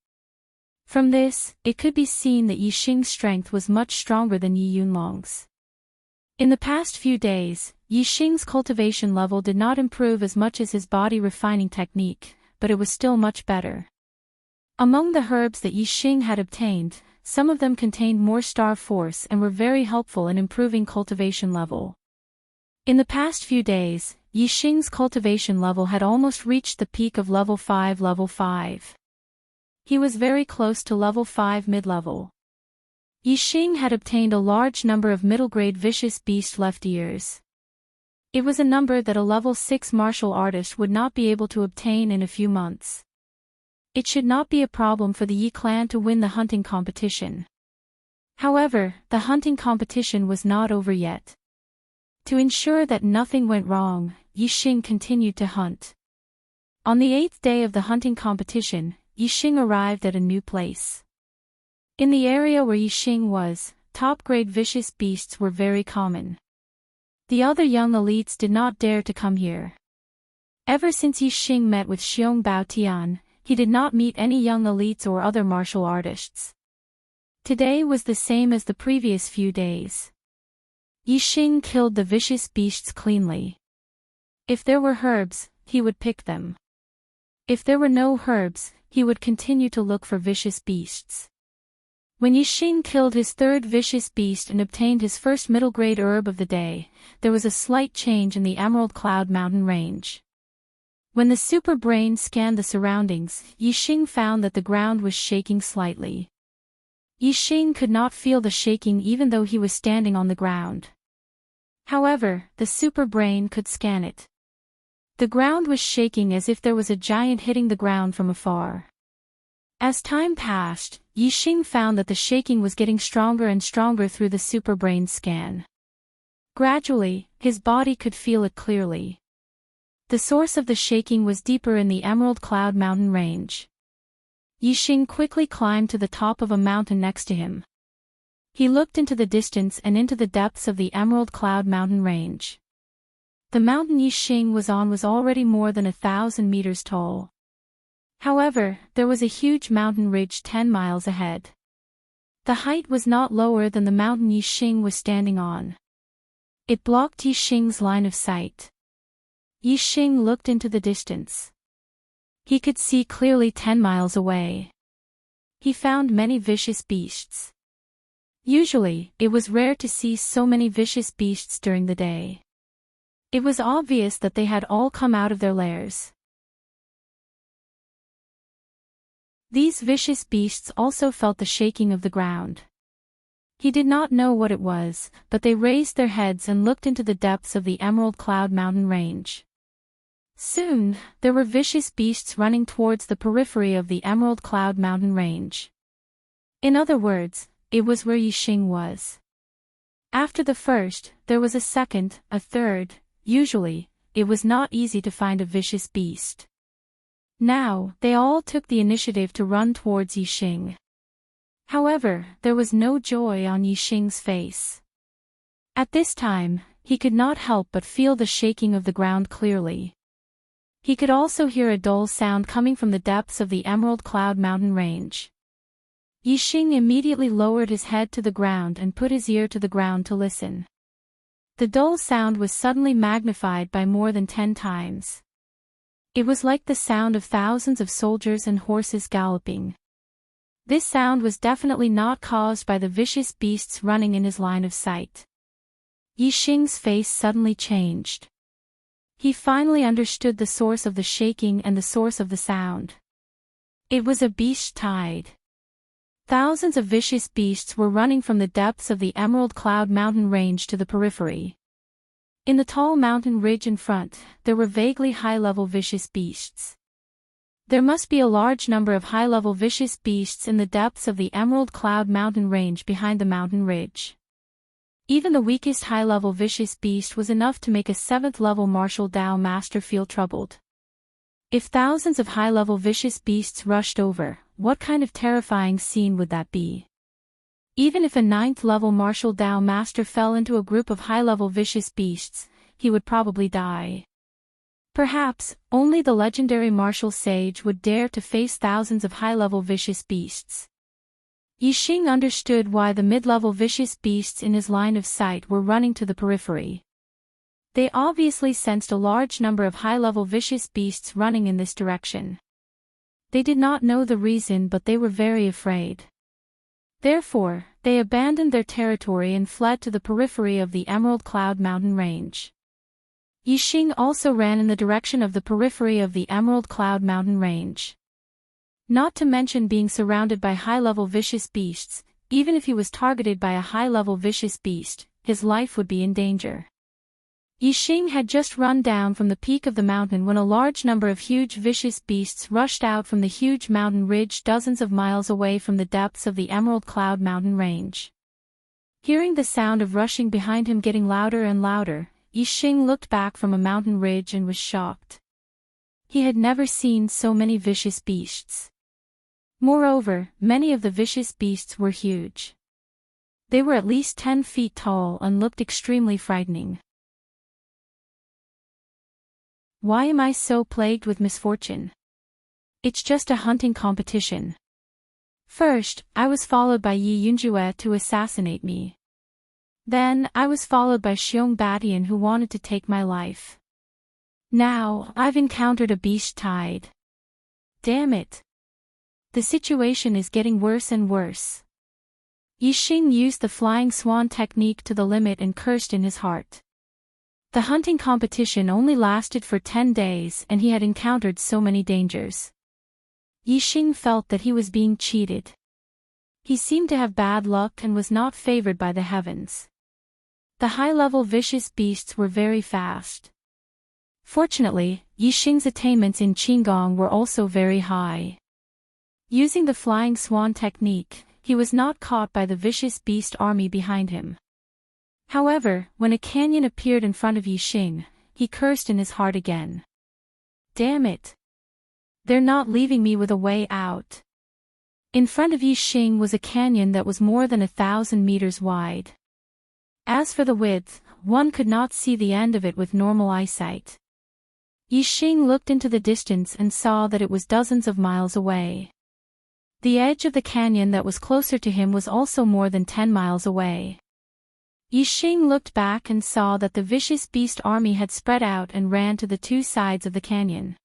From this, it could be seen that Yixing's strength was much stronger than Yi Yunlong's. In the past few days, Yixing's cultivation level did not improve as much as his body refining technique, but it was still much better. Among the herbs that Yixing had obtained, some of them contained more star force and were very helpful in improving cultivation level. In the past few days, Yixing's cultivation level had almost reached the peak of level 5 level 5. He was very close to level 5 mid-level. Yixing had obtained a large number of middle-grade vicious beast left ears. It was a number that a level 6 martial artist would not be able to obtain in a few months. It should not be a problem for the Yi clan to win the hunting competition. However, the hunting competition was not over yet. To ensure that nothing went wrong, Yixing continued to hunt. On the 8th day of the hunting competition, Yixing arrived at a new place. In the area where Yixing was, top-grade vicious beasts were very common. The other young elites did not dare to come here. Ever since Yixing met with Xiong Bao Tian, he did not meet any young elites or other martial artists. Today was the same as the previous few days. Yixing killed the vicious beasts cleanly. If there were herbs, he would pick them. If there were no herbs, he would continue to look for vicious beasts. When Yixing killed his third vicious beast and obtained his first middle-grade herb of the day, there was a slight change in the Emerald Cloud Mountain range. When the super brain scanned the surroundings, Yixing found that the ground was shaking slightly. Yixing could not feel the shaking even though he was standing on the ground. However, the super brain could scan it. The ground was shaking as if there was a giant hitting the ground from afar. As time passed, Yixing found that the shaking was getting stronger and stronger through the super brain scan. Gradually, his body could feel it clearly. The source of the shaking was deeper in the Emerald Cloud Mountain range. Yixing quickly climbed to the top of a mountain next to him. He looked into the distance and into the depths of the Emerald Cloud Mountain range. The mountain Yixing was on was already more than 1,000 meters tall. However, there was a huge mountain ridge 10 miles ahead. The height was not lower than the mountain Yixing was standing on. It blocked Yixing's line of sight. Yixing looked into the distance. He could see clearly 10 miles away. He found many vicious beasts. Usually, it was rare to see so many vicious beasts during the day. It was obvious that they had all come out of their lairs. These vicious beasts also felt the shaking of the ground. He did not know what it was, but they raised their heads and looked into the depths of the Emerald Cloud Mountain range. Soon, there were vicious beasts running towards the periphery of the Emerald Cloud Mountain range. In other words, it was where Yixing was. After the first, there was a second, a third. Usually, it was not easy to find a vicious beast. Now, they all took the initiative to run towards Yixing. However, there was no joy on Yixing's face. At this time, he could not help but feel the shaking of the ground clearly. He could also hear a dull sound coming from the depths of the Emerald Cloud Mountain range. Yixing immediately lowered his head to the ground and put his ear to the ground to listen. The dull sound was suddenly magnified by more than 10 times. It was like the sound of thousands of soldiers and horses galloping. This sound was definitely not caused by the vicious beasts running in his line of sight. Yixing's face suddenly changed. He finally understood the source of the shaking and the source of the sound. It was a beast tide. Thousands of vicious beasts were running from the depths of the Emerald Cloud Mountain range to the periphery. In the tall mountain ridge in front, there were vaguely high-level vicious beasts. There must be a large number of high-level vicious beasts in the depths of the Emerald Cloud Mountain range behind the mountain ridge. Even the weakest high-level vicious beast was enough to make a 7th-level martial Dao master feel troubled. If thousands of high-level vicious beasts rushed over, what kind of terrifying scene would that be? Even if a 9th-level martial Dao master fell into a group of high-level vicious beasts, he would probably die. Perhaps, only the legendary martial sage would dare to face thousands of high-level vicious beasts. Yixing understood why the mid-level vicious beasts in his line of sight were running to the periphery. They obviously sensed a large number of high-level vicious beasts running in this direction. They did not know the reason, but they were very afraid. Therefore, they abandoned their territory and fled to the periphery of the Emerald Cloud Mountain range. Yixing also ran in the direction of the periphery of the Emerald Cloud Mountain range. Not to mention being surrounded by high-level vicious beasts, even if he was targeted by a high-level vicious beast, his life would be in danger. Yixing had just run down from the peak of the mountain when a large number of huge vicious beasts rushed out from the huge mountain ridge dozens of miles away from the depths of the Emerald Cloud Mountain range. Hearing the sound of rushing behind him getting louder and louder, Yixing looked back from a mountain ridge and was shocked. He had never seen so many vicious beasts. Moreover, many of the vicious beasts were huge. They were at least 10 feet tall and looked extremely frightening. Why am I so plagued with misfortune? It's just a hunting competition. First, I was followed by Yi Yunjue to assassinate me. Then, I was followed by Xiong Batian who wanted to take my life. Now, I've encountered a beast tide. Damn it. The situation is getting worse and worse. Yixing used the flying swan technique to the limit and cursed in his heart. The hunting competition only lasted for 10 days and he had encountered so many dangers. Yixing felt that he was being cheated. He seemed to have bad luck and was not favored by the heavens. The high-level vicious beasts were very fast. Fortunately, Yixing's attainments in Qinggong were also very high. Using the flying swan technique, he was not caught by the vicious beast army behind him. However, when a canyon appeared in front of Yixing, he cursed in his heart again. Damn it! They're not leaving me with a way out. In front of Yixing was a canyon that was more than 1,000 meters wide. As for the width, one could not see the end of it with normal eyesight. Yixing looked into the distance and saw that it was dozens of miles away. The edge of the canyon that was closer to him was also more than 10 miles away. Yixing looked back and saw that the vicious beast army had spread out and ran to the two sides of the canyon.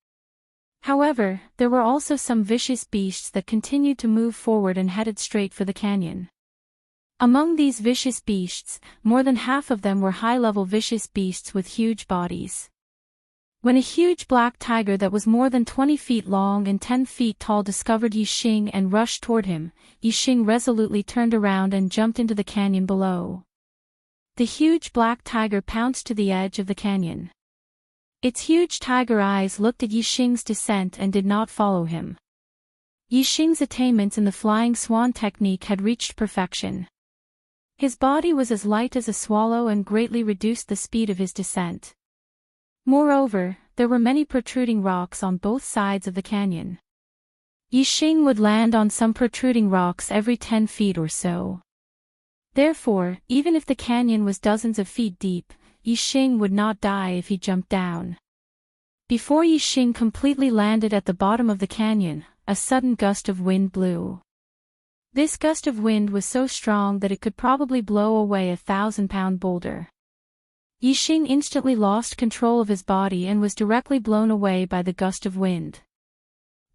However, there were also some vicious beasts that continued to move forward and headed straight for the canyon. Among these vicious beasts, more than half of them were high-level vicious beasts with huge bodies. When a huge black tiger that was more than 20 feet long and 10 feet tall discovered Yixing and rushed toward him, Yixing resolutely turned around and jumped into the canyon below. The huge black tiger pounced to the edge of the canyon. Its huge tiger eyes looked at Yixing's descent and did not follow him. Yixing's attainments in the flying swan technique had reached perfection. His body was as light as a swallow and greatly reduced the speed of his descent. Moreover, there were many protruding rocks on both sides of the canyon. Yixing would land on some protruding rocks every 10 feet or so. Therefore, even if the canyon was dozens of feet deep, Yixing would not die if he jumped down. Before Yixing completely landed at the bottom of the canyon, a sudden gust of wind blew. This gust of wind was so strong that it could probably blow away a 1,000-pound boulder. Yixing instantly lost control of his body and was directly blown away by the gust of wind.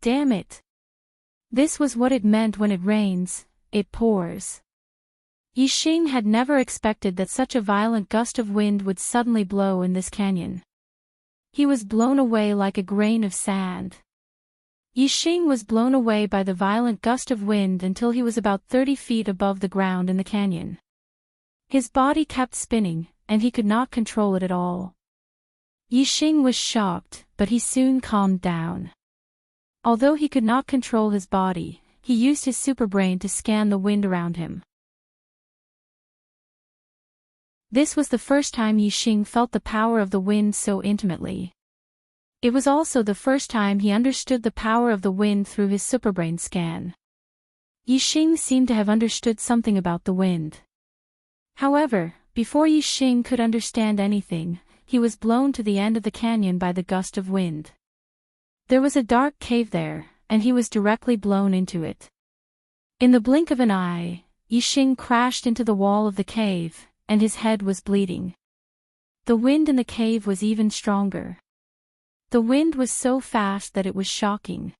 Damn it! This was what it meant when it rains, it pours. Yixing had never expected that such a violent gust of wind would suddenly blow in this canyon. He was blown away like a grain of sand. Yixing was blown away by the violent gust of wind until he was about 30 feet above the ground in the canyon. His body kept spinning, and he could not control it at all. Yixing was shocked, but he soon calmed down. Although he could not control his body, he used his superbrain to scan the wind around him. This was the first time Yixing felt the power of the wind so intimately. It was also the first time he understood the power of the wind through his superbrain scan. Yixing seemed to have understood something about the wind. However, before Yixing could understand anything, he was blown to the end of the canyon by the gust of wind. There was a dark cave there, and he was directly blown into it. In the blink of an eye, Yixing crashed into the wall of the cave, and his head was bleeding. The wind in the cave was even stronger. The wind was so fast that it was shocking.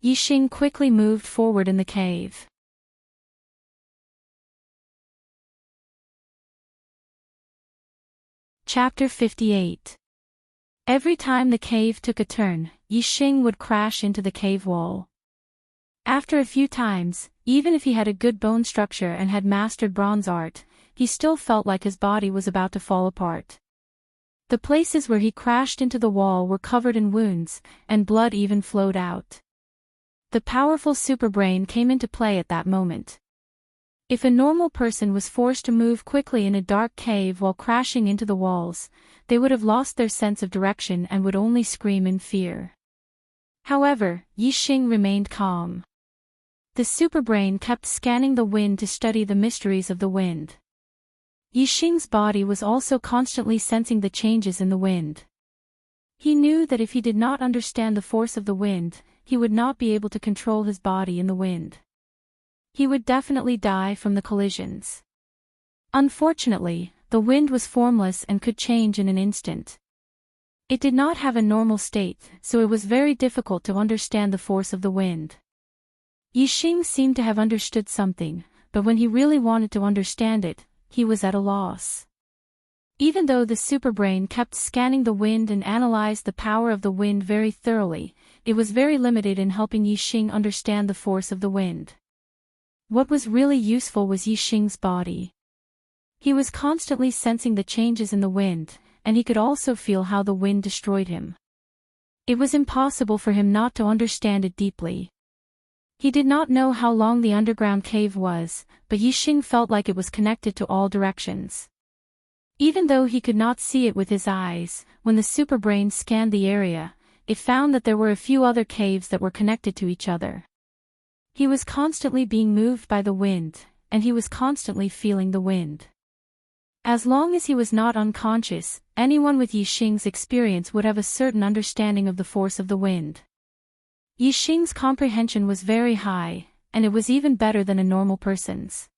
Yixing quickly moved forward in the cave. Chapter 58. Every time the cave took a turn, Yixing would crash into the cave wall. After a few times, even if he had a good bone structure and had mastered bronze art, he still felt like his body was about to fall apart. The places where he crashed into the wall were covered in wounds, and blood even flowed out. The powerful superbrain came into play at that moment. If a normal person was forced to move quickly in a dark cave while crashing into the walls, they would have lost their sense of direction and would only scream in fear. However, Yixing remained calm. The superbrain kept scanning the wind to study the mysteries of the wind. Yixing's body was also constantly sensing the changes in the wind. He knew that if he did not understand the force of the wind, he would not be able to control his body in the wind. He would definitely die from the collisions. Unfortunately, the wind was formless and could change in an instant. It did not have a normal state, so it was very difficult to understand the force of the wind. Yixing seemed to have understood something, but when he really wanted to understand it, he was at a loss. Even though the superbrain kept scanning the wind and analyzed the power of the wind very thoroughly, it was very limited in helping Yixing understand the force of the wind. What was really useful was Yixing's body. He was constantly sensing the changes in the wind, and he could also feel how the wind destroyed him. It was impossible for him not to understand it deeply. He did not know how long the underground cave was, but Yixing felt like it was connected to all directions. Even though he could not see it with his eyes, when the superbrain scanned the area, it found that there were a few other caves that were connected to each other. He was constantly being moved by the wind, and he was constantly feeling the wind. As long as he was not unconscious, anyone with Yixing's experience would have a certain understanding of the force of the wind. Yixing's comprehension was very high, and it was even better than a normal person's.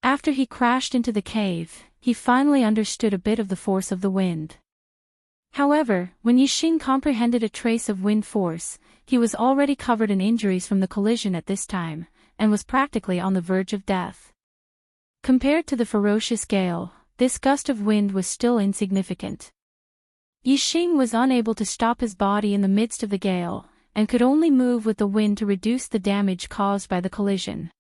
After he crashed into the cave, he finally understood a bit of the force of the wind. However, when Yixing comprehended a trace of wind force, he was already covered in injuries from the collision at this time, and was practically on the verge of death. Compared to the ferocious gale, this gust of wind was still insignificant. Yixing was unable to stop his body in the midst of the gale, and could only move with the wind to reduce the damage caused by the collision.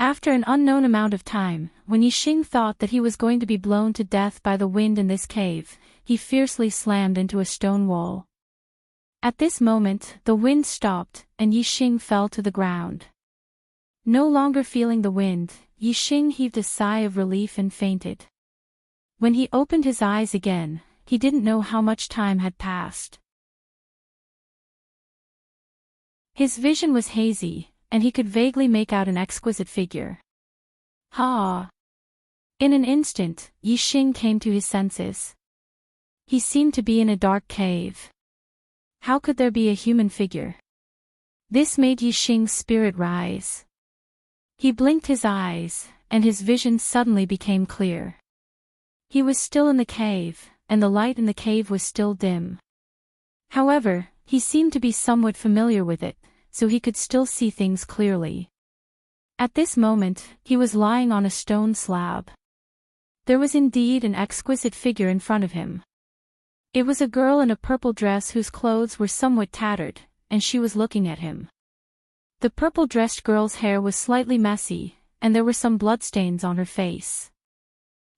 After an unknown amount of time, when Yixing thought that he was going to be blown to death by the wind in this cave, he fiercely slammed into a stone wall. At this moment, the wind stopped, and Yixing fell to the ground. No longer feeling the wind, Yixing heaved a sigh of relief and fainted. When he opened his eyes again, he didn't know how much time had passed. His vision was hazy, and he could vaguely make out an exquisite figure. Ha! In an instant, Yixing came to his senses. He seemed to be in a dark cave. How could there be a human figure? This made Yixing's spirit rise. He blinked his eyes, and his vision suddenly became clear. He was still in the cave, and the light in the cave was still dim. However, he seemed to be somewhat familiar with it, so he could still see things clearly. At this moment, he was lying on a stone slab. There was indeed an exquisite figure in front of him. It was a girl in a purple dress whose clothes were somewhat tattered, and she was looking at him. The purple-dressed girl's hair was slightly messy, and there were some bloodstains on her face.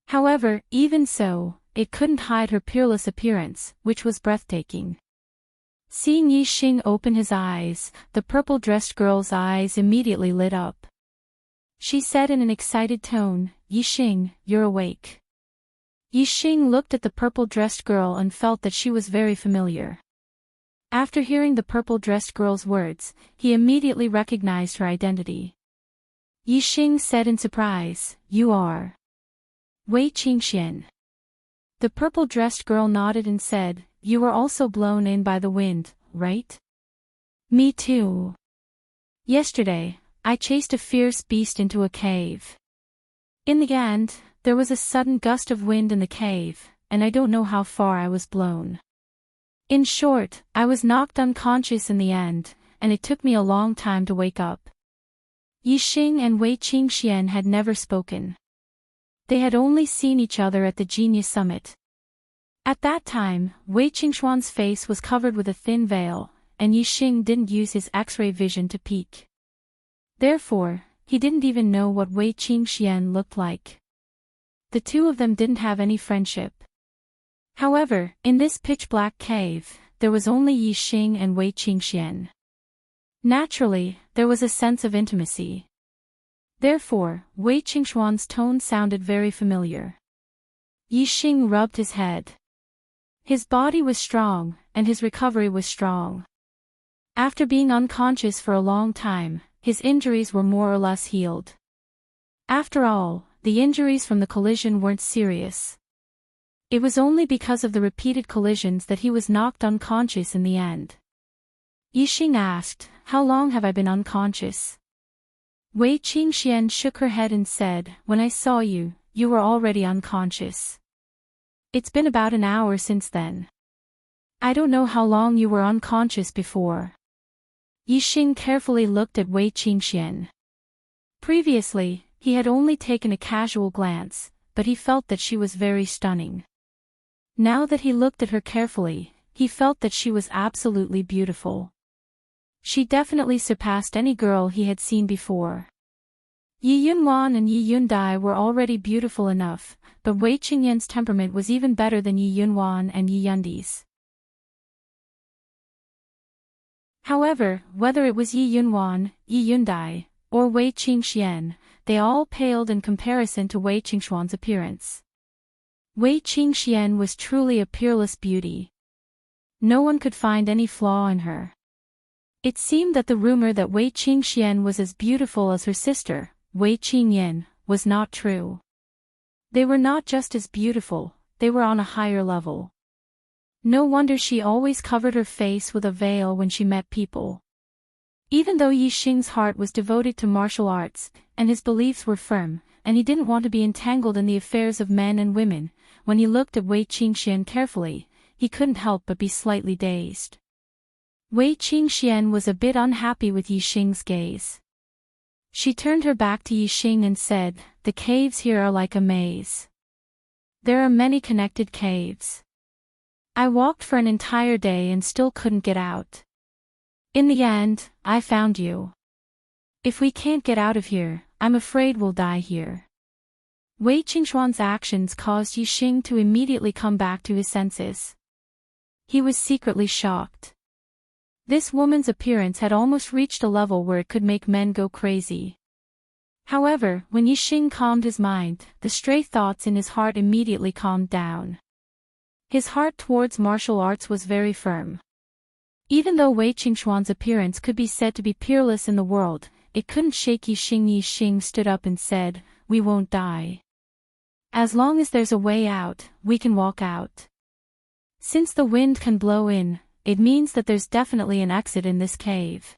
However, even so, it couldn't hide her peerless appearance, which was breathtaking. Seeing Yixing open his eyes, the purple-dressed girl's eyes immediately lit up. She said in an excited tone, "Yixing, you're awake." Yixing looked at the purple-dressed girl and felt that she was very familiar. After hearing the purple-dressed girl's words, he immediately recognized her identity. Yixing said in surprise, "You are Wei Qingxian." The purple-dressed girl nodded and said, "You were also blown in by the wind, right?" "Me too. Yesterday, I chased a fierce beast into a cave. In the end, there was a sudden gust of wind in the cave, and I don't know how far I was blown. In short, I was knocked unconscious in the end, and it took me a long time to wake up." Yixing and Wei Qingxian had never spoken. They had only seen each other at the Genius Summit. At that time, Wei Qingxuan's face was covered with a thin veil, and Yixing didn't use his X-ray vision to peek. Therefore, he didn't even know what Wei Qingxian looked like. The two of them didn't have any friendship. However, in this pitch-black cave, there was only Yixing and Wei Qingxian. Naturally, there was a sense of intimacy. Therefore, Wei Qingxuan's tone sounded very familiar. Yixing rubbed his head. His body was strong, and his recovery was strong. After being unconscious for a long time, his injuries were more or less healed. After all, the injuries from the collision weren't serious. It was only because of the repeated collisions that he was knocked unconscious in the end. Yixing asked, "How long have I been unconscious?" Wei Qingxian shook her head and said, "When I saw you, you were already unconscious. It's been about an hour since then. I don't know how long you were unconscious before." Yixing carefully looked at Wei Qingxian. Previously, he had only taken a casual glance, but he felt that she was very stunning. Now that he looked at her carefully, he felt that she was absolutely beautiful. She definitely surpassed any girl he had seen before. Yi Yunwan and Yi Yundai were already beautiful enough, but Wei Qingyan's temperament was even better than Yi Yunwan and Yi Yundi's. However, whether it was Yi Yunwan, Yi Yundai, or Wei Qingxian, they all paled in comparison to Wei Qingshuan's appearance. Wei Qingxian was truly a peerless beauty. No one could find any flaw in her. It seemed that the rumor that Wei Qingxian was as beautiful as her sister, Wei Qingyan, was not true. They were not just as beautiful, they were on a higher level. No wonder she always covered her face with a veil when she met people. Even though Yixing's heart was devoted to martial arts, and his beliefs were firm, and he didn't want to be entangled in the affairs of men and women, when he looked at Wei Qingxian carefully, he couldn't help but be slightly dazed. Wei Qingxian was a bit unhappy with Yixing's gaze. She turned her back to Yixing and said, "The caves here are like a maze. There are many connected caves. I walked for an entire day and still couldn't get out. In the end, I found you. If we can't get out of here, I'm afraid we'll die here." Wei Qingshuan's actions caused Yixing to immediately come back to his senses. He was secretly shocked. This woman's appearance had almost reached a level where it could make men go crazy. However, when Yixing calmed his mind, the stray thoughts in his heart immediately calmed down. His heart towards martial arts was very firm. Even though Wei Qingshuan's appearance could be said to be peerless in the world, it couldn't shake Yixing. Yixing stood up and said, "We won't die. As long as there's a way out, we can walk out. Since the wind can blow in, it means that there's definitely an exit in this cave."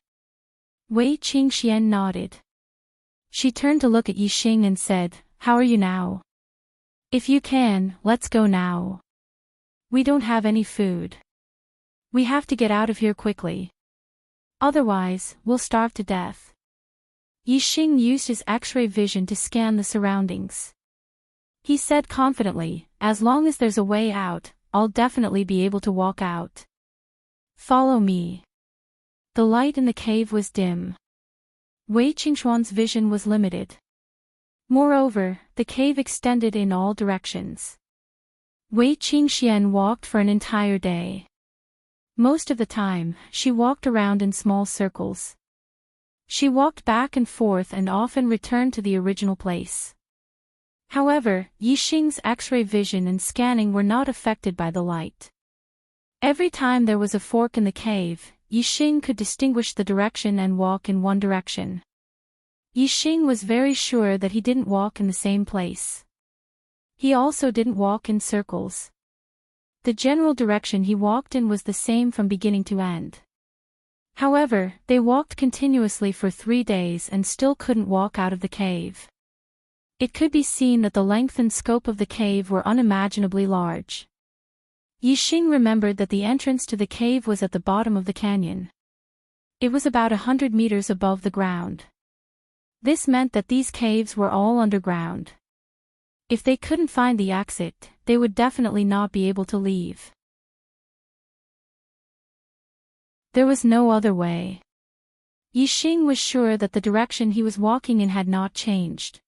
Wei Qingxian nodded. She turned to look at Yixing and said, "How are you now? If you can, let's go now. We don't have any food. We have to get out of here quickly. Otherwise, we'll starve to death." Yixing used his X-ray vision to scan the surroundings. He said confidently, "As long as there's a way out, I'll definitely be able to walk out. Follow me." The light in the cave was dim. Wei Qingshuan's vision was limited. Moreover, the cave extended in all directions. Wei Qingxian walked for an entire day. Most of the time, she walked around in small circles. She walked back and forth and often returned to the original place. However, Yixing's X-ray vision and scanning were not affected by the light. Every time there was a fork in the cave, Yixing could distinguish the direction and walk in one direction. Yixing was very sure that he didn't walk in the same place. He also didn't walk in circles. The general direction he walked in was the same from beginning to end. However, they walked continuously for 3 days and still couldn't walk out of the cave. It could be seen that the length and scope of the cave were unimaginably large. Yixing remembered that the entrance to the cave was at the bottom of the canyon. It was about 100 meters above the ground. This meant that these caves were all underground. If they couldn't find the exit, they would definitely not be able to leave. There was no other way. Yixing was sure that the direction he was walking in had not changed.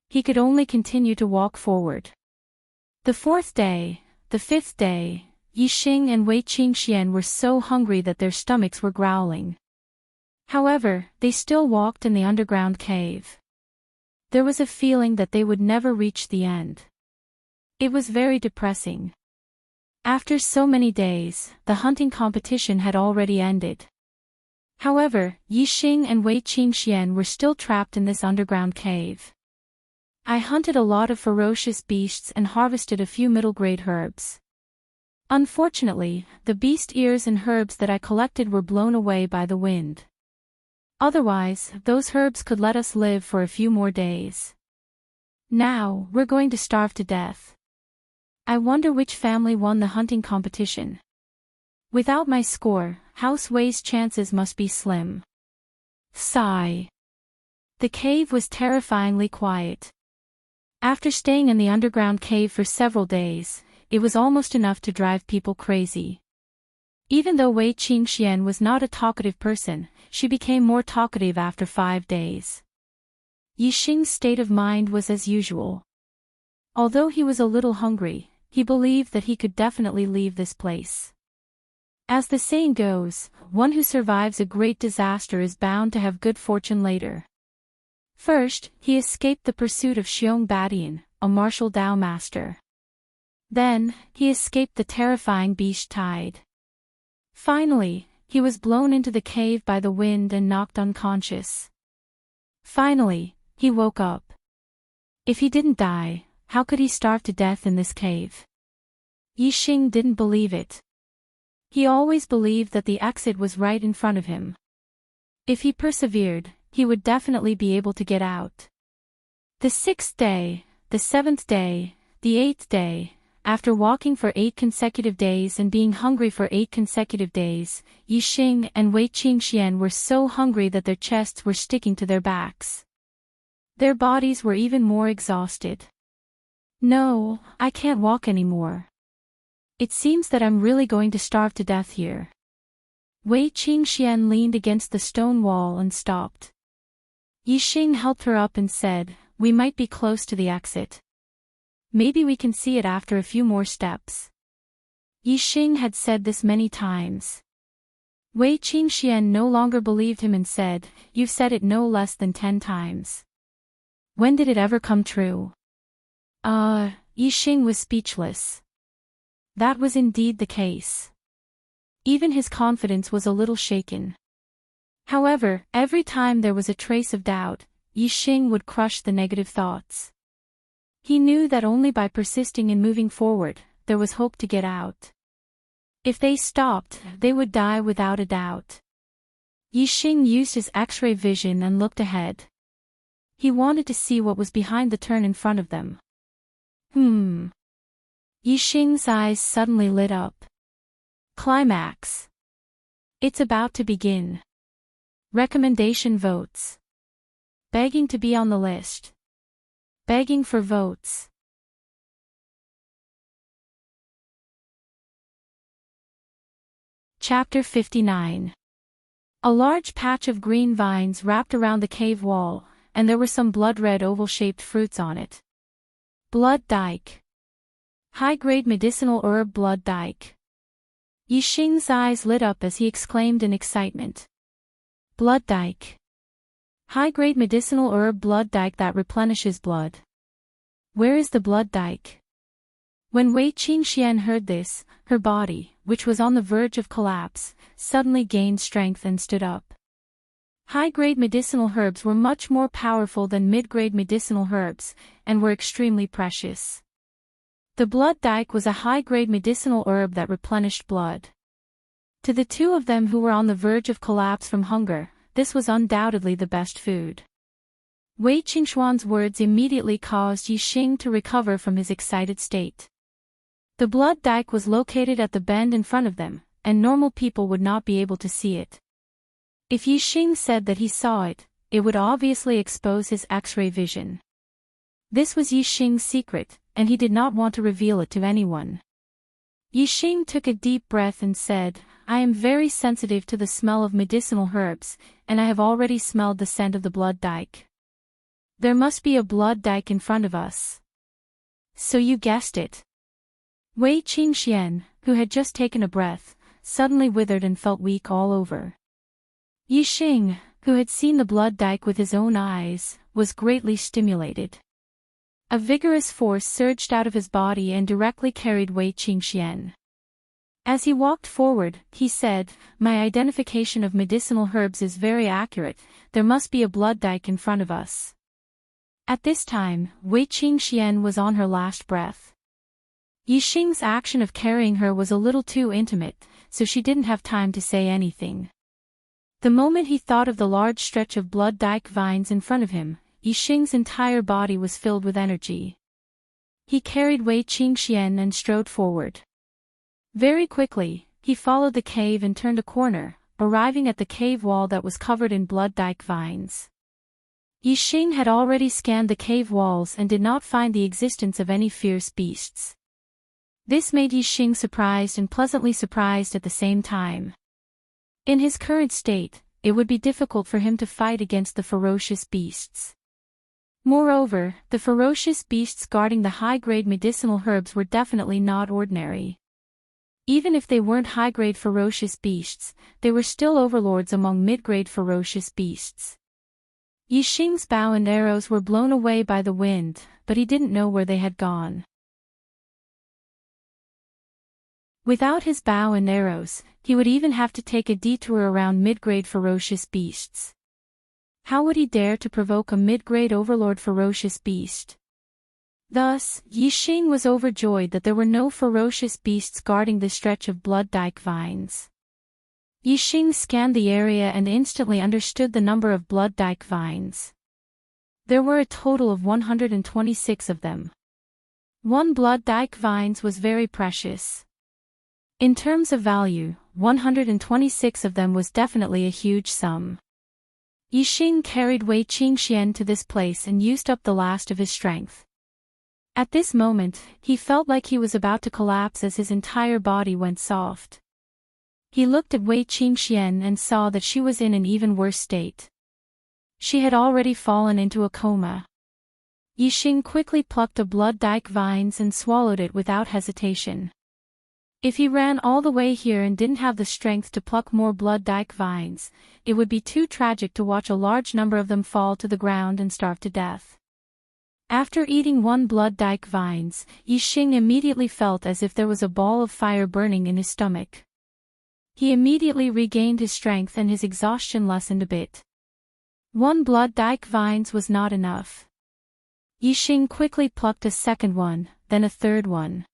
He could only continue to walk forward. The 4th day, the 5th day, Yixing and Wei Qingxian were so hungry that their stomachs were growling. However, they still walked in the underground cave. There was a feeling that they would never reach the end. It was very depressing. After so many days, the hunting competition had already ended. However, Yixing and Wei Qingxian were still trapped in this underground cave. "I hunted a lot of ferocious beasts and harvested a few middle-grade herbs. Unfortunately, the beast ears and herbs that I collected were blown away by the wind. Otherwise, those herbs could let us live for a few more days. Now, we're going to starve to death. I wonder which family won the hunting competition. Without my score, House Wei's chances must be slim. Sigh. The cave was terrifyingly quiet. After staying in the underground cave for several days, it was almost enough to drive people crazy. Even though Wei Qingxian was not a talkative person, she became more talkative after 5 days. Yixing's state of mind was as usual. Although he was a little hungry, he believed that he could definitely leave this place. As the saying goes, one who survives a great disaster is bound to have good fortune later. First, he escaped the pursuit of Xiong Badian, a martial Dao master. Then, he escaped the terrifying beast tide. Finally, he was blown into the cave by the wind and knocked unconscious. Finally, he woke up. If he didn't die, how could he starve to death in this cave? Yixing didn't believe it. He always believed that the exit was right in front of him. If he persevered, he would definitely be able to get out. The 6th day, the 7th day, the 8th day. After walking for 8 consecutive days and being hungry for 8 consecutive days, Yixing and Wei Qingxian were so hungry that their chests were sticking to their backs. Their bodies were even more exhausted. No, I can't walk anymore. It seems that I'm really going to starve to death here. Wei Qingxian leaned against the stone wall and stopped. Yixing helped her up and said, "We might be close to the exit. Maybe we can see it after a few more steps." Yixing had said this many times. Wei Qingxian no longer believed him and said, "You've said it no less than 10 times. When did it ever come true?" Yixing was speechless. That was indeed the case. Even his confidence was a little shaken. However, every time there was a trace of doubt, Yixing would crush the negative thoughts. He knew that only by persisting in moving forward, there was hope to get out. If they stopped, they would die without a doubt. Yixing used his X-ray vision and looked ahead. He wanted to see what was behind the turn in front of them. Yixing's eyes suddenly lit up. Climax. It's about to begin. Recommendation votes. Begging to be on the list. Begging for votes. Chapter 59. A large patch of green vines wrapped around the cave wall, and there were some blood-red oval-shaped fruits on it. Blood dike. High-grade medicinal herb blood dike. Yixing's eyes lit up as he exclaimed in excitement. Blood dike. High-grade medicinal herb blood dike that replenishes blood. Where is the blood dike? When Wei Qingxian heard this, her body, which was on the verge of collapse, suddenly gained strength and stood up. High-grade medicinal herbs were much more powerful than mid-grade medicinal herbs, and were extremely precious. The blood dike was a high-grade medicinal herb that replenished blood. To the two of them who were on the verge of collapse from hunger, this was undoubtedly the best food. Wei Qingxuan's words immediately caused Yixing to recover from his excited state. The blood dike was located at the bend in front of them, and normal people would not be able to see it. If Yixing said that he saw it, it would obviously expose his X-ray vision. This was Yixing's secret, and he did not want to reveal it to anyone. Yixing took a deep breath and said, "I am very sensitive to the smell of medicinal herbs, and I have already smelled the scent of the blood dike. There must be a blood dike in front of us." So you guessed it. Wei Qingxian, who had just taken a breath, suddenly withered and felt weak all over. Yixing, who had seen the blood dike with his own eyes, was greatly stimulated. A vigorous force surged out of his body and directly carried Wei Qingxian. As he walked forward, he said, "My identification of medicinal herbs is very accurate, there must be a blood dike in front of us." At this time, Wei Qingxian was on her last breath. Yixing's action of carrying her was a little too intimate, so she didn't have time to say anything. The moment he thought of the large stretch of blood-dyke vines in front of him, Yixing's entire body was filled with energy. He carried Wei Qingxian and strode forward. Very quickly, he followed the cave and turned a corner, arriving at the cave wall that was covered in blood-dyke vines. Yixing had already scanned the cave walls and did not find the existence of any fierce beasts. This made Yixing surprised and pleasantly surprised at the same time. In his current state, it would be difficult for him to fight against the ferocious beasts. Moreover, the ferocious beasts guarding the high-grade medicinal herbs were definitely not ordinary. Even if they weren't high-grade ferocious beasts, they were still overlords among mid-grade ferocious beasts. Yixing's bow and arrows were blown away by the wind, but he didn't know where they had gone. Without his bow and arrows, he would even have to take a detour around mid-grade ferocious beasts. How would he dare to provoke a mid-grade overlord ferocious beast? Thus, Yixing was overjoyed that there were no ferocious beasts guarding the stretch of blood-dyke vines. Yixing scanned the area and instantly understood the number of blood-dyke vines. There were a total of 126 of them. One blood-dyke vines was very precious. In terms of value, 126 of them was definitely a huge sum. Yixing carried Wei Qingxian to this place and used up the last of his strength. At this moment, he felt like he was about to collapse as his entire body went soft. He looked at Wei Qingxian and saw that she was in an even worse state. She had already fallen into a coma. Yixing quickly plucked a blood-dyke vines and swallowed it without hesitation. If he ran all the way here and didn't have the strength to pluck more blood-dyke vines, it would be too tragic to watch a large number of them fall to the ground and starve to death. After eating one blood-dyke vines, Yixing immediately felt as if there was a ball of fire burning in his stomach. He immediately regained his strength and his exhaustion lessened a bit. One blood-dyke vines was not enough. Yixing quickly plucked a second one, then a third one.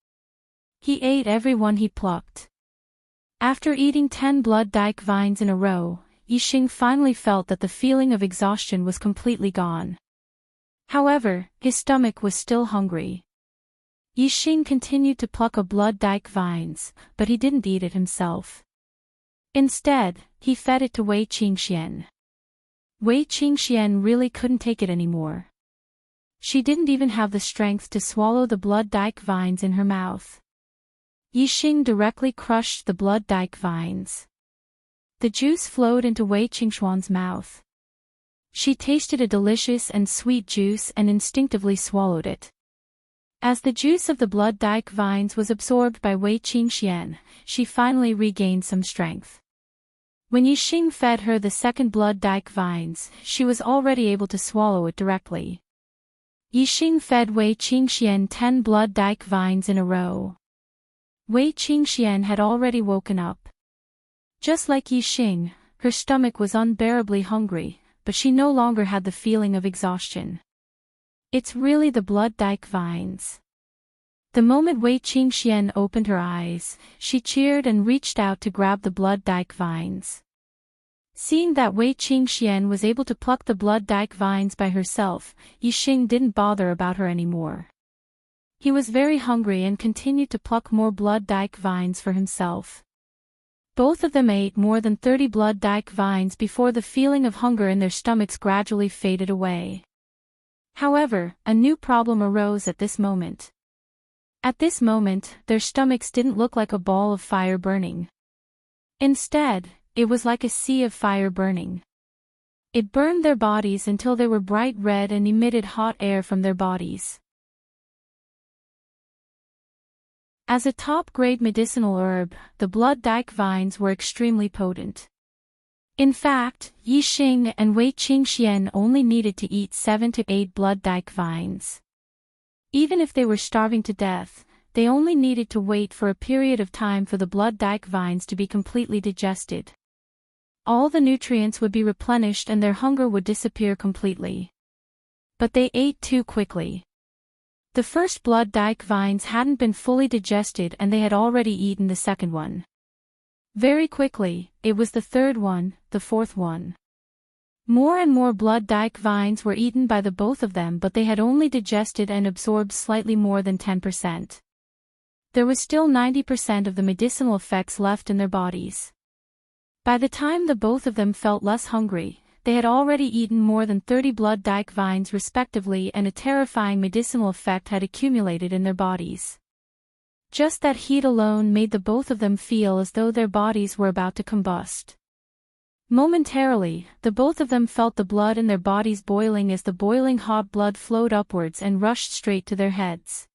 He ate every one he plucked. After eating 10 blood-dyke vines in a row, Yixing finally felt that the feeling of exhaustion was completely gone. However, his stomach was still hungry. Yixing continued to pluck a blood-dyke vines, but he didn't eat it himself. Instead, he fed it to Wei Qingxian. Wei Qingxian really couldn't take it anymore. She didn't even have the strength to swallow the blood-dyke vines in her mouth. Yixing directly crushed the blood-dyke vines. The juice flowed into Wei Qingxian's mouth. She tasted a delicious and sweet juice and instinctively swallowed it. As the juice of the blood-dyke vines was absorbed by Wei Qingxian, she finally regained some strength. When Yixing fed her the second blood-dyke vines, she was already able to swallow it directly. Yixing fed Wei Qingxian 10 blood-dyke vines in a row. Wei Qingxian had already woken up. Just like Yixing, her stomach was unbearably hungry, but she no longer had the feeling of exhaustion. It's really the blood-dyke vines. The moment Wei Qingxian opened her eyes, she cheered and reached out to grab the blood-dyke vines. Seeing that Wei Qingxian was able to pluck the blood-dyke vines by herself, Yixing didn't bother about her anymore. He was very hungry and continued to pluck more blood-dyke vines for himself. Both of them ate more than 30 blood-dyke vines before the feeling of hunger in their stomachs gradually faded away. However, a new problem arose at this moment. At this moment, their stomachs didn't look like a ball of fire burning. Instead, it was like a sea of fire burning. It burned their bodies until they were bright red and emitted hot air from their bodies. As a top-grade medicinal herb, the blood-dyke vines were extremely potent. In fact, Yixing and Wei Qingxian only needed to eat 7 to 8 blood-dyke vines. Even if they were starving to death, they only needed to wait for a period of time for the blood-dyke vines to be completely digested. All the nutrients would be replenished and their hunger would disappear completely. But they ate too quickly. The first blood dike vines hadn't been fully digested and they had already eaten the second one. Very quickly, it was the third one, the fourth one. More and more blood dike vines were eaten by the both of them, but they had only digested and absorbed slightly more than 10%. There was still 90% of the medicinal effects left in their bodies. By the time the both of them felt less hungry, they had already eaten more than 30 blood dike vines respectively, and a terrifying medicinal effect had accumulated in their bodies. Just that heat alone made the both of them feel as though their bodies were about to combust. Momentarily, the both of them felt the blood in their bodies boiling as the boiling hot blood flowed upwards and rushed straight to their heads.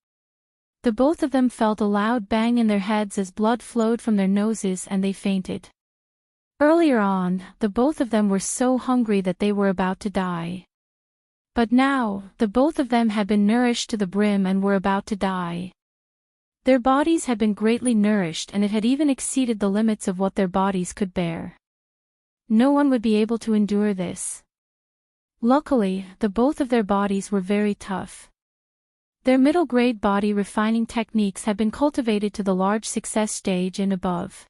The both of them felt a loud bang in their heads as blood flowed from their noses and they fainted. Earlier on, the both of them were so hungry that they were about to die. But now, the both of them had been nourished to the brim and were about to die. Their bodies had been greatly nourished and it had even exceeded the limits of what their bodies could bear. No one would be able to endure this. Luckily, the both of their bodies were very tough. Their middle-grade body refining techniques had been cultivated to the large success stage and above.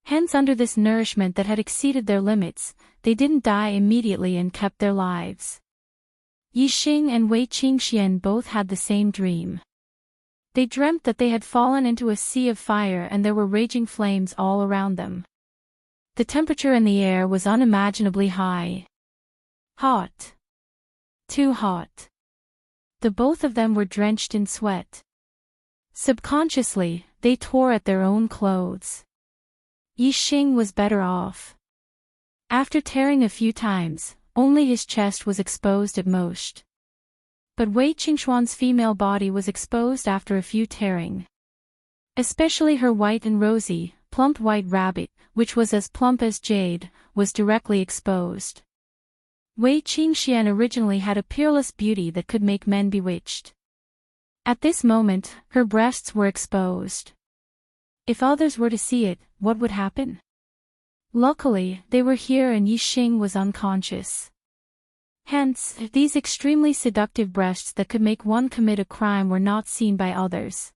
Hence, under this nourishment that had exceeded their limits, they didn't die immediately and kept their lives. Yixing and Wei Qingxian both had the same dream. They dreamt that they had fallen into a sea of fire and there were raging flames all around them. The temperature in the air was unimaginably high. Hot. Too hot. The both of them were drenched in sweat. Subconsciously, they tore at their own clothes. Yixing was better off. After tearing a few times, only his chest was exposed at most. But Wei Qingxuan's female body was exposed after a few tearing. Especially her white and rosy, plump white rabbit, which was as plump as jade, was directly exposed. Wei Qingxian originally had a peerless beauty that could make men bewitched. At this moment, her breasts were exposed. If others were to see it, what would happen? Luckily, they were here and Yixing was unconscious. Hence, these extremely seductive breasts that could make one commit a crime were not seen by others.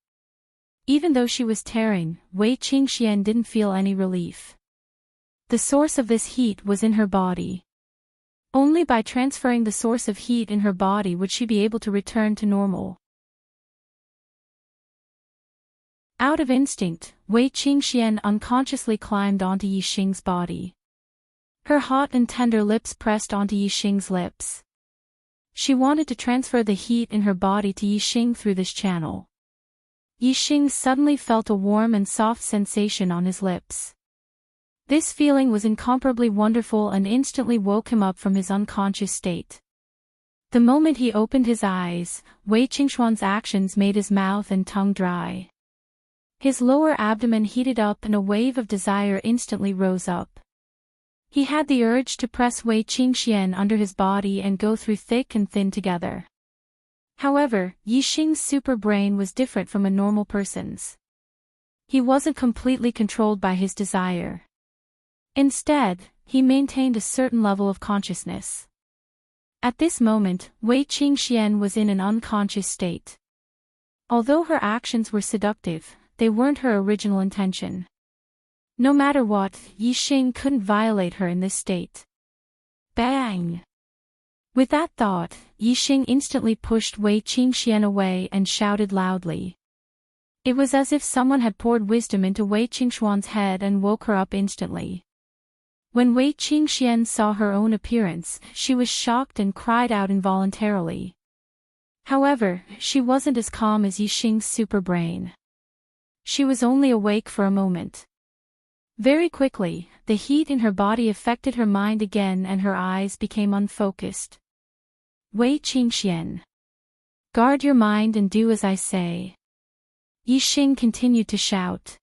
Even though she was tearing, Wei Qingxian didn't feel any relief. The source of this heat was in her body. Only by transferring the source of heat in her body would she be able to return to normal. Out of instinct, Wei Qingxian unconsciously climbed onto Yixing's body. Her hot and tender lips pressed onto Yixing's lips. She wanted to transfer the heat in her body to Yixing through this channel. Yixing suddenly felt a warm and soft sensation on his lips. This feeling was incomparably wonderful and instantly woke him up from his unconscious state. The moment he opened his eyes, Wei Qingxuan's actions made his mouth and tongue dry. His lower abdomen heated up and a wave of desire instantly rose up. He had the urge to press Wei Qingxian under his body and go through thick and thin together. However, Yixing's super brain was different from a normal person's. He wasn't completely controlled by his desire. Instead, he maintained a certain level of consciousness. At this moment, Wei Qingxian was in an unconscious state. Although her actions were seductive, they weren't her original intention. No matter what, Yixing couldn't violate her in this state. Bang! With that thought, Yixing instantly pushed Wei Qingxian away and shouted loudly. It was as if someone had poured wisdom into Wei Qingxuan's head and woke her up instantly. When Wei Qingxian saw her own appearance, she was shocked and cried out involuntarily. However, she wasn't as calm as Yixing's super brain. She was only awake for a moment. Very quickly, the heat in her body affected her mind again and her eyes became unfocused. Wei Qingxian. Guard your mind and do as I say. Yixing continued to shout.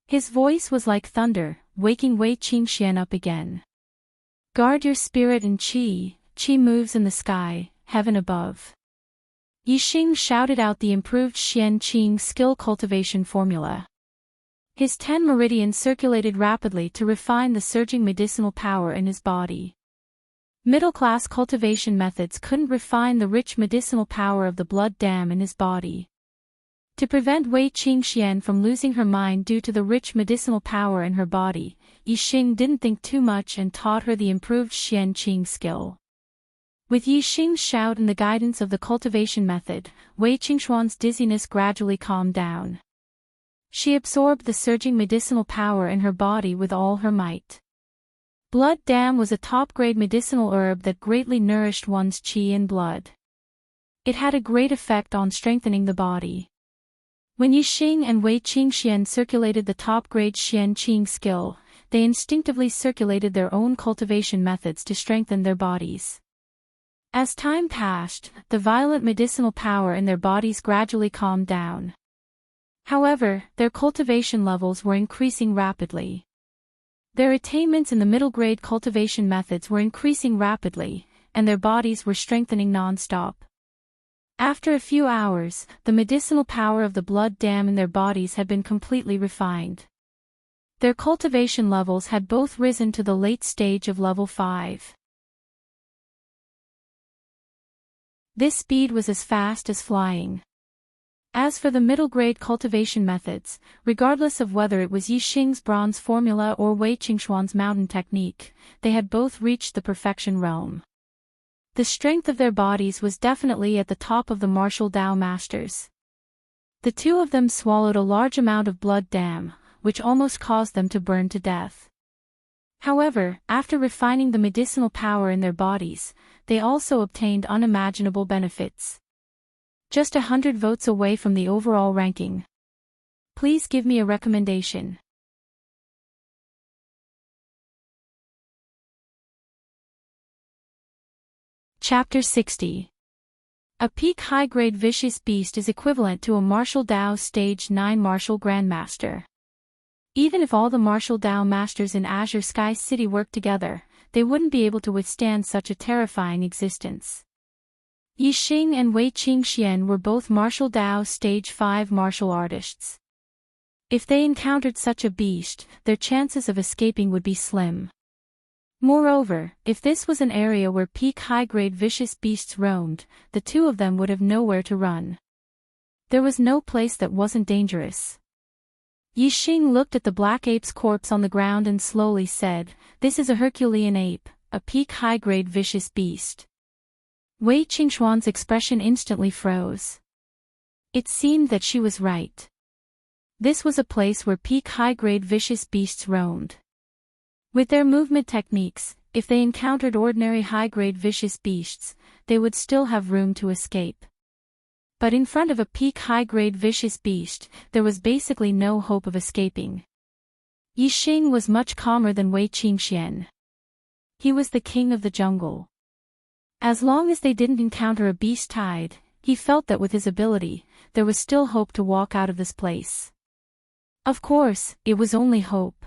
His voice was like thunder, waking Wei Qingxian up again. Guard your spirit and qi, qi moves in the sky, heaven above. Yixing shouted out the improved Xian Qing skill cultivation formula. His 10 meridians circulated rapidly to refine the surging medicinal power in his body. Middle-class cultivation methods couldn't refine the rich medicinal power of the blood dam in his body. To prevent Wei Qingxian from losing her mind due to the rich medicinal power in her body, Yixing didn't think too much and taught her the improved Xian Qing skill. With Yixing's shout and the guidance of the cultivation method, Wei Qingxuan's dizziness gradually calmed down. She absorbed the surging medicinal power in her body with all her might. Blood dam was a top-grade medicinal herb that greatly nourished one's qi and blood. It had a great effect on strengthening the body. When Yixing and Wei Qingxian circulated the top-grade Xian Qing skill, they instinctively circulated their own cultivation methods to strengthen their bodies. As time passed, the violent medicinal power in their bodies gradually calmed down. However, their cultivation levels were increasing rapidly. Their attainments in the middle-grade cultivation methods were increasing rapidly, and their bodies were strengthening non-stop. After a few hours, the medicinal power of the blood dam in their bodies had been completely refined. Their cultivation levels had both risen to the late stage of level 5. This speed was as fast as flying. As for the middle-grade cultivation methods, regardless of whether it was Yixing's bronze formula or Wei Qingxuan's mountain technique, they had both reached the perfection realm. The strength of their bodies was definitely at the top of the martial Dao masters. The two of them swallowed a large amount of blood dam, which almost caused them to burn to death. However, after refining the medicinal power in their bodies, they also obtained unimaginable benefits. Just 100 votes away from the overall ranking. Please give me a recommendation. Chapter 60. A peak high-grade vicious beast is equivalent to a martial Dao Stage 9 martial grandmaster. Even if all the martial Dao masters in Azure Sky City worked together, they wouldn't be able to withstand such a terrifying existence. Yixing and Wei Qingxian were both martial Dao Stage 5 martial artists. If they encountered such a beast, their chances of escaping would be slim. Moreover, if this was an area where peak high-grade vicious beasts roamed, the two of them would have nowhere to run. There was no place that wasn't dangerous. Yixing looked at the black ape's corpse on the ground and slowly said, "This is a Herculean ape, a peak high-grade vicious beast." Wei Qingxuan's expression instantly froze. It seemed that she was right. This was a place where peak high-grade vicious beasts roamed. With their movement techniques, if they encountered ordinary high-grade vicious beasts, they would still have room to escape. But in front of a peak high-grade vicious beast, there was basically no hope of escaping. Yixing was much calmer than Wei Qingxian. He was the king of the jungle. As long as they didn't encounter a beast tide, he felt that with his ability, there was still hope to walk out of this place. Of course, it was only hope.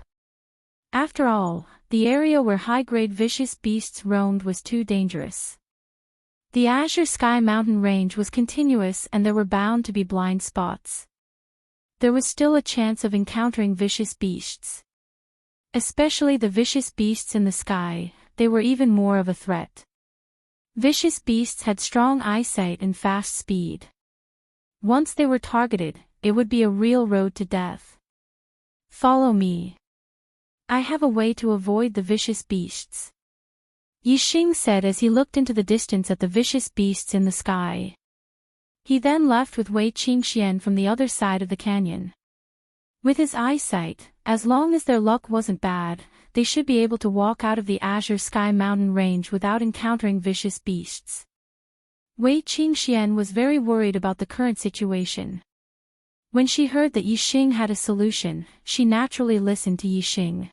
After all, the area where high-grade vicious beasts roamed was too dangerous. The Azure Sky mountain range was continuous and there were bound to be blind spots. There was still a chance of encountering vicious beasts. Especially the vicious beasts in the sky, they were even more of a threat. Vicious beasts had strong eyesight and fast speed. Once they were targeted, it would be a real road to death. "Follow me. I have a way to avoid the vicious beasts," Yixing said as he looked into the distance at the vicious beasts in the sky. He then left with Wei Qingxian from the other side of the canyon. With his eyesight, as long as their luck wasn't bad, they should be able to walk out of the Azure Sky mountain range without encountering vicious beasts. Wei Qingxian was very worried about the current situation. When she heard that Yixing had a solution, she naturally listened to Yixing.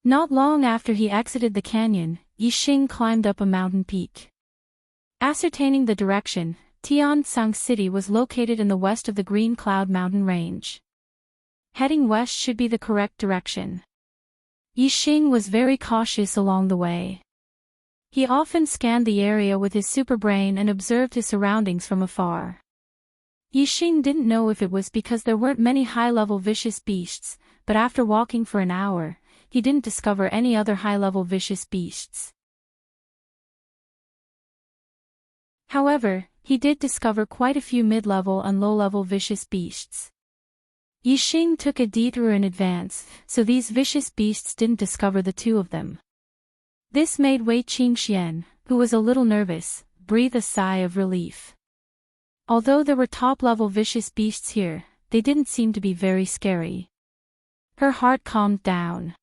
Not long after he exited the canyon, Yixing climbed up a mountain peak. Ascertaining the direction, Tiansang City was located in the west of the Green Cloud mountain range. Heading west should be the correct direction. Yixing was very cautious along the way. He often scanned the area with his superbrain and observed his surroundings from afar. Yixing didn't know if it was because there weren't many high-level vicious beasts, but after walking for an hour, he didn't discover any other high-level vicious beasts. However, he did discover quite a few mid-level and low-level vicious beasts. Yixing took a detour in advance, so these vicious beasts didn't discover the two of them. This made Wei Qingxian, who was a little nervous, breathe a sigh of relief. Although there were top-level vicious beasts here, they didn't seem to be very scary. Her heart calmed down.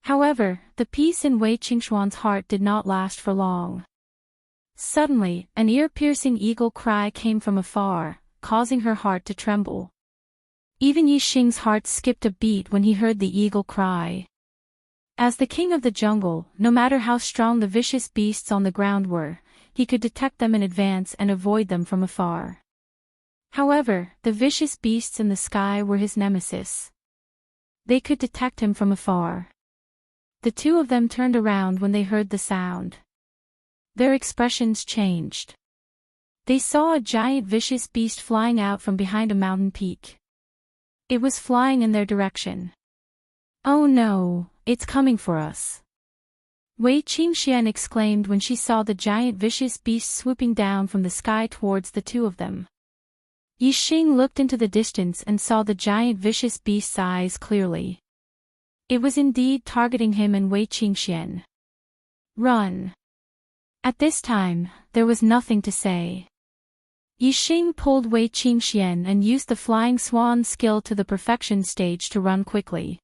However, the peace in Wei Qingxuan's heart did not last for long. Suddenly, an ear-piercing eagle cry came from afar, causing her heart to tremble. Even Yixing's heart skipped a beat when he heard the eagle cry. As the king of the jungle, no matter how strong the vicious beasts on the ground were, he could detect them in advance and avoid them from afar. However, the vicious beasts in the sky were his nemesis. They could detect him from afar. The two of them turned around when they heard the sound. Their expressions changed. They saw a giant vicious beast flying out from behind a mountain peak. It was flying in their direction. "Oh no, it's coming for us!" Wei Qingxian exclaimed when she saw the giant vicious beast swooping down from the sky towards the two of them. Yixing looked into the distance and saw the giant vicious beast's eyes clearly. It was indeed targeting him and Wei Qingxian. "Run!" At this time, there was nothing to say. Yixing pulled Wei Qingxian and used the flying swan skill to the perfection stage to run quickly.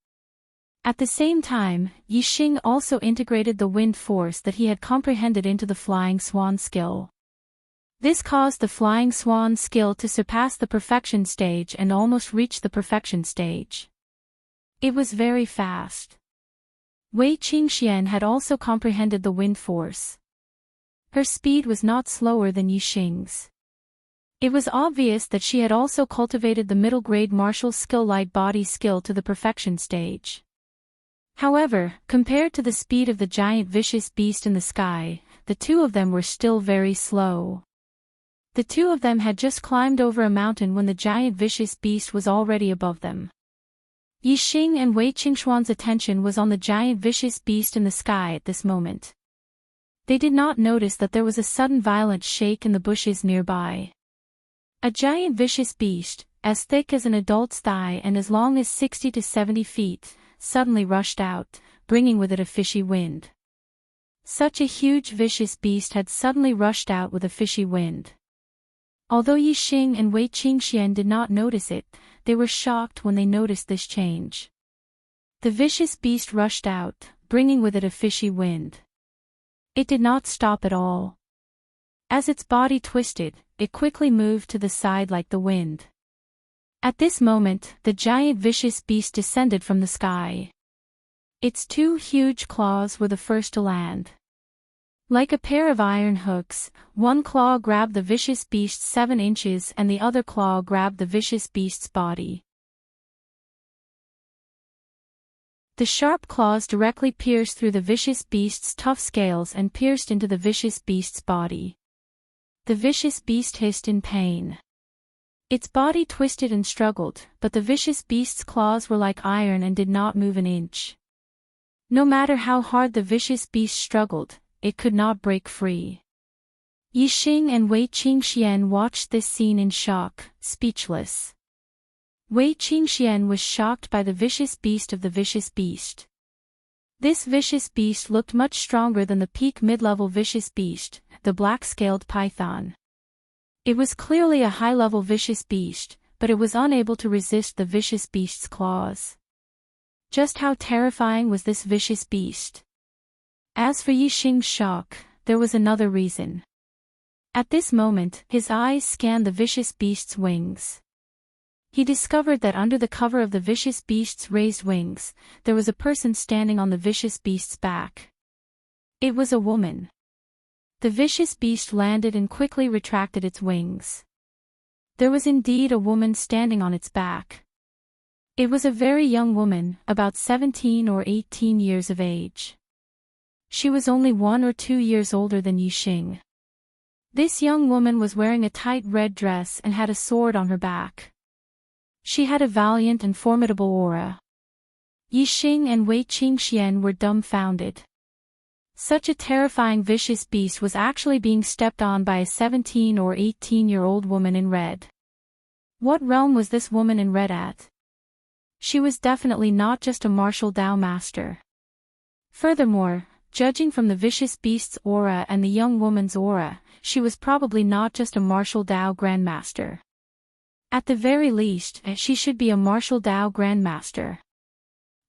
At the same time, Yixing also integrated the wind force that he had comprehended into the flying swan skill. This caused the flying swan skill to surpass the perfection stage and almost reach the perfection stage. It was very fast. Wei Qingxian had also comprehended the wind force. Her speed was not slower than Yixing's. It was obvious that she had also cultivated the middle-grade martial skill light body skill to the perfection stage. However, compared to the speed of the giant vicious beast in the sky, the two of them were still very slow. The two of them had just climbed over a mountain when the giant vicious beast was already above them. Yixing and Wei Qingxuan's attention was on the giant vicious beast in the sky at this moment. They did not notice that there was a sudden violent shake in the bushes nearby. A giant vicious beast, as thick as an adult's thigh and as long as 60 to 70 feet, suddenly rushed out, bringing with it a fishy wind. Such a huge vicious beast had suddenly rushed out with a fishy wind. Although Yixing and Wei Qingxian did not notice it, they were shocked when they noticed this change. The vicious beast rushed out, bringing with it a fishy wind. It did not stop at all. As its body twisted, it quickly moved to the side like the wind. At this moment, the giant vicious beast descended from the sky. Its two huge claws were the first to land. Like a pair of iron hooks, one claw grabbed the vicious beast's 7 inches and the other claw grabbed the vicious beast's body. The sharp claws directly pierced through the vicious beast's tough scales and pierced into the vicious beast's body. The vicious beast hissed in pain. Its body twisted and struggled, but the vicious beast's claws were like iron and did not move an inch. No matter how hard the vicious beast struggled, it could not break free. Yixing and Wei Qingxian watched this scene in shock, speechless. Wei Qingxian was shocked by the vicious beast of the vicious beast. This vicious beast looked much stronger than the peak mid-level vicious beast, the black-scaled python. It was clearly a high-level vicious beast, but it was unable to resist the vicious beast's claws. Just how terrifying was this vicious beast? As for Yixing's shock, there was another reason. At this moment, his eyes scanned the vicious beast's wings. He discovered that under the cover of the vicious beast's raised wings, there was a person standing on the vicious beast's back. It was a woman. The vicious beast landed and quickly retracted its wings. There was indeed a woman standing on its back. It was a very young woman, about 17 or 18 years of age. She was only 1 or 2 years older than Yixing. This young woman was wearing a tight red dress and had a sword on her back. She had a valiant and formidable aura. Yixing and Wei Qingxian were dumbfounded. Such a terrifying vicious beast was actually being stepped on by a 17 or 18-year-old woman in red. What realm was this woman in red at? She was definitely not just a martial Dao master. Furthermore, judging from the vicious beast's aura and the young woman's aura, she was probably not just a martial Dao grandmaster. At the very least, she should be a martial Dao grandmaster.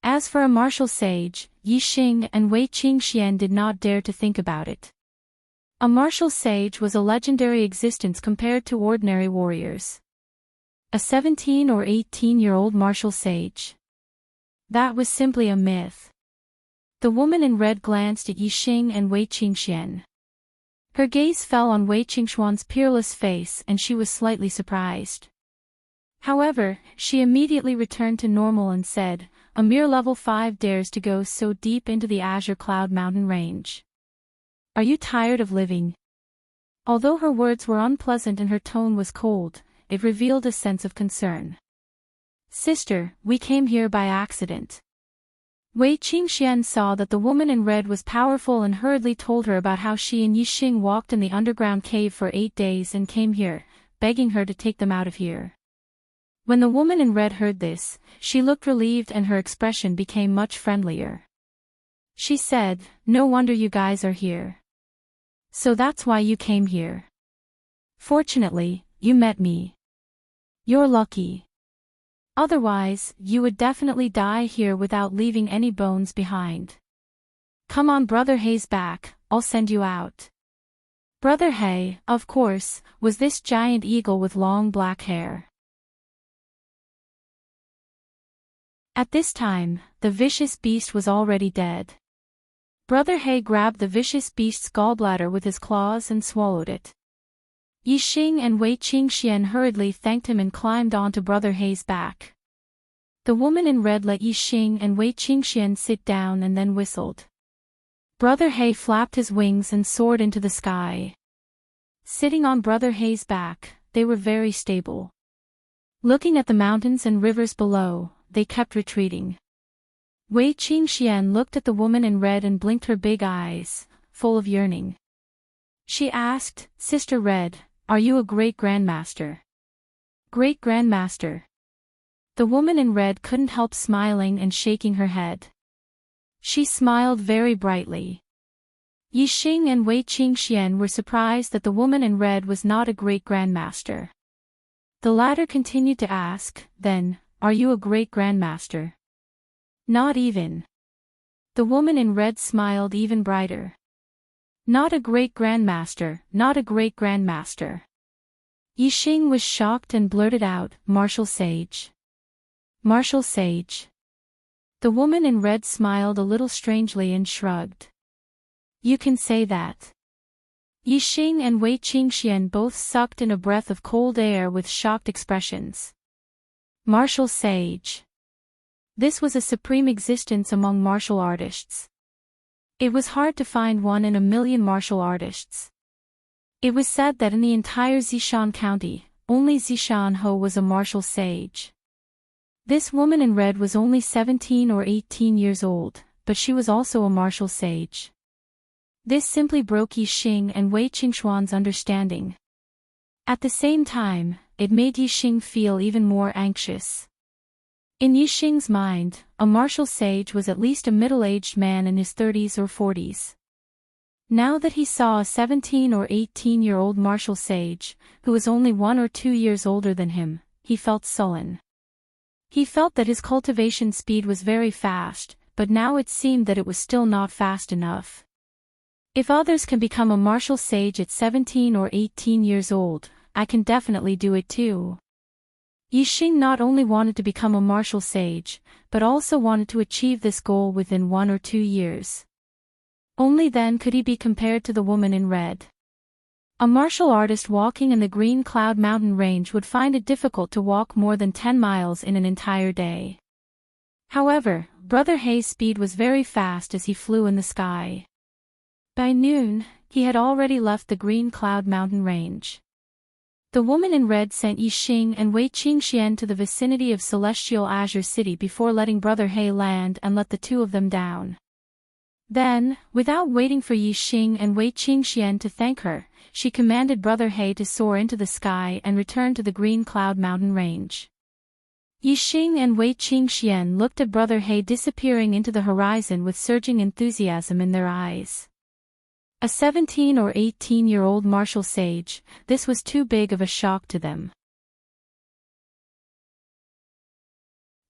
As for a martial sage, Yi Xing and Wei Qingxian did not dare to think about it. A martial sage was a legendary existence compared to ordinary warriors. A 17 or 18-year-old martial sage. That was simply a myth. The woman in red glanced at Yi Xing and Wei Qingxian. Her gaze fell on Wei Qingxuan's peerless face and she was slightly surprised. However, she immediately returned to normal and said, "A mere level 5 dares to go so deep into the Azure Cloud Mountain range. Are you tired of living?" Although her words were unpleasant and her tone was cold, it revealed a sense of concern. "Sister, we came here by accident." Wei Qingxian saw that the woman in red was powerful and hurriedly told her about how she and Yi Xing walked in the underground cave for 8 days and came here, begging her to take them out of here. When the woman in red heard this, she looked relieved and her expression became much friendlier. She said, "No wonder you guys are here. So that's why you came here. Fortunately, you met me. You're lucky. Otherwise, you would definitely die here without leaving any bones behind. Come on, Brother Hei's back, I'll send you out." Brother Hei, of course, was this giant eagle with long black hair. At this time, the vicious beast was already dead. Brother Hei grabbed the vicious beast's gallbladder with his claws and swallowed it. Yi Xing and Wei Qingxian hurriedly thanked him and climbed onto Brother Hei's back. The woman in red let Yi Xing and Wei Qingxian sit down and then whistled. Brother Hei flapped his wings and soared into the sky. Sitting on Brother Hei's back, they were very stable. Looking at the mountains and rivers below, they kept retreating. Wei Qingxian looked at the woman in red and blinked her big eyes, full of yearning. She asked, "Sister Red, are you a great grandmaster?" "Great grandmaster." The woman in red couldn't help smiling and shaking her head. She smiled very brightly. Yi Xing and Wei Qingxian were surprised that the woman in red was not a great grandmaster. The latter continued to ask, "Then, are you a great grandmaster?" "Not even." The woman in red smiled even brighter. "Not a great grandmaster, not a great grandmaster." Yi Xing was shocked and blurted out, "Martial sage." "Martial sage." The woman in red smiled a little strangely and shrugged. "You can say that." Yi Xing and Wei Qingxian both sucked in a breath of cold air with shocked expressions. Martial sage. This was a supreme existence among martial artists. It was hard to find one in a million martial artists. It was said that in the entire Zishan County, only Zishan Ho was a martial sage. This woman in red was only 17 or 18 years old, but she was also a martial sage. This simply broke Yi Xing and Wei Qingxuan's understanding. At the same time, it made Yi Xing feel even more anxious. In Yi Xing's mind, a martial sage was at least a middle-aged man in his 30s or 40s. Now that he saw a 17 or 18-year-old martial sage, who was only 1 or 2 years older than him, he felt sullen. He felt that his cultivation speed was very fast, but now it seemed that it was still not fast enough. If others can become a martial sage at 17 or 18 years old, I can definitely do it too. Yi Xing not only wanted to become a martial sage, but also wanted to achieve this goal within 1 or 2 years. Only then could he be compared to the woman in red. A martial artist walking in the Green Cloud Mountain Range would find it difficult to walk more than 10 miles in an entire day. However, Brother Hei's speed was very fast as he flew in the sky. By noon, he had already left the Green Cloud Mountain Range. The woman in red sent Yi Xing and Wei Qingxian to the vicinity of Celestial Azure City before letting Brother Hei land and let the two of them down. Then, without waiting for Yi Xing and Wei Qingxian to thank her, she commanded Brother He to soar into the sky and return to the Green Cloud Mountain range. Yi Xing and Wei Qingxian looked at Brother He disappearing into the horizon with surging enthusiasm in their eyes. A 17 or 18-year-old martial sage, this was too big of a shock to them.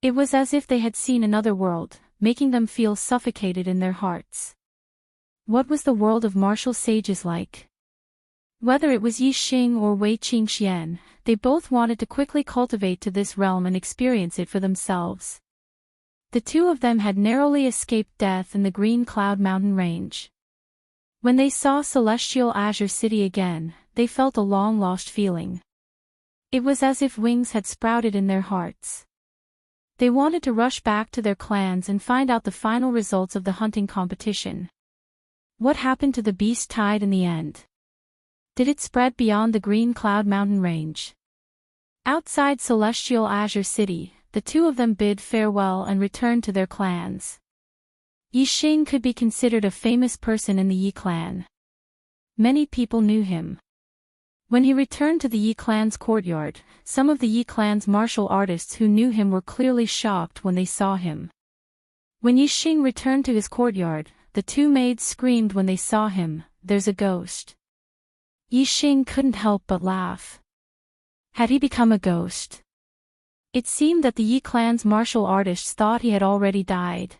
It was as if they had seen another world, making them feel suffocated in their hearts. What was the world of martial sages like? Whether it was Yi Xing or Wei Qingxian, they both wanted to quickly cultivate to this realm and experience it for themselves. The two of them had narrowly escaped death in the Green Cloud Mountain range. When they saw Celestial Azure City again, they felt a long-lost feeling. It was as if wings had sprouted in their hearts. They wanted to rush back to their clans and find out the final results of the hunting competition. What happened to the beast tide in the end? Did it spread beyond the Green Cloud Mountain range? Outside Celestial Azure City, the two of them bid farewell and returned to their clans. Yi Xing could be considered a famous person in the Yi clan. Many people knew him. When he returned to the Yi clan's courtyard, some of the Yi clan's martial artists who knew him were clearly shocked when they saw him. When Yi Xing returned to his courtyard, the two maids screamed when they saw him, "There's a ghost." Yi Xing couldn't help but laugh. Had he become a ghost? It seemed that the Yi clan's martial artists thought he had already died.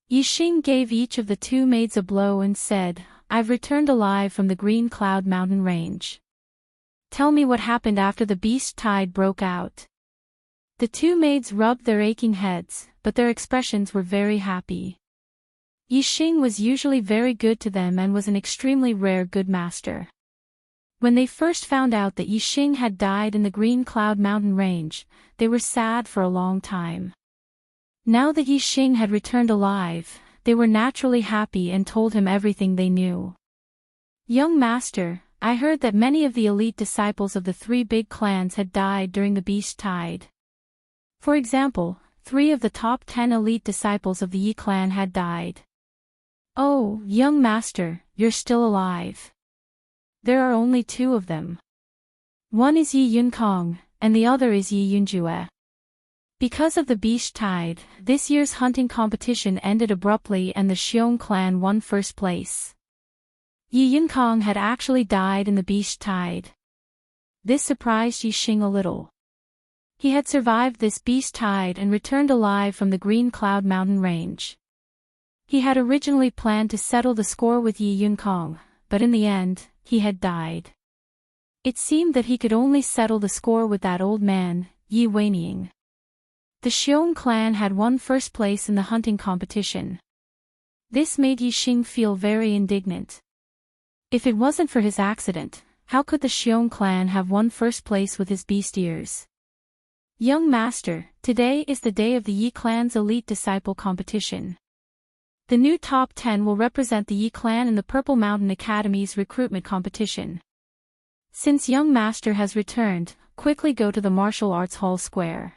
Yi Xing gave each of the two maids a blow and said, "I've returned alive from the Green Cloud Mountain range. Tell me what happened after the beast tide broke out." The two maids rubbed their aching heads, but their expressions were very happy. Yi Xing was usually very good to them and was an extremely rare good master. When they first found out that Yi Xing had died in the Green Cloud Mountain range, they were sad for a long time. Now that Yi Xing had returned alive, they were naturally happy and told him everything they knew. "Young master, I heard that many of the elite disciples of the three big clans had died during the beast tide. For example, 3 of the top 10 elite disciples of the Yi clan had died." "Oh, young master, you're still alive. There are only 2 of them. One is Yi Yunkong, and the other is Yi Yunjue." Because of the beast tide, this year's hunting competition ended abruptly and the Xiong clan won first place. Yi Yunkong had actually died in the beast tide. This surprised Yi Xing a little. He had survived this beast tide and returned alive from the Green Cloud Mountain range. He had originally planned to settle the score with Yi Yunkong, but in the end, he had died. It seemed that he could only settle the score with that old man, Yi Weining. The Xiong clan had won first place in the hunting competition. This made Yi Xing feel very indignant. If it wasn't for his accident, how could the Xiong clan have won first place with his beast ears? "Young master, today is the day of the Yi clan's elite disciple competition. The new top 10 will represent the Yi clan in the Purple Mountain Academy's recruitment competition. Since young master has returned, quickly go to the martial arts hall square.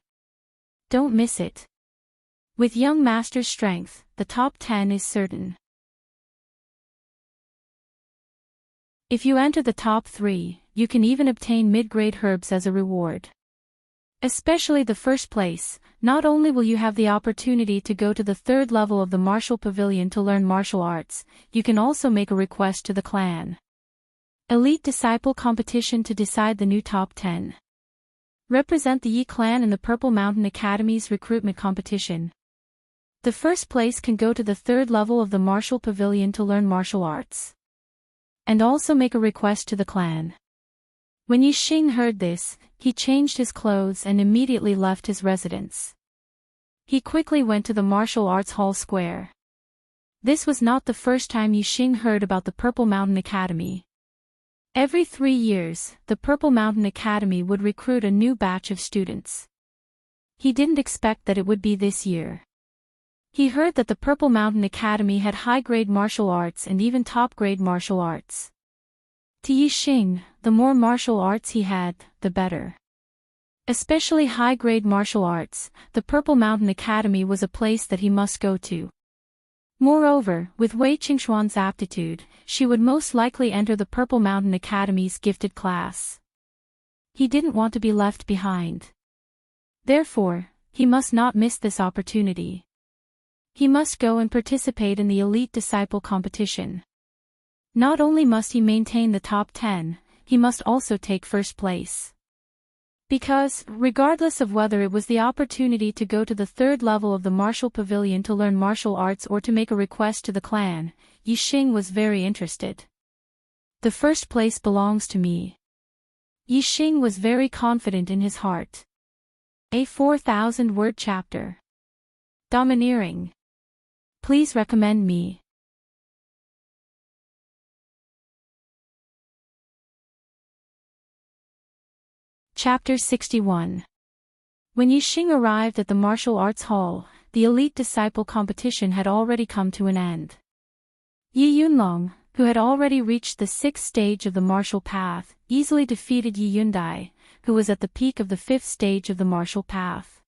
Don't miss it. With young master's strength, the top 10 is certain. If you enter the top 3, you can even obtain mid-grade herbs as a reward. Especially the first place, not only will you have the opportunity to go to the 3rd level of the martial pavilion to learn martial arts, you can also make a request to the clan. Elite Disciple Competition to decide the new top 10. Represent the Yi clan in the Purple Mountain Academy's recruitment competition. The first place can go to the 3rd level of the martial pavilion to learn martial arts. And also make a request to the clan. When Yi Xing heard this, he changed his clothes and immediately left his residence. He quickly went to the martial arts hall square. This was not the first time Yi Xing heard about the Purple Mountain Academy. Every 3 years, the Purple Mountain Academy would recruit a new batch of students. He didn't expect that it would be this year. He heard that the Purple Mountain Academy had high-grade martial arts and even top-grade martial arts. To Yi Xing, the more martial arts he had, the better. Especially high-grade martial arts, the Purple Mountain Academy was a place that he must go to. Moreover, with Wei Qingxuan's aptitude, she would most likely enter the Purple Mountain Academy's gifted class. He didn't want to be left behind. Therefore, he must not miss this opportunity. He must go and participate in the elite disciple competition. Not only must he maintain the top 10, he must also take first place. Because, regardless of whether it was the opportunity to go to the third level of the martial pavilion to learn martial arts or to make a request to the clan, Yixing was very interested. The first place belongs to me. Yixing was very confident in his heart. A 4,000-word chapter. Domineering. Please recommend me. Chapter 61. When Yixing arrived at the martial arts hall, the elite disciple competition had already come to an end. Yi Yunlong, who had already reached the 6th stage of the martial path, easily defeated Yi Yundai, who was at the peak of the 5th stage of the martial path.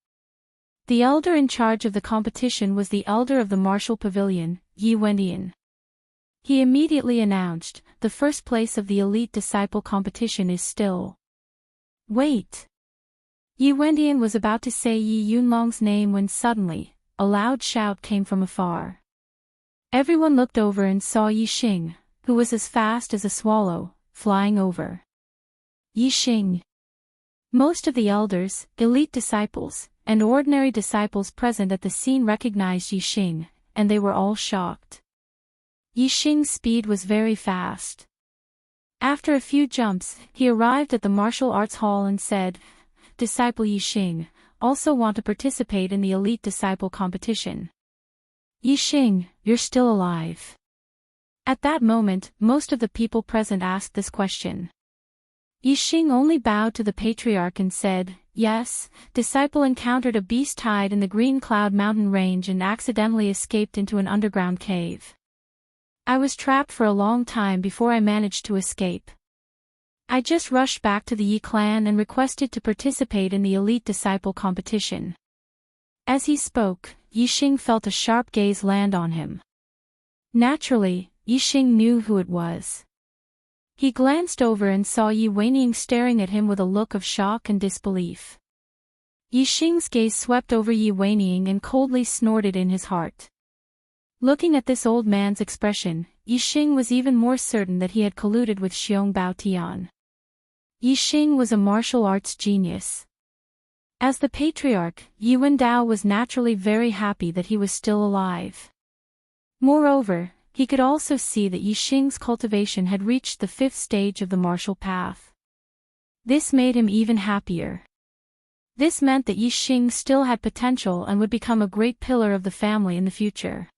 The elder in charge of the competition was the elder of the martial pavilion, Yi Wendian. He immediately announced, "The first place of the elite disciple competition is still." Wait! Yi Wendian was about to say Yi Yunlong's name when suddenly, a loud shout came from afar. Everyone looked over and saw Yixing, who was as fast as a swallow, flying over. Yixing! Most of the elders, elite disciples, and ordinary disciples present at the scene recognized Yixing, and they were all shocked. Yixing's speed was very fast. After a few jumps, he arrived at the martial arts hall and said, "Disciple Yixing, also want to participate in the elite disciple competition." "Yixing, you're still alive." At that moment, most of the people present asked this question. Yixing only bowed to the patriarch and said, "Yes, disciple encountered a beast hide in the Green Cloud Mountain range and accidentally escaped into an underground cave. I was trapped for a long time before I managed to escape. I just rushed back to the Yi clan and requested to participate in the elite disciple competition." As he spoke, Yixing felt a sharp gaze land on him. Naturally, Yixing knew who it was. He glanced over and saw Yi Wendian staring at him with a look of shock and disbelief. Yixing's gaze swept over Yi Wendian and coldly snorted in his heart. Looking at this old man's expression, Yixing was even more certain that he had colluded with Xiong Bao Tian. Yixing was a martial arts genius. As the patriarch, Yi Wendao was naturally very happy that he was still alive. Moreover, he could also see that Yixing's cultivation had reached the 5th stage of the martial path. This made him even happier. This meant that Yixing still had potential and would become a great pillar of the family in the future.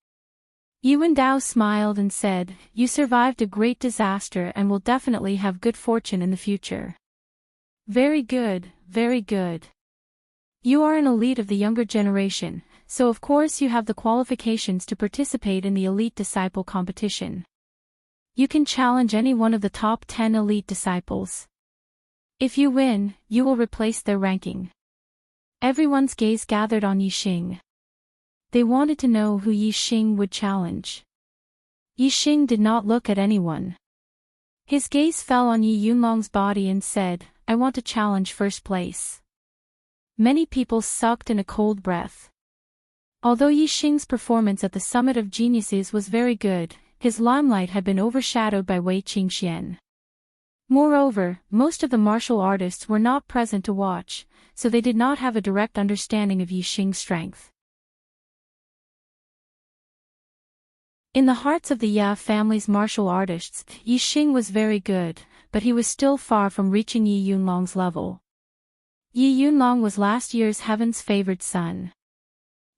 Yi Wendao smiled and said, "You survived a great disaster and will definitely have good fortune in the future." "Very good, very good. You are an elite of the younger generation, so of course you have the qualifications to participate in the elite disciple competition. You can challenge any one of the top 10 elite disciples. If you win, you will replace their ranking." Everyone's gaze gathered on Yixing. They wanted to know who Yixing would challenge. Yixing did not look at anyone. His gaze fell on Yi Yunlong's body and said, "I want to challenge first place." Many people sucked in a cold breath. Although Yixing's performance at the Summit of Geniuses was very good, his limelight had been overshadowed by Wei Qingxian. Moreover, most of the martial artists were not present to watch, so they did not have a direct understanding of Yixing's strength. In the hearts of the Ya family's martial artists, Yixing was very good, but he was still far from reaching Yi Yunlong's level. Yi Yunlong was last year's Heaven's favored son.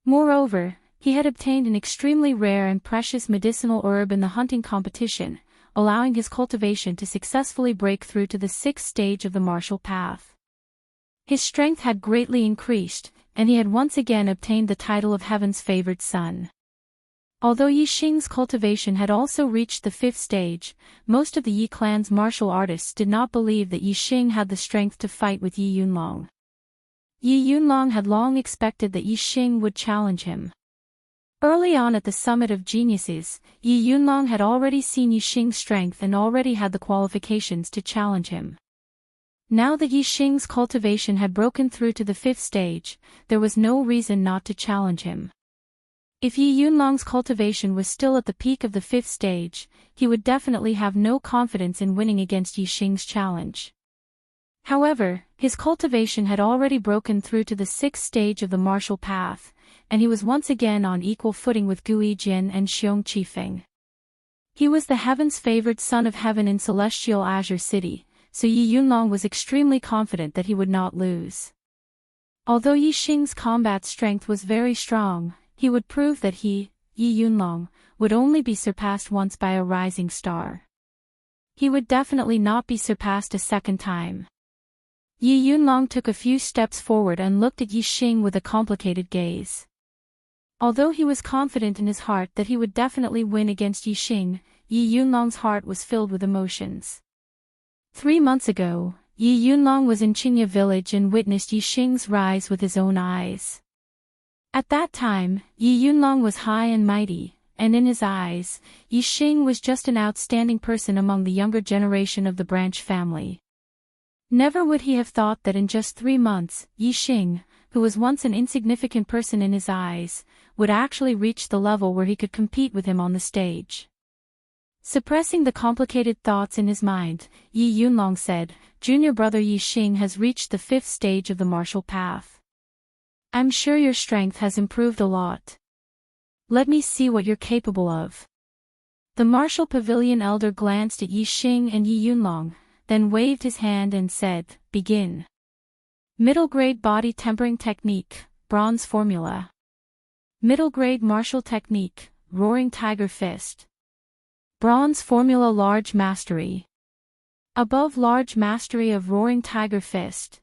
Moreover, he had obtained an extremely rare and precious medicinal herb in the hunting competition, allowing his cultivation to successfully break through to the 6th stage of the martial path. His strength had greatly increased, and he had once again obtained the title of Heaven's favored son. Although Yixing's cultivation had also reached the 5th stage, most of the Yi clan's martial artists did not believe that Yixing had the strength to fight with Yi Yunlong. Yi Yunlong had long expected that Yixing would challenge him. Early on at the Summit of Geniuses, Yi Yunlong had already seen Yi Xing's strength and already had the qualifications to challenge him. Now that Yi Xing's cultivation had broken through to the 5th stage, there was no reason not to challenge him. If Yi Yunlong's cultivation was still at the peak of the 5th stage, he would definitely have no confidence in winning against Yi Xing's challenge. However, his cultivation had already broken through to the 6th stage of the martial path, and he was once again on equal footing with Gu Yijin and Xiong Qifeng. He was the heavens-favored son of heaven in celestial Azure City, so Yi Yunlong was extremely confident that he would not lose. Although Yi Xing's combat strength was very strong, he would prove that he, Yi Yunlong, would only be surpassed once by a rising star. He would definitely not be surpassed a second time. Yi Yunlong took a few steps forward and looked at Yi Xing with a complicated gaze. Although he was confident in his heart that he would definitely win against Yi Xing, Yi Yunlong's heart was filled with emotions. 3 months ago, Yi Yunlong was in Qingya village and witnessed Yi Xing's rise with his own eyes. At that time, Yi Yunlong was high and mighty, and in his eyes, Yi Xing was just an outstanding person among the younger generation of the branch family. Never would he have thought that in just 3 months, Yi Xing, who was once an insignificant person in his eyes, would actually reach the level where he could compete with him on the stage. Suppressing the complicated thoughts in his mind, Yi Yunlong said, "Junior brother Yi Xing has reached the 5th stage of the martial path. I'm sure your strength has improved a lot. Let me see what you're capable of." The martial pavilion elder glanced at Yi Xing and Yi Yunlong, then waved his hand and said, "Begin." Middle grade body tempering technique, bronze formula. Middle grade martial technique, roaring tiger fist. Bronze formula large mastery. Above large mastery of roaring tiger fist.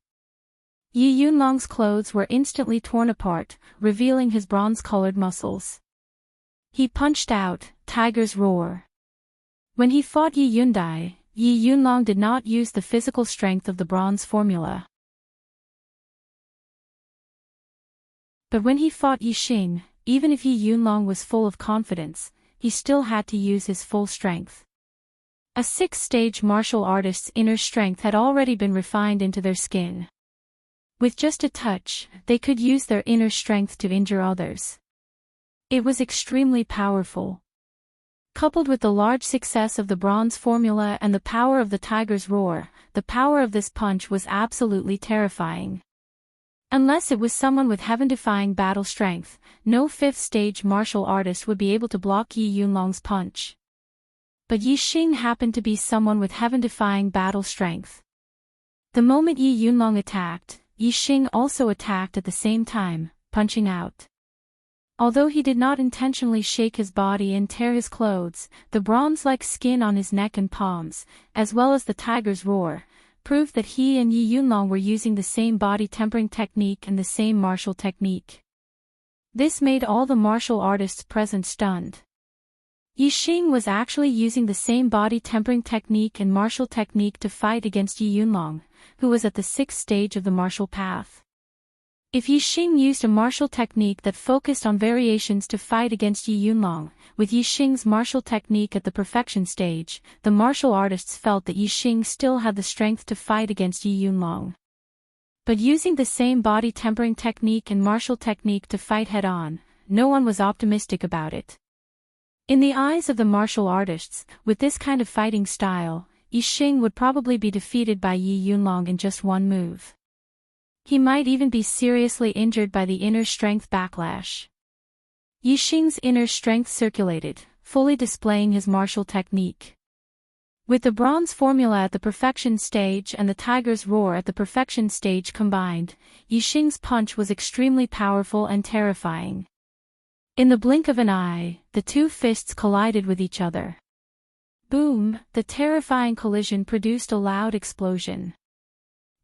Yi Yunlong's clothes were instantly torn apart, revealing his bronze-colored muscles. He punched out, tiger's roar. When he fought Yi Yundai, Yi Yunlong did not use the physical strength of the bronze formula. But when he fought Yi Xing, even if Yi Yunlong was full of confidence, he still had to use his full strength. A 6th-stage martial artist's inner strength had already been refined into their skin. With just a touch, they could use their inner strength to injure others. It was extremely powerful. Coupled with the large success of the bronze formula and the power of the tiger's roar, the power of this punch was absolutely terrifying. Unless it was someone with heaven-defying battle strength, no 5th-stage martial artist would be able to block Yi Yunlong's punch. But Yi Xing happened to be someone with heaven-defying battle strength. The moment Yi Yunlong attacked, Yi Xing also attacked at the same time, punching out. Although he did not intentionally shake his body and tear his clothes, the bronze-like skin on his neck and palms, as well as the tiger's roar, proved that he and Yi Yunlong were using the same body tempering technique and the same martial technique. This made all the martial artists present stunned. Yi Xing was actually using the same body tempering technique and martial technique to fight against Yi Yunlong, who was at the 6th stage of the martial path. If Yi Xing used a martial technique that focused on variations to fight against Yi Yunlong, with Yi Xing's martial technique at the perfection stage, the martial artists felt that Yi Xing still had the strength to fight against Yi Yunlong. But using the same body tempering technique and martial technique to fight head-on, no one was optimistic about it. In the eyes of the martial artists, with this kind of fighting style, Yi Xing would probably be defeated by Yi Yunlong in just one move. He might even be seriously injured by the inner strength backlash. Yi Xing's inner strength circulated, fully displaying his martial technique. With the bronze formula at the perfection stage and the tiger's roar at the perfection stage combined, Yi Xing's punch was extremely powerful and terrifying. In the blink of an eye, the two fists collided with each other. Boom! The terrifying collision produced a loud explosion.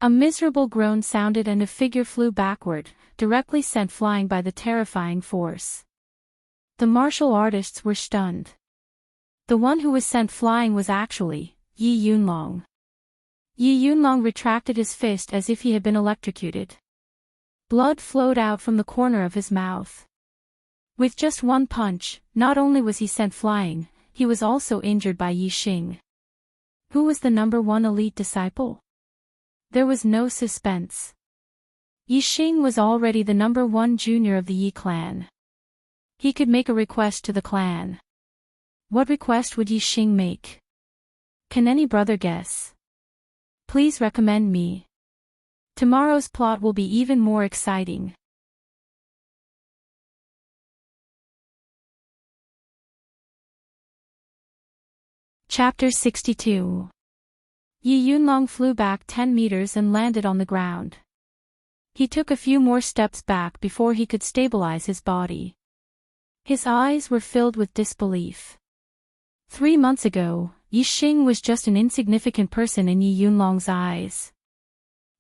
A miserable groan sounded and a figure flew backward, directly sent flying by the terrifying force. The martial artists were stunned. The one who was sent flying was actually Yi Yunlong. Yi Yunlong retracted his fist as if he had been electrocuted. Blood flowed out from the corner of his mouth. With just one punch, not only was he sent flying, he was also injured by Yi Xing. Who was the number one elite disciple? There was no suspense. Yi Xing was already the number one junior of the Yi clan. He could make a request to the clan. What request would Yi Xing make? Can any brother guess? Please recommend me. Tomorrow's plot will be even more exciting. Chapter 62. Yi Yunlong flew back 10 meters and landed on the ground. He took a few more steps back before he could stabilize his body. His eyes were filled with disbelief. 3 months ago, Yi Xing was just an insignificant person in Yi Yunlong's eyes.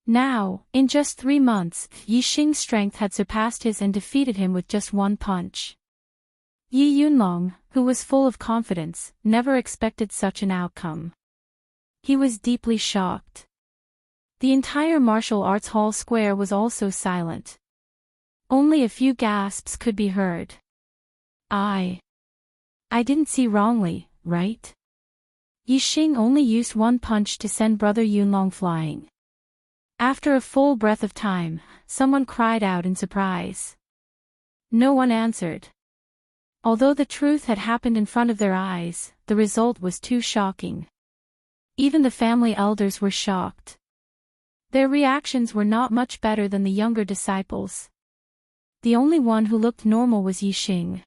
Now, in just 3 months, Yi Xing's strength had surpassed his and defeated him with just one punch. Yi Yunlong, who was full of confidence, never expected such an outcome. He was deeply shocked. The entire martial arts hall square was also silent. Only a few gasps could be heard. I didn't see wrongly, right? Yi Xing only used one punch to send Brother Yunlong flying. After a full breath of time, someone cried out in surprise. No one answered. Although the truth had happened in front of their eyes, the result was too shocking. Even the family elders were shocked. Their reactions were not much better than the younger disciples. The only one who looked normal was Yi Xing.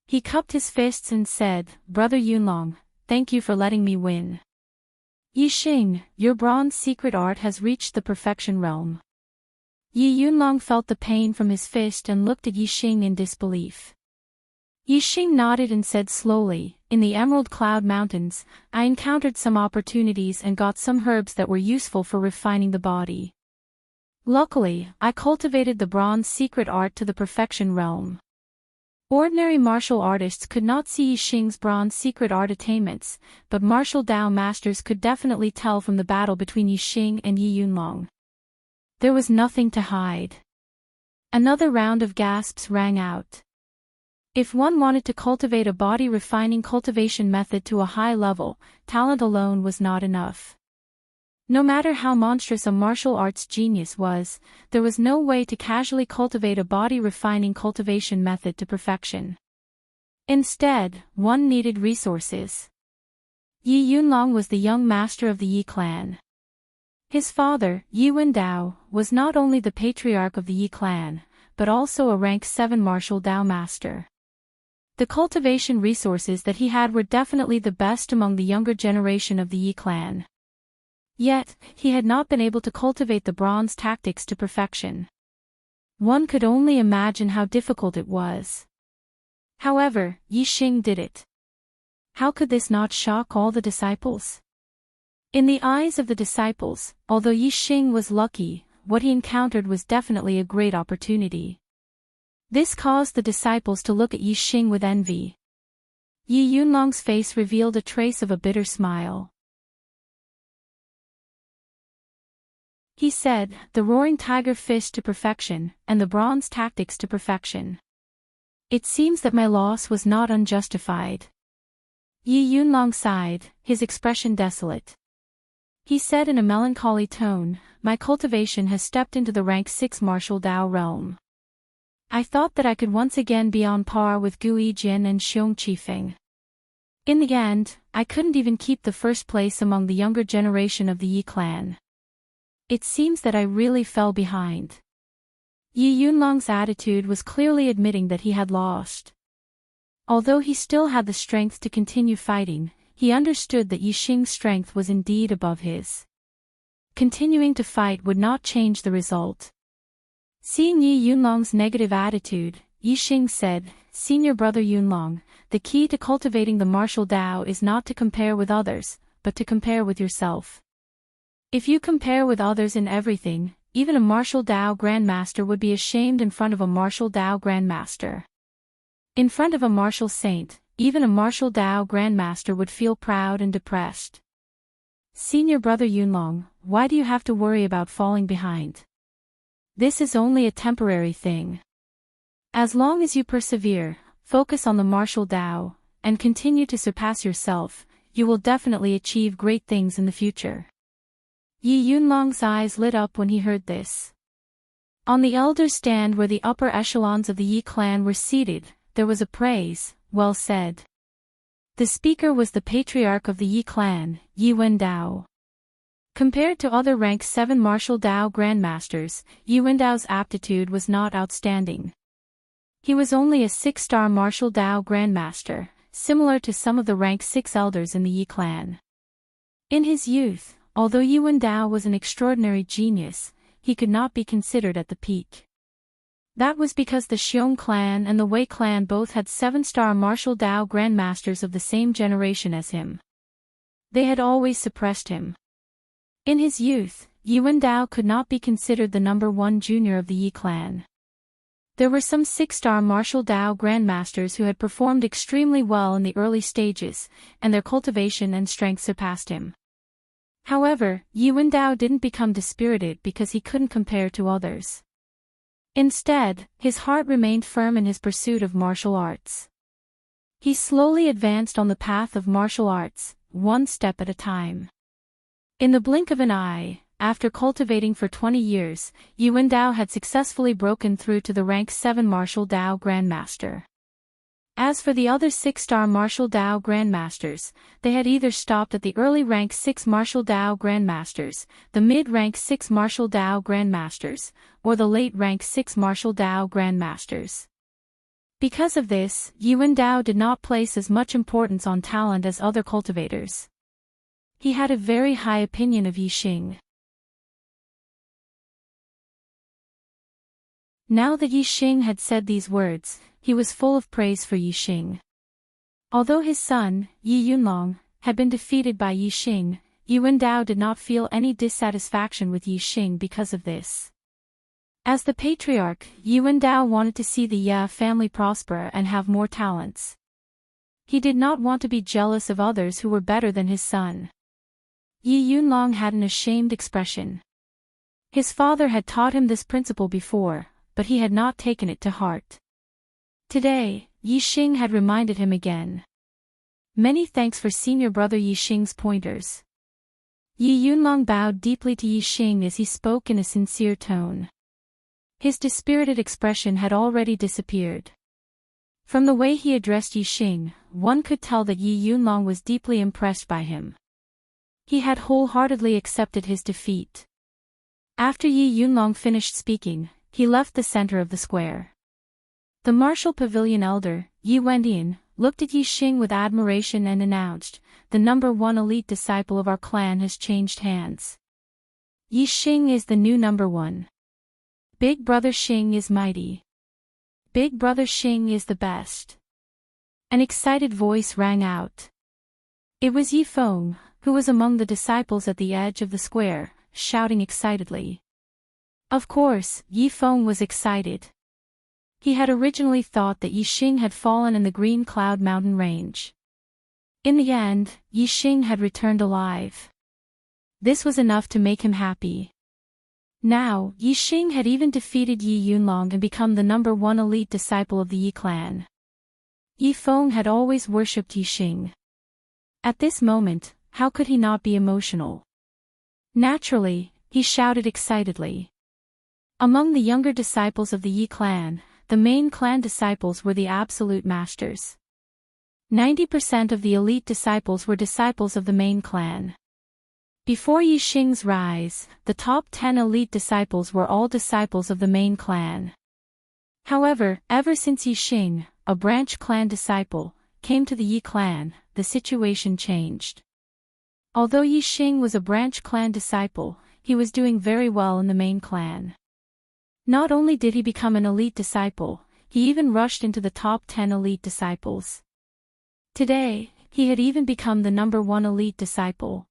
He cupped his fists and said, "Brother Yunlong, thank you for letting me win. Yi Xing, your bronze secret art has reached the perfection realm." Yi Yunlong felt the pain from his fist and looked at Yi Xing in disbelief. Yi Xing nodded and said slowly, "In the Emerald Cloud Mountains, I encountered some opportunities and got some herbs that were useful for refining the body. Luckily, I cultivated the bronze secret art to the perfection realm." Ordinary martial artists could not see Yi Xing's bronze secret art attainments, but martial Dao masters could definitely tell from the battle between Yi Xing and Yi Yunlong. There was nothing to hide. Another round of gasps rang out. If one wanted to cultivate a body-refining cultivation method to a high level, talent alone was not enough. No matter how monstrous a martial arts genius was, there was no way to casually cultivate a body-refining cultivation method to perfection. Instead, one needed resources. Yi Yunlong was the young master of the Yi clan. His father, Yi Wendao, was not only the patriarch of the Yi clan, but also a rank 7 martial Dao master. The cultivation resources that he had were definitely the best among the younger generation of the Yi clan. Yet, he had not been able to cultivate the bronze tactics to perfection. One could only imagine how difficult it was. However, Yi Xing did it. How could this not shock all the disciples? In the eyes of the disciples, although Yi Xing was lucky, what he encountered was definitely a great opportunity. This caused the disciples to look at Yi Xing with envy. Yi Yunlong's face revealed a trace of a bitter smile. He said, "The roaring tiger fist to perfection, and the bronze tactics to perfection. It seems that my loss was not unjustified." Yi Yunlong sighed, his expression desolate. He said in a melancholy tone, "My cultivation has stepped into the rank 6 martial Dao realm. I thought that I could once again be on par with Gu Yijin and Xiong Qifeng. In the end, I couldn't even keep the first place among the younger generation of the Yi clan. It seems that I really fell behind." Yi Yunlong's attitude was clearly admitting that he had lost. Although he still had the strength to continue fighting, he understood that Yi Xing's strength was indeed above his. Continuing to fight would not change the result. Seeing Yi Yunlong's negative attitude, Yi Xing said, "Senior brother Yunlong, the key to cultivating the martial Dao is not to compare with others, but to compare with yourself. If you compare with others in everything, even a martial Dao grandmaster would be ashamed in front of a martial Dao grandmaster. In front of a martial saint, even a martial Dao grandmaster would feel proud and depressed. Senior brother Yunlong, why do you have to worry about falling behind? This is only a temporary thing. As long as you persevere, focus on the martial Tao, and continue to surpass yourself, you will definitely achieve great things in the future. Yi Yunlong's eyes lit up when he heard this. On the elder stand where the upper echelons of the Yi clan were seated, there was a praise, well said. The speaker was the patriarch of the Yi clan, Yi Wendao. Compared to other rank 7 martial Tao grandmasters, Yi Wendao's aptitude was not outstanding. He was only a 6-star martial Tao grandmaster, similar to some of the rank 6 elders in the Yi clan. In his youth, although Yi Wendao was an extraordinary genius, he could not be considered at the peak. That was because the Xiong clan and the Wei clan both had 7-star martial Tao grandmasters of the same generation as him. They had always suppressed him. In his youth, Yi Wendao could not be considered the number 1 junior of the Yi clan. There were some 6-star martial Tao grandmasters who had performed extremely well in the early stages, and their cultivation and strength surpassed him. However, Yi Wendao didn't become dispirited because he couldn't compare to others. Instead, his heart remained firm in his pursuit of martial arts. He slowly advanced on the path of martial arts, one step at a time. In the blink of an eye, after cultivating for 20 years, Yi Wendao had successfully broken through to the rank 7 martial Tao grandmaster. As for the other 6-star martial Tao grandmasters, they had either stopped at the early rank 6 martial Tao grandmasters, the mid-rank 6 martial Tao grandmasters, or the late rank 6 martial Tao grandmasters. Because of this, Yi Wendao did not place as much importance on talent as other cultivators. He had a very high opinion of Yi Xing. Now that Yi Xing had said these words, he was full of praise for Yi Xing. Although his son, Yi Yunlong, had been defeated by Yi Xing, Yi Wendao did not feel any dissatisfaction with Yi Xing because of this. As the patriarch, Yi Wendao wanted to see the Ya family prosper and have more talents. He did not want to be jealous of others who were better than his son. Yi Yunlong had an ashamed expression. His father had taught him this principle before, but he had not taken it to heart. Today, Yi Xing had reminded him again. Many thanks for senior brother Yi Xing's pointers. Yi Yunlong bowed deeply to Yi Xing as he spoke in a sincere tone. His dispirited expression had already disappeared. From the way he addressed Yi Xing, one could tell that Yi Yunlong was deeply impressed by him. He had wholeheartedly accepted his defeat. After Yi Yunlong finished speaking, he left the center of the square. The martial pavilion elder, Yi Wendian, looked at Yi Xing with admiration and announced, "The number 1 elite disciple of our clan has changed hands. Yi Xing is the new number 1. Big brother Xing is mighty. Big brother Xing is the best." An excited voice rang out. It was Yi Feng, who was among the disciples at the edge of the square, shouting excitedly. Of course, Yi Feng was excited. He had originally thought that Yi Xing had fallen in the Green Cloud Mountain range. In the end, Yi Xing had returned alive. This was enough to make him happy. Now, Yi Xing had even defeated Yi Yunlong and become the number 1 elite disciple of the Yi clan. Yi Feng had always worshipped Yi Xing. At this moment, how could he not be emotional? Naturally, he shouted excitedly. Among the younger disciples of the Yi clan, the main clan disciples were the absolute masters. 90% of the elite disciples were disciples of the main clan. Before Yi Xing's rise, the top 10 elite disciples were all disciples of the main clan. However, ever since Yi Xing, a branch clan disciple, came to the Yi clan, the situation changed. Although Yi Xing was a branch clan disciple, he was doing very well in the main clan. Not only did he become an elite disciple, he even rushed into the top 10 elite disciples. Today, he had even become the number 1 elite disciple.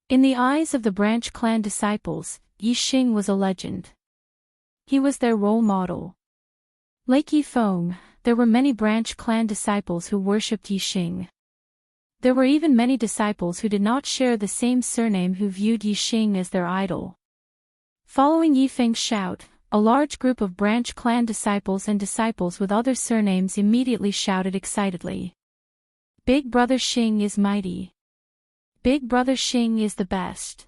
In the eyes of the branch clan disciples, Yi Xing was a legend. He was their role model. Like Yi Feng, there were many branch clan disciples who worshipped Yi Xing. There were even many disciples who did not share the same surname who viewed Yi Xing as their idol. Following Yi Feng's shout, a large group of branch clan disciples and disciples with other surnames immediately shouted excitedly. Big Brother Xing is mighty. Big Brother Xing is the best.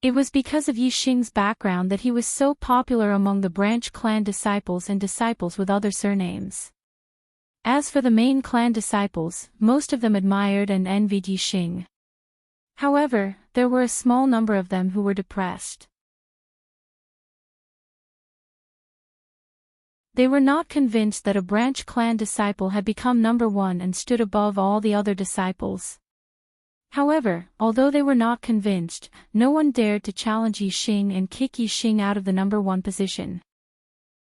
It was because of Yi Xing's background that he was so popular among the branch clan disciples and disciples with other surnames. As for the main clan disciples, most of them admired and envied Yi Xing. However, there were a small number of them who were depressed. They were not convinced that a branch clan disciple had become number one and stood above all the other disciples. However, although they were not convinced, no one dared to challenge Yi Xing and kick Yi Xing out of the number one position.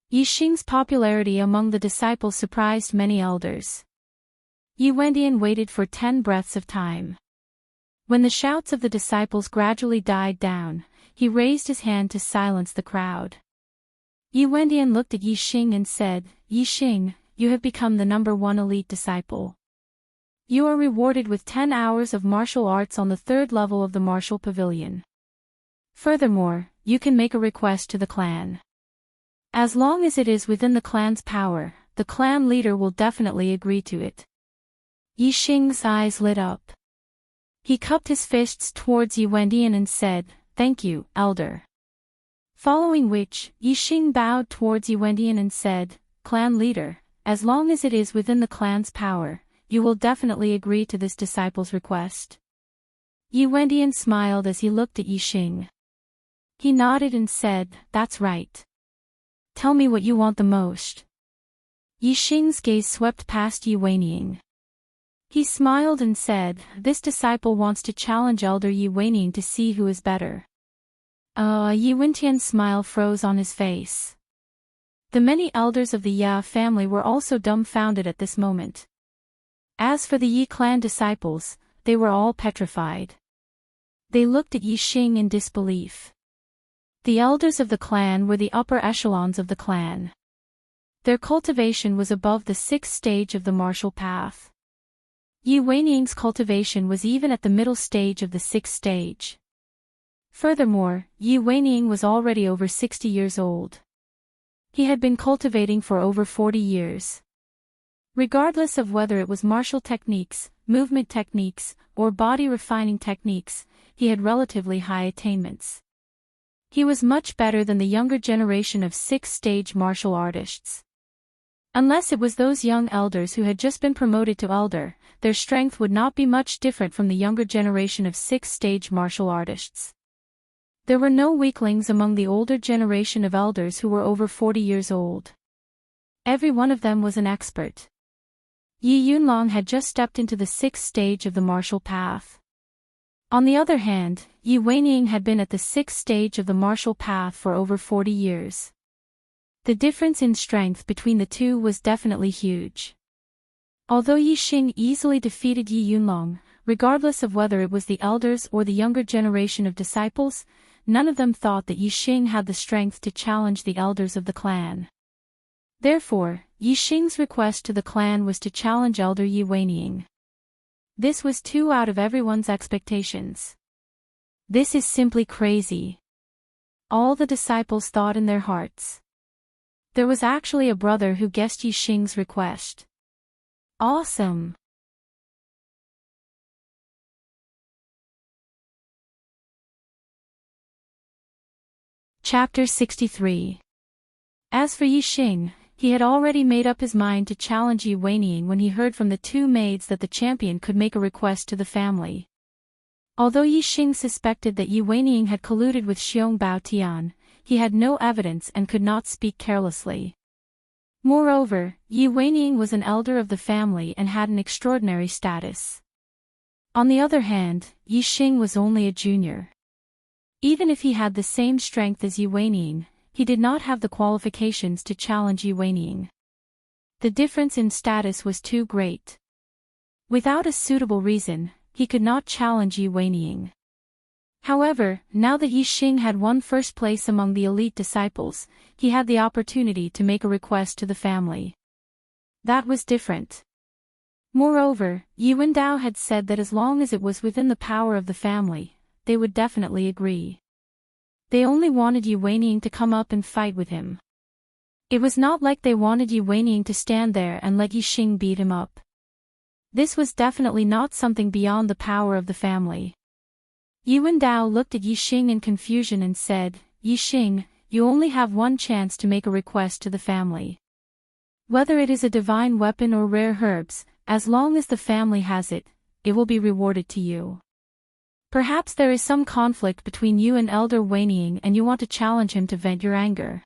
Yi Xing's popularity among the disciples surprised many elders. Yi Wendian waited for 10 breaths of time. When the shouts of the disciples gradually died down, he raised his hand to silence the crowd. Yi Wendian looked at Yi Xing and said, Yi Xing, you have become the number one elite disciple. You are rewarded with 10 hours of martial arts on the 3rd level of the martial pavilion. Furthermore, you can make a request to the clan. As long as it is within the clan's power, the clan leader will definitely agree to it. Yi Xing's eyes lit up. He cupped his fists towards Yi Wendian and said, Thank you, elder. Following which, Yi Xing bowed towards Yi Wendian and said, Clan leader, as long as it is within the clan's power, you will definitely agree to this disciple's request. Yi Wendian smiled as he looked at Yi Xing. He nodded and said, That's right. Tell me what you want the most. Yi Xing's gaze swept past Yi Wendian. He smiled and said, This disciple wants to challenge Elder Yi Wendian to see who is better. Yi Wendian's smile froze on his face. The many elders of the Ya family were also dumbfounded at this moment. As for the Yi clan disciples, they were all petrified. They looked at Yi Xing in disbelief. The elders of the clan were the upper echelons of the clan. Their cultivation was above the 6th stage of the martial path. Yi Wendian's cultivation was even at the middle stage of the 6th stage. Furthermore, Yi Wendian was already over 60 years old. He had been cultivating for over 40 years. Regardless of whether it was martial techniques, movement techniques, or body refining techniques, he had relatively high attainments. He was much better than the younger generation of 6th-stage martial artists. Unless it was those young elders who had just been promoted to elder, their strength would not be much different from the younger generation of 6th-stage martial artists. There were no weaklings among the older generation of elders who were over 40 years old. Every one of them was an expert. Yi Yunlong had just stepped into the 6th stage of the martial path. On the other hand, Yi Wendian had been at the 6th stage of the martial path for over 40 years. The difference in strength between the two was definitely huge. Although Yi Xing easily defeated Yi Yunlong, regardless of whether it was the elders or the younger generation of disciples, none of them thought that Yi Xing had the strength to challenge the elders of the clan. Therefore, Yi Xing's request to the clan was to challenge Elder Yi Wendian. This was too out of everyone's expectations. This is simply crazy. All the disciples thought in their hearts. There was actually a brother who guessed Yi Xing's request. Awesome! Chapter 63. As for Yi Xing, he had already made up his mind to challenge Yi Wendian when he heard from the 2 maids that the champion could make a request to the family. Although Yi Xing suspected that Yi Wendian had colluded with Xiong Bao Tian, he had no evidence and could not speak carelessly. Moreover, Yi Wendian was an elder of the family and had an extraordinary status. On the other hand, Yi Xing was only a junior. Even if he had the same strength as Yi Wendian, he did not have the qualifications to challenge Yi Wendian. The difference in status was too great. Without a suitable reason, he could not challenge Yi Wendian. However, now that Yi Xing had won first place among the elite disciples, he had the opportunity to make a request to the family. That was different. Moreover, Yi Wendao had said that as long as it was within the power of the family, they would definitely agree. They only wanted Yi Weining to come up and fight with him. It was not like they wanted Yi Weining to stand there and let Yi Xing beat him up. This was definitely not something beyond the power of the family. Yi Wendao looked at Yi Xing in confusion and said, "Yi Xing, you only have one chance to make a request to the family. Whether it is a divine weapon or rare herbs, as long as the family has it, it will be rewarded to you. Perhaps there is some conflict between you and Elder Weining and you want to challenge him to vent your anger.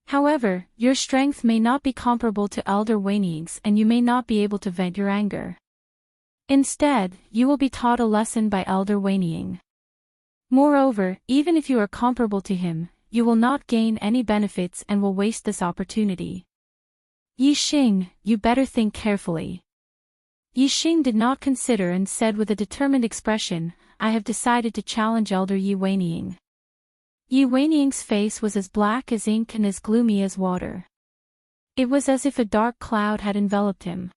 However, your strength may not be comparable to Elder Weining's and you may not be able to vent your anger. Instead, you will be taught a lesson by Elder Weining. Moreover, even if you are comparable to him, you will not gain any benefits and will waste this opportunity. Yi Xing, you better think carefully." Yi Xing did not consider and said with a determined expression, "I have decided to challenge Elder Yi Weining." Yi Weining's face was as black as ink and as gloomy as water. It was as if a dark cloud had enveloped him.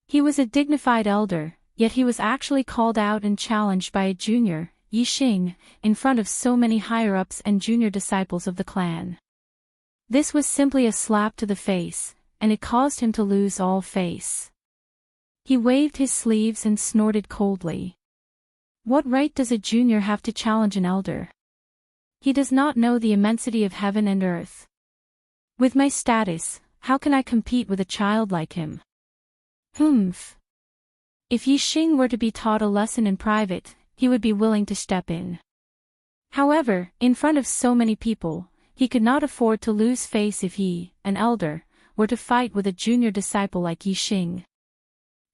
He was a dignified elder, yet he was actually called out and challenged by a junior, Yi Xing, in front of so many higher-ups and junior disciples of the clan. This was simply a slap to the face, and it caused him to lose all face. He waved his sleeves and snorted coldly. What right does a junior have to challenge an elder? He does not know the immensity of heaven and earth. With my status, how can I compete with a child like him? Humph. If Yi Xing were to be taught a lesson in private, he would be willing to step in. However, in front of so many people, he could not afford to lose face if he, an elder, were to fight with a junior disciple like Yi Xing.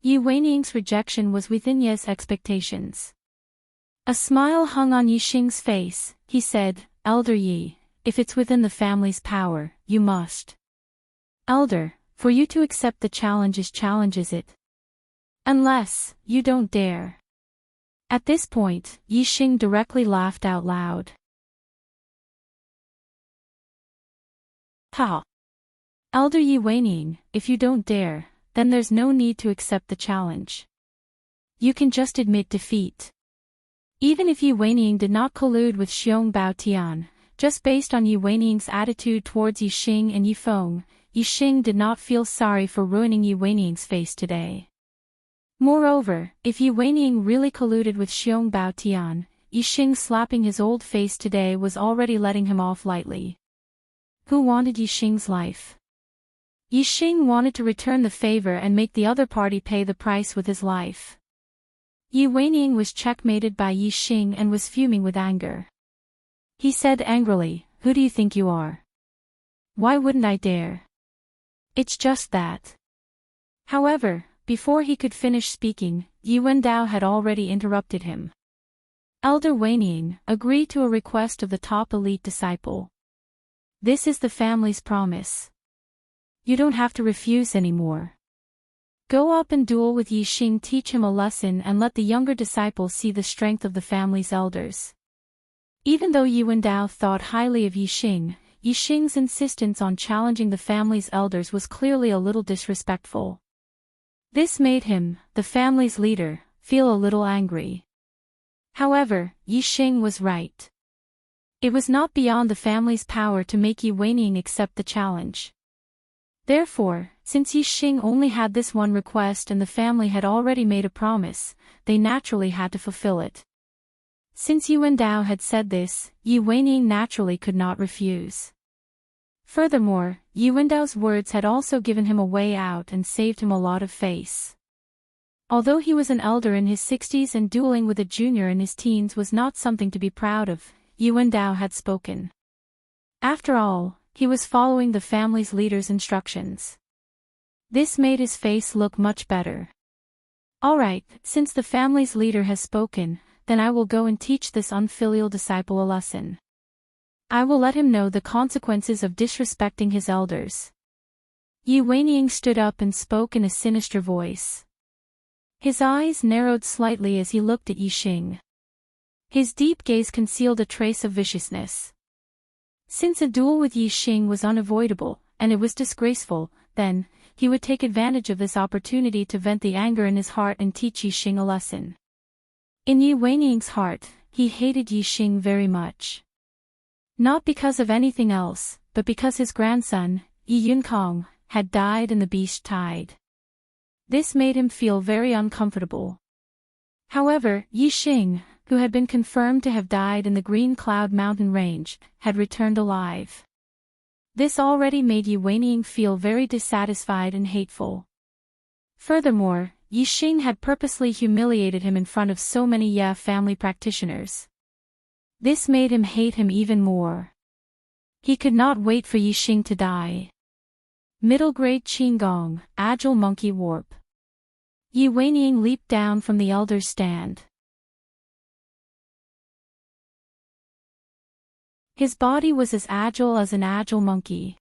Yi Weining's rejection was within Ye's expectations. A smile hung on Yi Xing's face. He said, "Elder Yi, if it's within the family's power, you must." "Elder, for you to accept the challenge is it? Unless, you don't dare." At this point, Yi Xing directly laughed out loud. "Ha! Elder Yi Weining, if you don't dare, then there's no need to accept the challenge. You can just admit defeat." Even if Yi Weining did not collude with Xiong Baotian, just based on Yi Weining's attitude towards Yi Xing and Yi Feng, Yi Xing did not feel sorry for ruining Yi Weining's face today. Moreover, if Yi Weining really colluded with Xiong Baotian, Yi Xing slapping his old face today was already letting him off lightly. Who wanted Yi Xing's life? Yi Xing wanted to return the favor and make the other party pay the price with his life. Yi Weining was checkmated by Yi Xing and was fuming with anger. He said angrily, "Who do you think you are? Why wouldn't I dare? It's just that." However, before he could finish speaking, Yi Wendao had already interrupted him. "Elder Weining, agree to a request of the top elite disciple. This is the family's promise. You don't have to refuse anymore. Go up and duel with Yi Xing, teach him a lesson and let the younger disciple see the strength of the family's elders." Even though Yi Wendao thought highly of Yi Xing's insistence on challenging the family's elders was clearly a little disrespectful. This made him, the family's leader, feel a little angry. However, Yi Xing was right. It was not beyond the family's power to make Yi Weining accept the challenge. Therefore, since Yi Xing only had this one request and the family had already made a promise, they naturally had to fulfill it. Since Yi Wendao had said this, Yi Weining naturally could not refuse. Furthermore, Yi Wendao's words had also given him a way out and saved him a lot of face. Although he was an elder in his 60s and dueling with a junior in his teens was not something to be proud of, Yi Wendao had spoken. After all, he was following the family's leader's instructions. This made his face look much better. "Alright, since the family's leader has spoken, then I will go and teach this unfilial disciple a lesson. I will let him know the consequences of disrespecting his elders." Yi Weining stood up and spoke in a sinister voice. His eyes narrowed slightly as he looked at Yi Xing. His deep gaze concealed a trace of viciousness. Since a duel with Yi Xing was unavoidable, and it was disgraceful, then, he would take advantage of this opportunity to vent the anger in his heart and teach Yi Xing a lesson. In Yi Weining's heart, he hated Yi Xing very much. Not because of anything else, but because his grandson, Yun-kong, had died in the beast tide. This made him feel very uncomfortable. However, Yixing, who had been confirmed to have died in the Green Cloud Mountain Range, had returned alive. This already made Yi Weiniang feel very dissatisfied and hateful. Furthermore, Yixing had purposely humiliated him in front of so many Ye family practitioners. This made him hate him even more. He could not wait for Yixing to die. Middle grade Qinggong, agile monkey warp. Yi Weiniang leaped down from the elder's stand. His body was as agile as an agile monkey.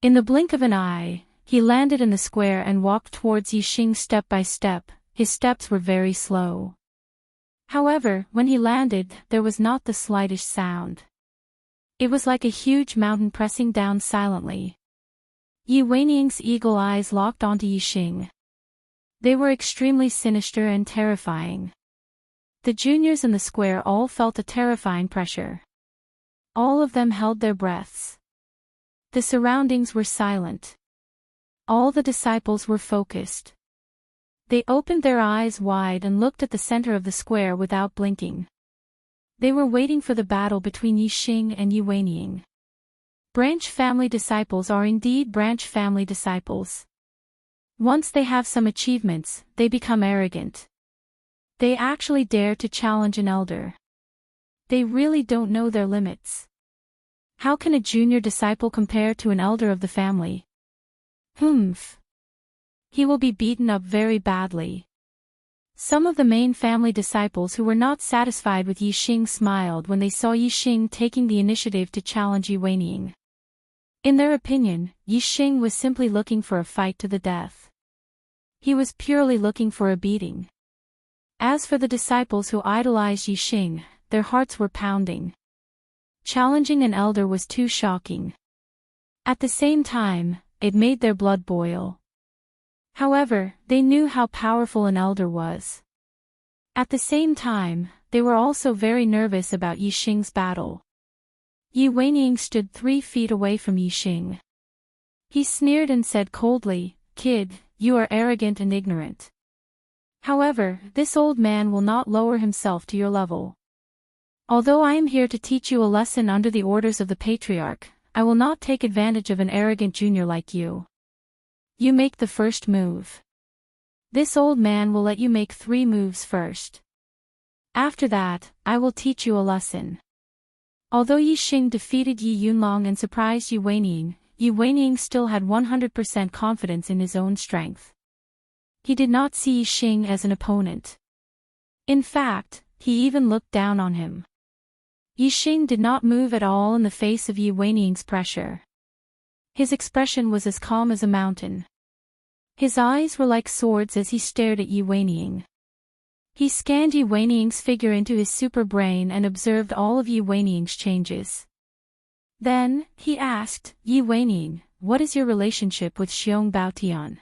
In the blink of an eye, he landed in the square and walked towards Yixing step by step. His steps were very slow. However, when he landed, there was not the slightest sound. It was like a huge mountain pressing down silently. Yi Weiniang's eagle eyes locked onto Yixing. They were extremely sinister and terrifying. The juniors in the square all felt a terrifying pressure. All of them held their breaths. The surroundings were silent. All the disciples were focused. They opened their eyes wide and looked at the center of the square without blinking. They were waiting for the battle between Yixing and Yi Weiniang. Branch family disciples are indeed branch family disciples. Once they have some achievements, they become arrogant. They actually dare to challenge an elder. They really don't know their limits. How can a junior disciple compare to an elder of the family? Humph. He will be beaten up very badly. Some of the main family disciples who were not satisfied with Yixing smiled when they saw Yixing taking the initiative to challenge Yi Weiniang. In their opinion, Yixing was simply looking for a fight to the death. He was purely looking for a beating. As for the disciples who idolized Yixing, their hearts were pounding. Challenging an elder was too shocking. At the same time, it made their blood boil. However, they knew how powerful an elder was. At the same time, they were also very nervous about Yixing's battle. Yi Weiniang stood 3 feet away from Yixing. He sneered and said coldly, "Kid, you are arrogant and ignorant. However, this old man will not lower himself to your level. Although I am here to teach you a lesson under the orders of the patriarch, I will not take advantage of an arrogant junior like you. You make the first move. This old man will let you make 3 moves first. After that, I will teach you a lesson." Although Yixing defeated Yi Yunlong and surprised Yi Weiniang still had 100% confidence in his own strength. He did not see Yixing as an opponent. In fact, he even looked down on him. Yixing did not move at all in the face of Yi Weiniang's pressure. His expression was as calm as a mountain. His eyes were like swords as he stared at Yi Weiniang. He scanned Yi Weiniang's figure into his super brain and observed all of Yi Weiniang's changes. Then, he asked, "Yi Weiniang, what is your relationship with Xiong Baotian?"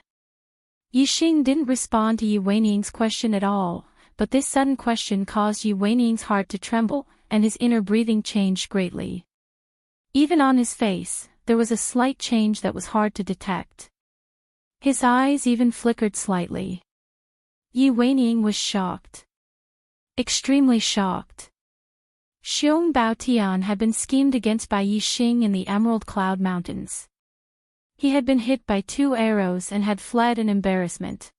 Yixing didn't respond to Yi Weiniang's question at all, but this sudden question caused Yi Weiniang's heart to tremble, and his inner breathing changed greatly. Even on his face, there was a slight change that was hard to detect. His eyes even flickered slightly. Yi Weiniang was shocked. Extremely shocked. Xiong Baotian had been schemed against by Yixing in the Emerald Cloud Mountains. He had been hit by 2 arrows and had fled in embarrassment.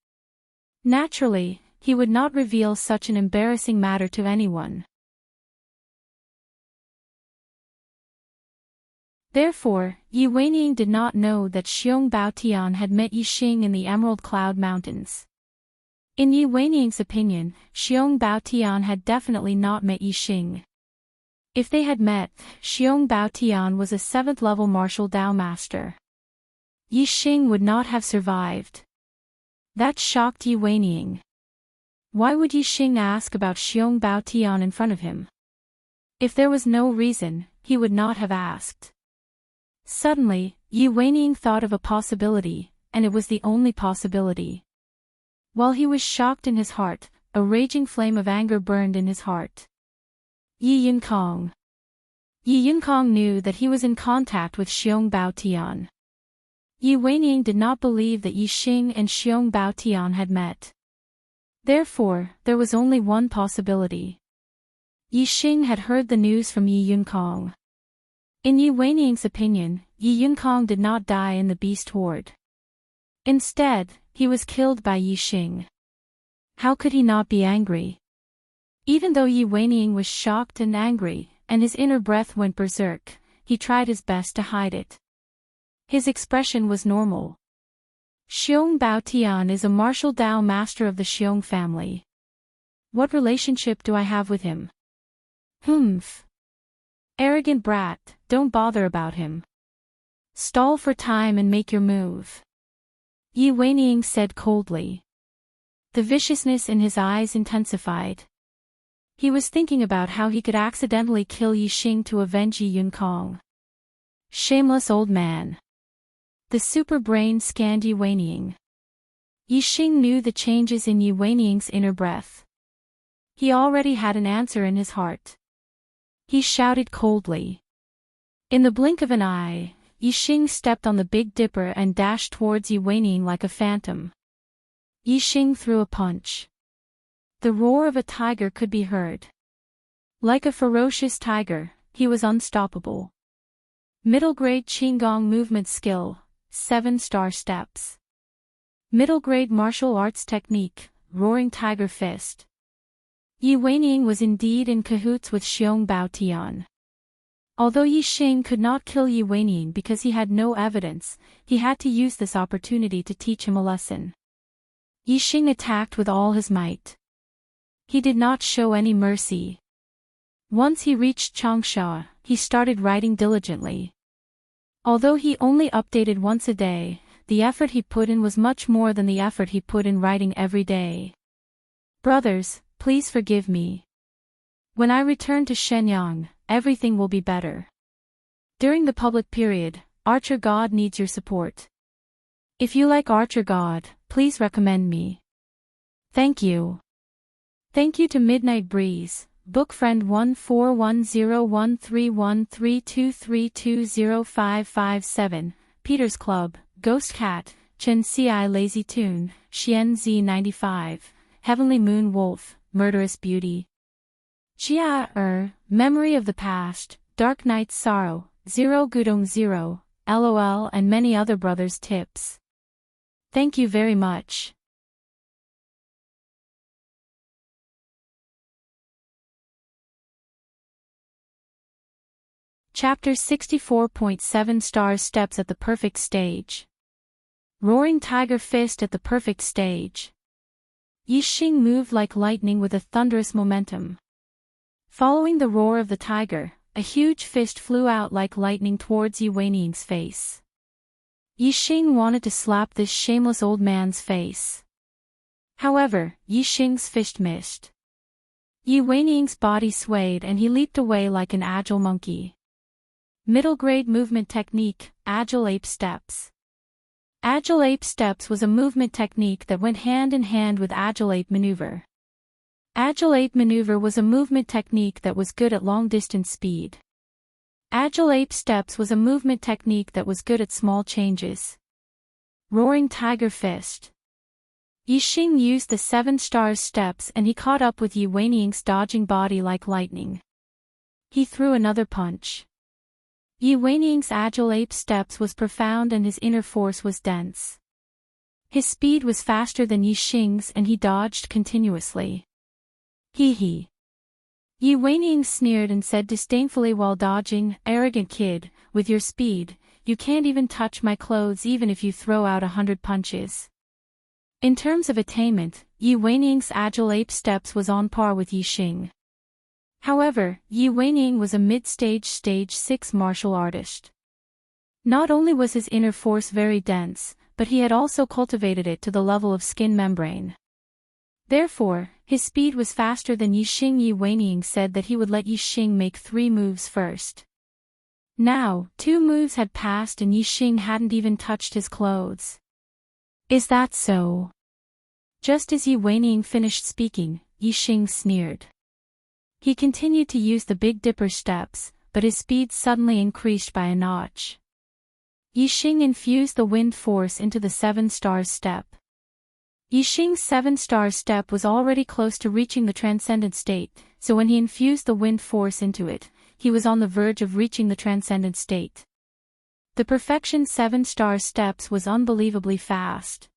Naturally, he would not reveal such an embarrassing matter to anyone. Therefore, Yi Weiniang did not know that Xiong Baotian had met Yixing in the Emerald Cloud Mountains. In Yi Weiniang's opinion, Xiong Baotian had definitely not met Yixing. If they had met, Xiong Baotian was a 7th-level martial Dao master. Yixing would not have survived. That shocked Yi Weiniang. Why would Yixing ask about Xiong Baotian in front of him? If there was no reason, he would not have asked. Suddenly, Yi Weiniang thought of a possibility, and it was the only possibility. While he was shocked in his heart, a raging flame of anger burned in his heart. Yi Yun-kong. Yi Yunkong knew that he was in contact with Xiong Bao Tian. Yi Weining did not believe that Yi Xing and Xiong Bao Tian had met. Therefore, there was only one possibility. Yi Xing had heard the news from Yi Yunkong. In Yi Weining's opinion, Yi Yunkong did not die in the beast horde. Instead, he was killed by Yi Xing. How could he not be angry? Even though Yi Weining was shocked and angry, and his inner breath went berserk, he tried his best to hide it. His expression was normal. Xiong Bao Tian is a martial Dao master of the Xiong family. What relationship do I have with him? Humph. Arrogant brat, don't bother about him. Stall for time and make your move. Yi Weining said coldly. The viciousness in his eyes intensified. He was thinking about how he could accidentally kill Yi Xing to avenge Yi Yunkong. Shameless old man. The super brain scanned Yi Weining. Yi Xing knew the changes in Yi Weining's inner breath. He already had an answer in his heart. He shouted coldly. In the blink of an eye, Yi Xing stepped on the Big Dipper and dashed towards Yi Weining like a phantom. Yi Xing threw a punch. The roar of a tiger could be heard. Like a ferocious tiger, he was unstoppable. Middle grade Qigong movement skill, 7-star steps. Middle grade martial arts technique, roaring tiger fist. Yi Weining was indeed in cahoots with Xiong Bao Tian. Although Yi Xing could not kill Yi Weining because he had no evidence, he had to use this opportunity to teach him a lesson. Yi Xing attacked with all his might. He did not show any mercy. Once he reached Changsha, he started writing diligently. Although he only updated once a day, the effort he put in was much more than the effort he put in writing every day. Brothers, please forgive me. When I return to Shenyang, everything will be better. During the public period, Archer God needs your support. If you like Archer God, please recommend me. Thank you. Thank you to Midnight Breeze, Book Friend 1410133132320557, Peter's Club, Ghost Cat, Chen Ci Lazy Tune, Xian Z95, Heavenly Moon Wolf, Murderous Beauty. Jia Memory of the Past, Dark Night's Sorrow, Zero Gudong Zero, LOL and many other brothers' tips. Thank you very much. Chapter 64.7 Stars Steps at the Perfect Stage. Roaring Tiger Fist at the Perfect Stage. Yi Xing moved like lightning with a thunderous momentum. Following the roar of the tiger, a huge fist flew out like lightning towards Yi Weining's face. Yi Xing wanted to slap this shameless old man's face. However, Yi Xing's fist missed. Yi Weining's body swayed and he leaped away like an agile monkey. Middle grade movement technique, Agile Ape Steps. Agile Ape Steps was a movement technique that went hand in hand with Agile Ape Maneuver. Agile Ape Maneuver was a movement technique that was good at long-distance speed. Agile Ape Steps was a movement technique that was good at small changes. Roaring Tiger Fist. Yi Xing used the 7 stars steps and he caught up with Yi Weining's dodging body like lightning. He threw another punch. Yi Weining's Agile Ape Steps was profound and his inner force was dense. His speed was faster than Yi Xing's and he dodged continuously. Hee hee. Yi Weining sneered and said disdainfully while dodging, "Arrogant kid, with your speed, you can't even touch my clothes even if you throw out 100 punches." In terms of attainment, Yi Weining's Agile Ape Steps was on par with Yi Xing. However, Yi Weining was a mid-stage stage 6 martial artist. Not only was his inner force very dense, but he had also cultivated it to the level of skin membrane. Therefore, his speed was faster than Yi Xing. Yi Weining said that he would let Yi Xing make 3 moves first. Now, 2 moves had passed and Yi Xing hadn't even touched his clothes. Is that so? Just as Yi Weining finished speaking, Yi Xing sneered. He continued to use the Big Dipper steps, but his speed suddenly increased by a notch. Yixing infused the wind force into the 7-star step. Yixing's 7-star step was already close to reaching the transcendent state, so when he infused the wind force into it, he was on the verge of reaching the transcendent state. The perfection 7-star steps was unbelievably fast.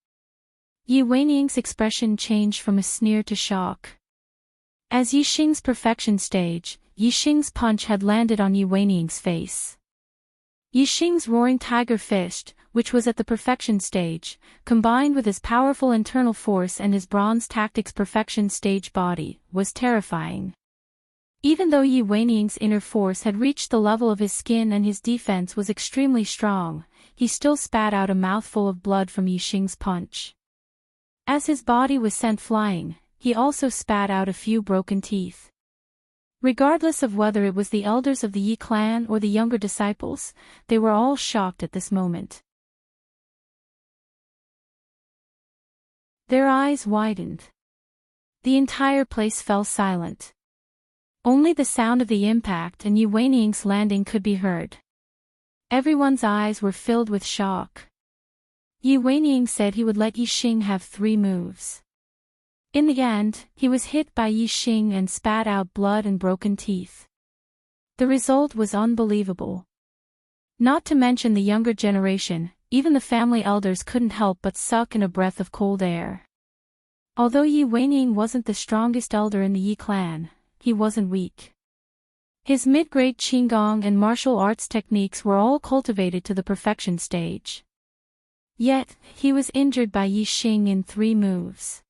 Yi Weiniang's expression changed from a sneer to shock. As Yixing's perfection stage, Yixing's punch had landed on Yi Weiniang's face. Yixing's roaring tiger fist, which was at the perfection stage, combined with his powerful internal force and his bronze tactics perfection stage body, was terrifying. Even though Yi Weiniang's inner force had reached the level of his skin and his defense was extremely strong, he still spat out a mouthful of blood from Yixing's punch. As his body was sent flying, he also spat out a few broken teeth. Regardless of whether it was the elders of the Yi clan or the younger disciples, they were all shocked at this moment. Their eyes widened. The entire place fell silent. Only the sound of the impact and Yi Weiniang's landing could be heard. Everyone's eyes were filled with shock. Yi Weiniang said he would let Yixing have 3 moves. In the end, he was hit by Yixing and spat out blood and broken teeth. The result was unbelievable. Not to mention the younger generation, even the family elders couldn't help but suck in a breath of cold air. Although Yi Weiniang wasn't the strongest elder in the Yi clan, he wasn't weak. His mid-grade Qigong and martial arts techniques were all cultivated to the perfection stage. Yet, he was injured by Yixing in 3 moves.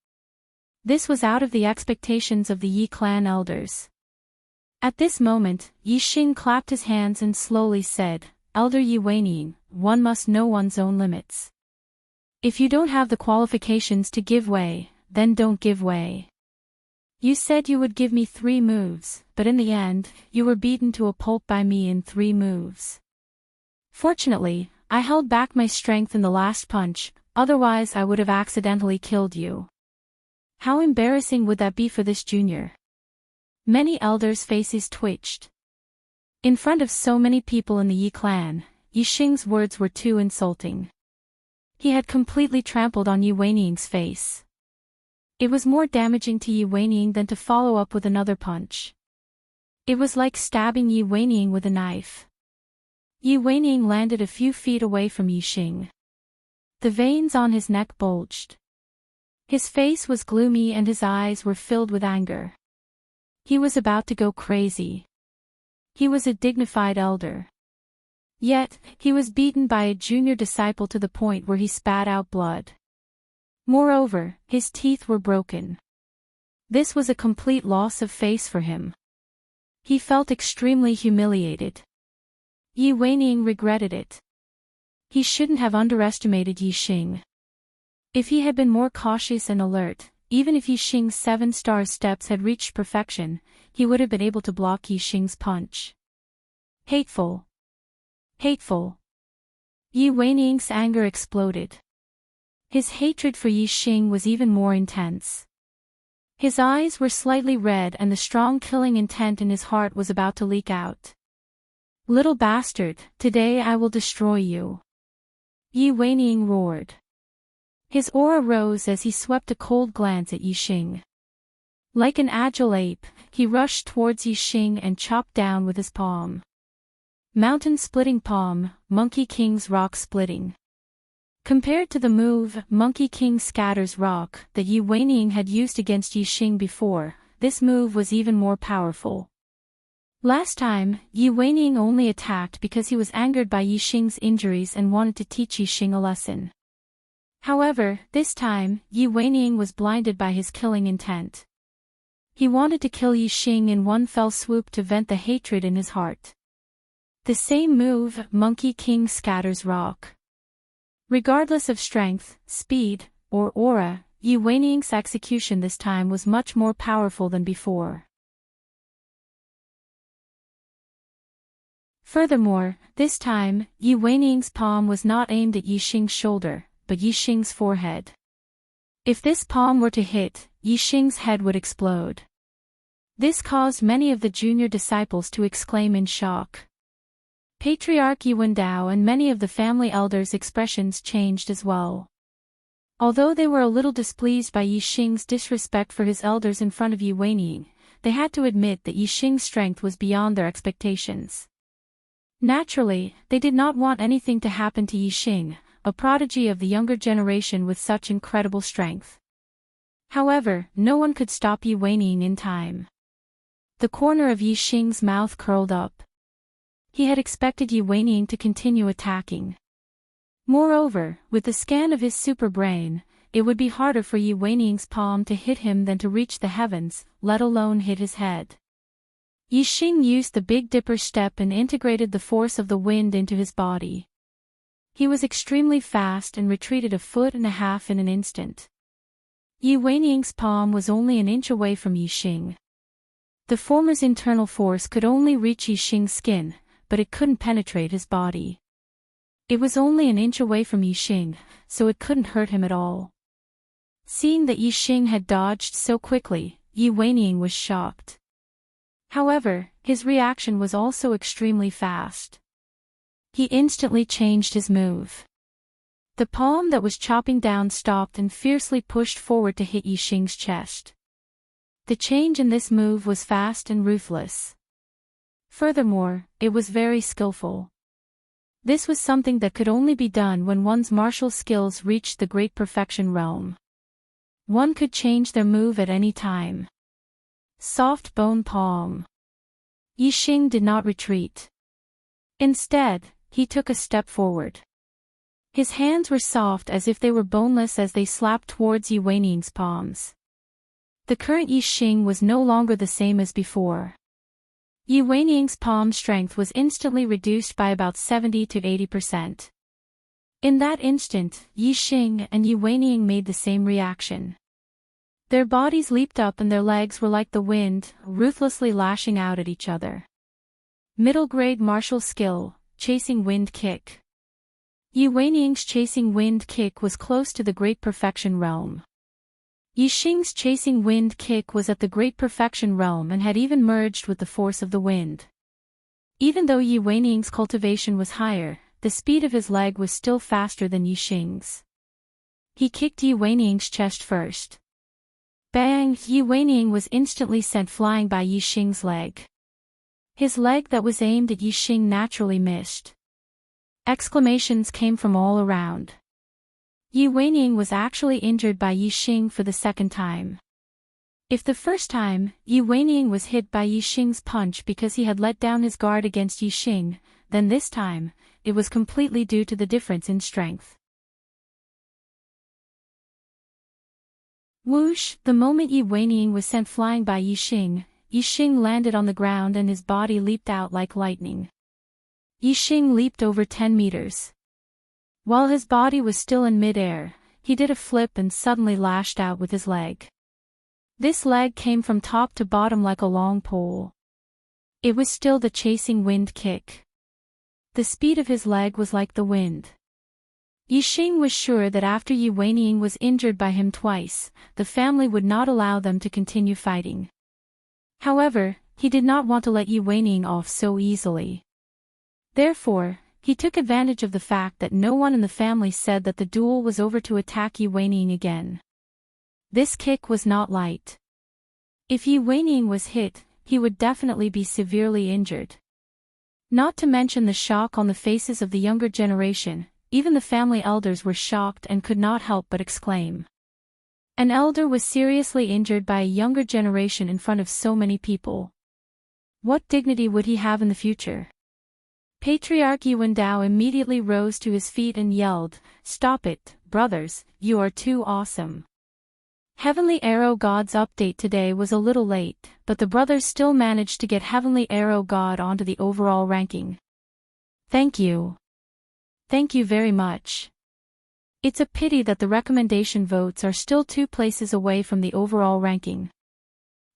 This was out of the expectations of the Yi clan elders. At this moment, Yixing clapped his hands and slowly said, "Elder Yi Weiniang, one must know one's own limits. If you don't have the qualifications to give way, then don't give way. You said you would give me 3 moves, but in the end, you were beaten to a pulp by me in 3 moves. Fortunately, I held back my strength in the last punch, otherwise I would have accidentally killed you. How embarrassing would that be for this junior?" Many elders' faces twitched. In front of so many people in the Yi clan, Yixing's words were too insulting. He had completely trampled on Yi Weiniang's face. It was more damaging to Yi Weiniang than to follow up with another punch. It was like stabbing Yi Weiniang with a knife. Yi Weiniang landed a few feet away from Yixing. The veins on his neck bulged. His face was gloomy and his eyes were filled with anger. He was about to go crazy. He was a dignified elder. Yet, he was beaten by a junior disciple to the point where he spat out blood. Moreover, his teeth were broken. This was a complete loss of face for him. He felt extremely humiliated. Yi Weiniang regretted it. He shouldn't have underestimated Yixing. If he had been more cautious and alert, even if Yixing's 7-star steps had reached perfection, he would have been able to block Yixing's punch. Hateful. Hateful. Yi Weiniang's anger exploded. His hatred for Yixing was even more intense. His eyes were slightly red and the strong killing intent in his heart was about to leak out. "Little bastard, today I will destroy you." Yi Weiniang roared. His aura rose as he swept a cold glance at Yixing. Like an agile ape, he rushed towards Yixing and chopped down with his palm. Mountain-splitting palm, Monkey King's rock splitting. Compared to the move, Monkey King scatters rock, that Yi Weiniang had used against Yixing before, this move was even more powerful. Last time, Yi Weiniang only attacked because he was angered by Yixing's injuries and wanted to teach Yixing a lesson. However, this time, Yi Weiniang was blinded by his killing intent. He wanted to kill Yixing in one fell swoop to vent the hatred in his heart. The same move, Monkey King scatters rock. Regardless of strength, speed, or aura, Yi Weiniang's execution this time was much more powerful than before. Furthermore, this time, Yi Weiniang's palm was not aimed at Yixing's shoulder, but Yixing's forehead. If this palm were to hit, Yixing's head would explode. This caused many of the junior disciples to exclaim in shock. Patriarch Yuandao and many of the family elders' expressions changed as well. Although they were a little displeased by Yixing's disrespect for his elders in front of Yi Weining, they had to admit that Yixing's strength was beyond their expectations. Naturally, they did not want anything to happen to Yixing, a prodigy of the younger generation with such incredible strength. However, no one could stop Yi Weining in time. The corner of Yixing's mouth curled up. He had expected Yi Weining to continue attacking. Moreover, with the scan of his super brain, it would be harder for Yi Weining's palm to hit him than to reach the heavens, let alone hit his head. Yixing used the Big Dipper step and integrated the force of the wind into his body. He was extremely fast and retreated 1.5 feet in an instant. Yi Weining's palm was only an inch away from Yixing. The former's internal force could only reach Yixing's skin, but it couldn't penetrate his body. It was only an inch away from Yixing, so it couldn't hurt him at all. Seeing that Yixing had dodged so quickly, Yi Weining was shocked. However, his reaction was also extremely fast. He instantly changed his move. The palm that was chopping down stopped and fiercely pushed forward to hit Yixing's chest. The change in this move was fast and ruthless. Furthermore, it was very skillful. This was something that could only be done when one's martial skills reached the great perfection realm. One could change their move at any time. Soft bone palm. Yixing did not retreat. Instead, he took a step forward. His hands were soft as if they were boneless as they slapped towards Yi Weining's palms. The current Yixing was no longer the same as before. Yi Weining's palm strength was instantly reduced by about 70 to 80%. In that instant, Yixing and Yi Weining made the same reaction. Their bodies leaped up and their legs were like the wind, ruthlessly lashing out at each other. Middle-grade martial skill, chasing wind kick. Yi Weining's chasing wind kick was close to the great perfection realm. Yixing's chasing wind kick was at the great perfection realm and had even merged with the force of the wind. Even though Yi Weining's cultivation was higher, the speed of his leg was still faster than Yixing's. He kicked Yi Weining's chest first. Bang! Yi Weining was instantly sent flying by Yixing's leg. His leg that was aimed at Yixing naturally missed. Exclamations came from all around. Yi Weining was actually injured by Yixing for the second time. If the first time, Yi Weining was hit by Yixing's punch because he had let down his guard against Yixing, then this time, it was completely due to the difference in strength. Whoosh! The moment Yi Weining was sent flying by Yixing, Yixing landed on the ground and his body leaped out like lightning. Yixing leaped over 10 meters. While his body was still in mid-air, he did a flip and suddenly lashed out with his leg. This leg came from top to bottom like a long pole. It was still the chasing wind kick. The speed of his leg was like the wind. Yixing was sure that after Yi Weining was injured by him twice, the family would not allow them to continue fighting. However, he did not want to let Yi Weining off so easily. Therefore, he took advantage of the fact that no one in the family said that the duel was over to attack Yi Weining again. This kick was not light. If Yi Weining was hit, he would definitely be severely injured. Not to mention the shock on the faces of the younger generation, even the family elders were shocked and could not help but exclaim. An elder was seriously injured by a younger generation in front of so many people. What dignity would he have in the future? Patriarch Yuandao immediately rose to his feet and yelled, "Stop it, brothers, you are too awesome." Heavenly Arrow God's update today was a little late, but the brothers still managed to get Heavenly Arrow God onto the overall ranking. Thank you. Thank you very much. It's a pity that the recommendation votes are still 2 places away from the overall ranking.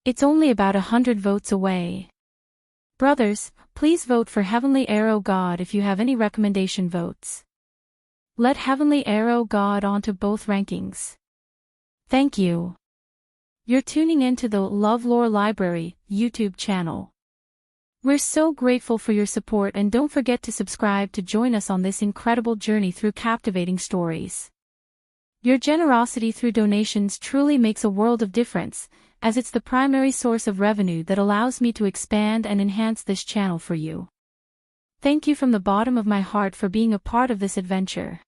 It's only about 100 votes away. Brothers, please vote for Heavenly Arrow God if you have any recommendation votes. Let Heavenly Arrow God onto both rankings. Thank you. You're tuning into the LoveLore Library YouTube channel. We're so grateful for your support, and don't forget to subscribe to join us on this incredible journey through captivating stories. Your generosity through donations truly makes a world of difference, as it's the primary source of revenue that allows me to expand and enhance this channel for you. Thank you from the bottom of my heart for being a part of this adventure.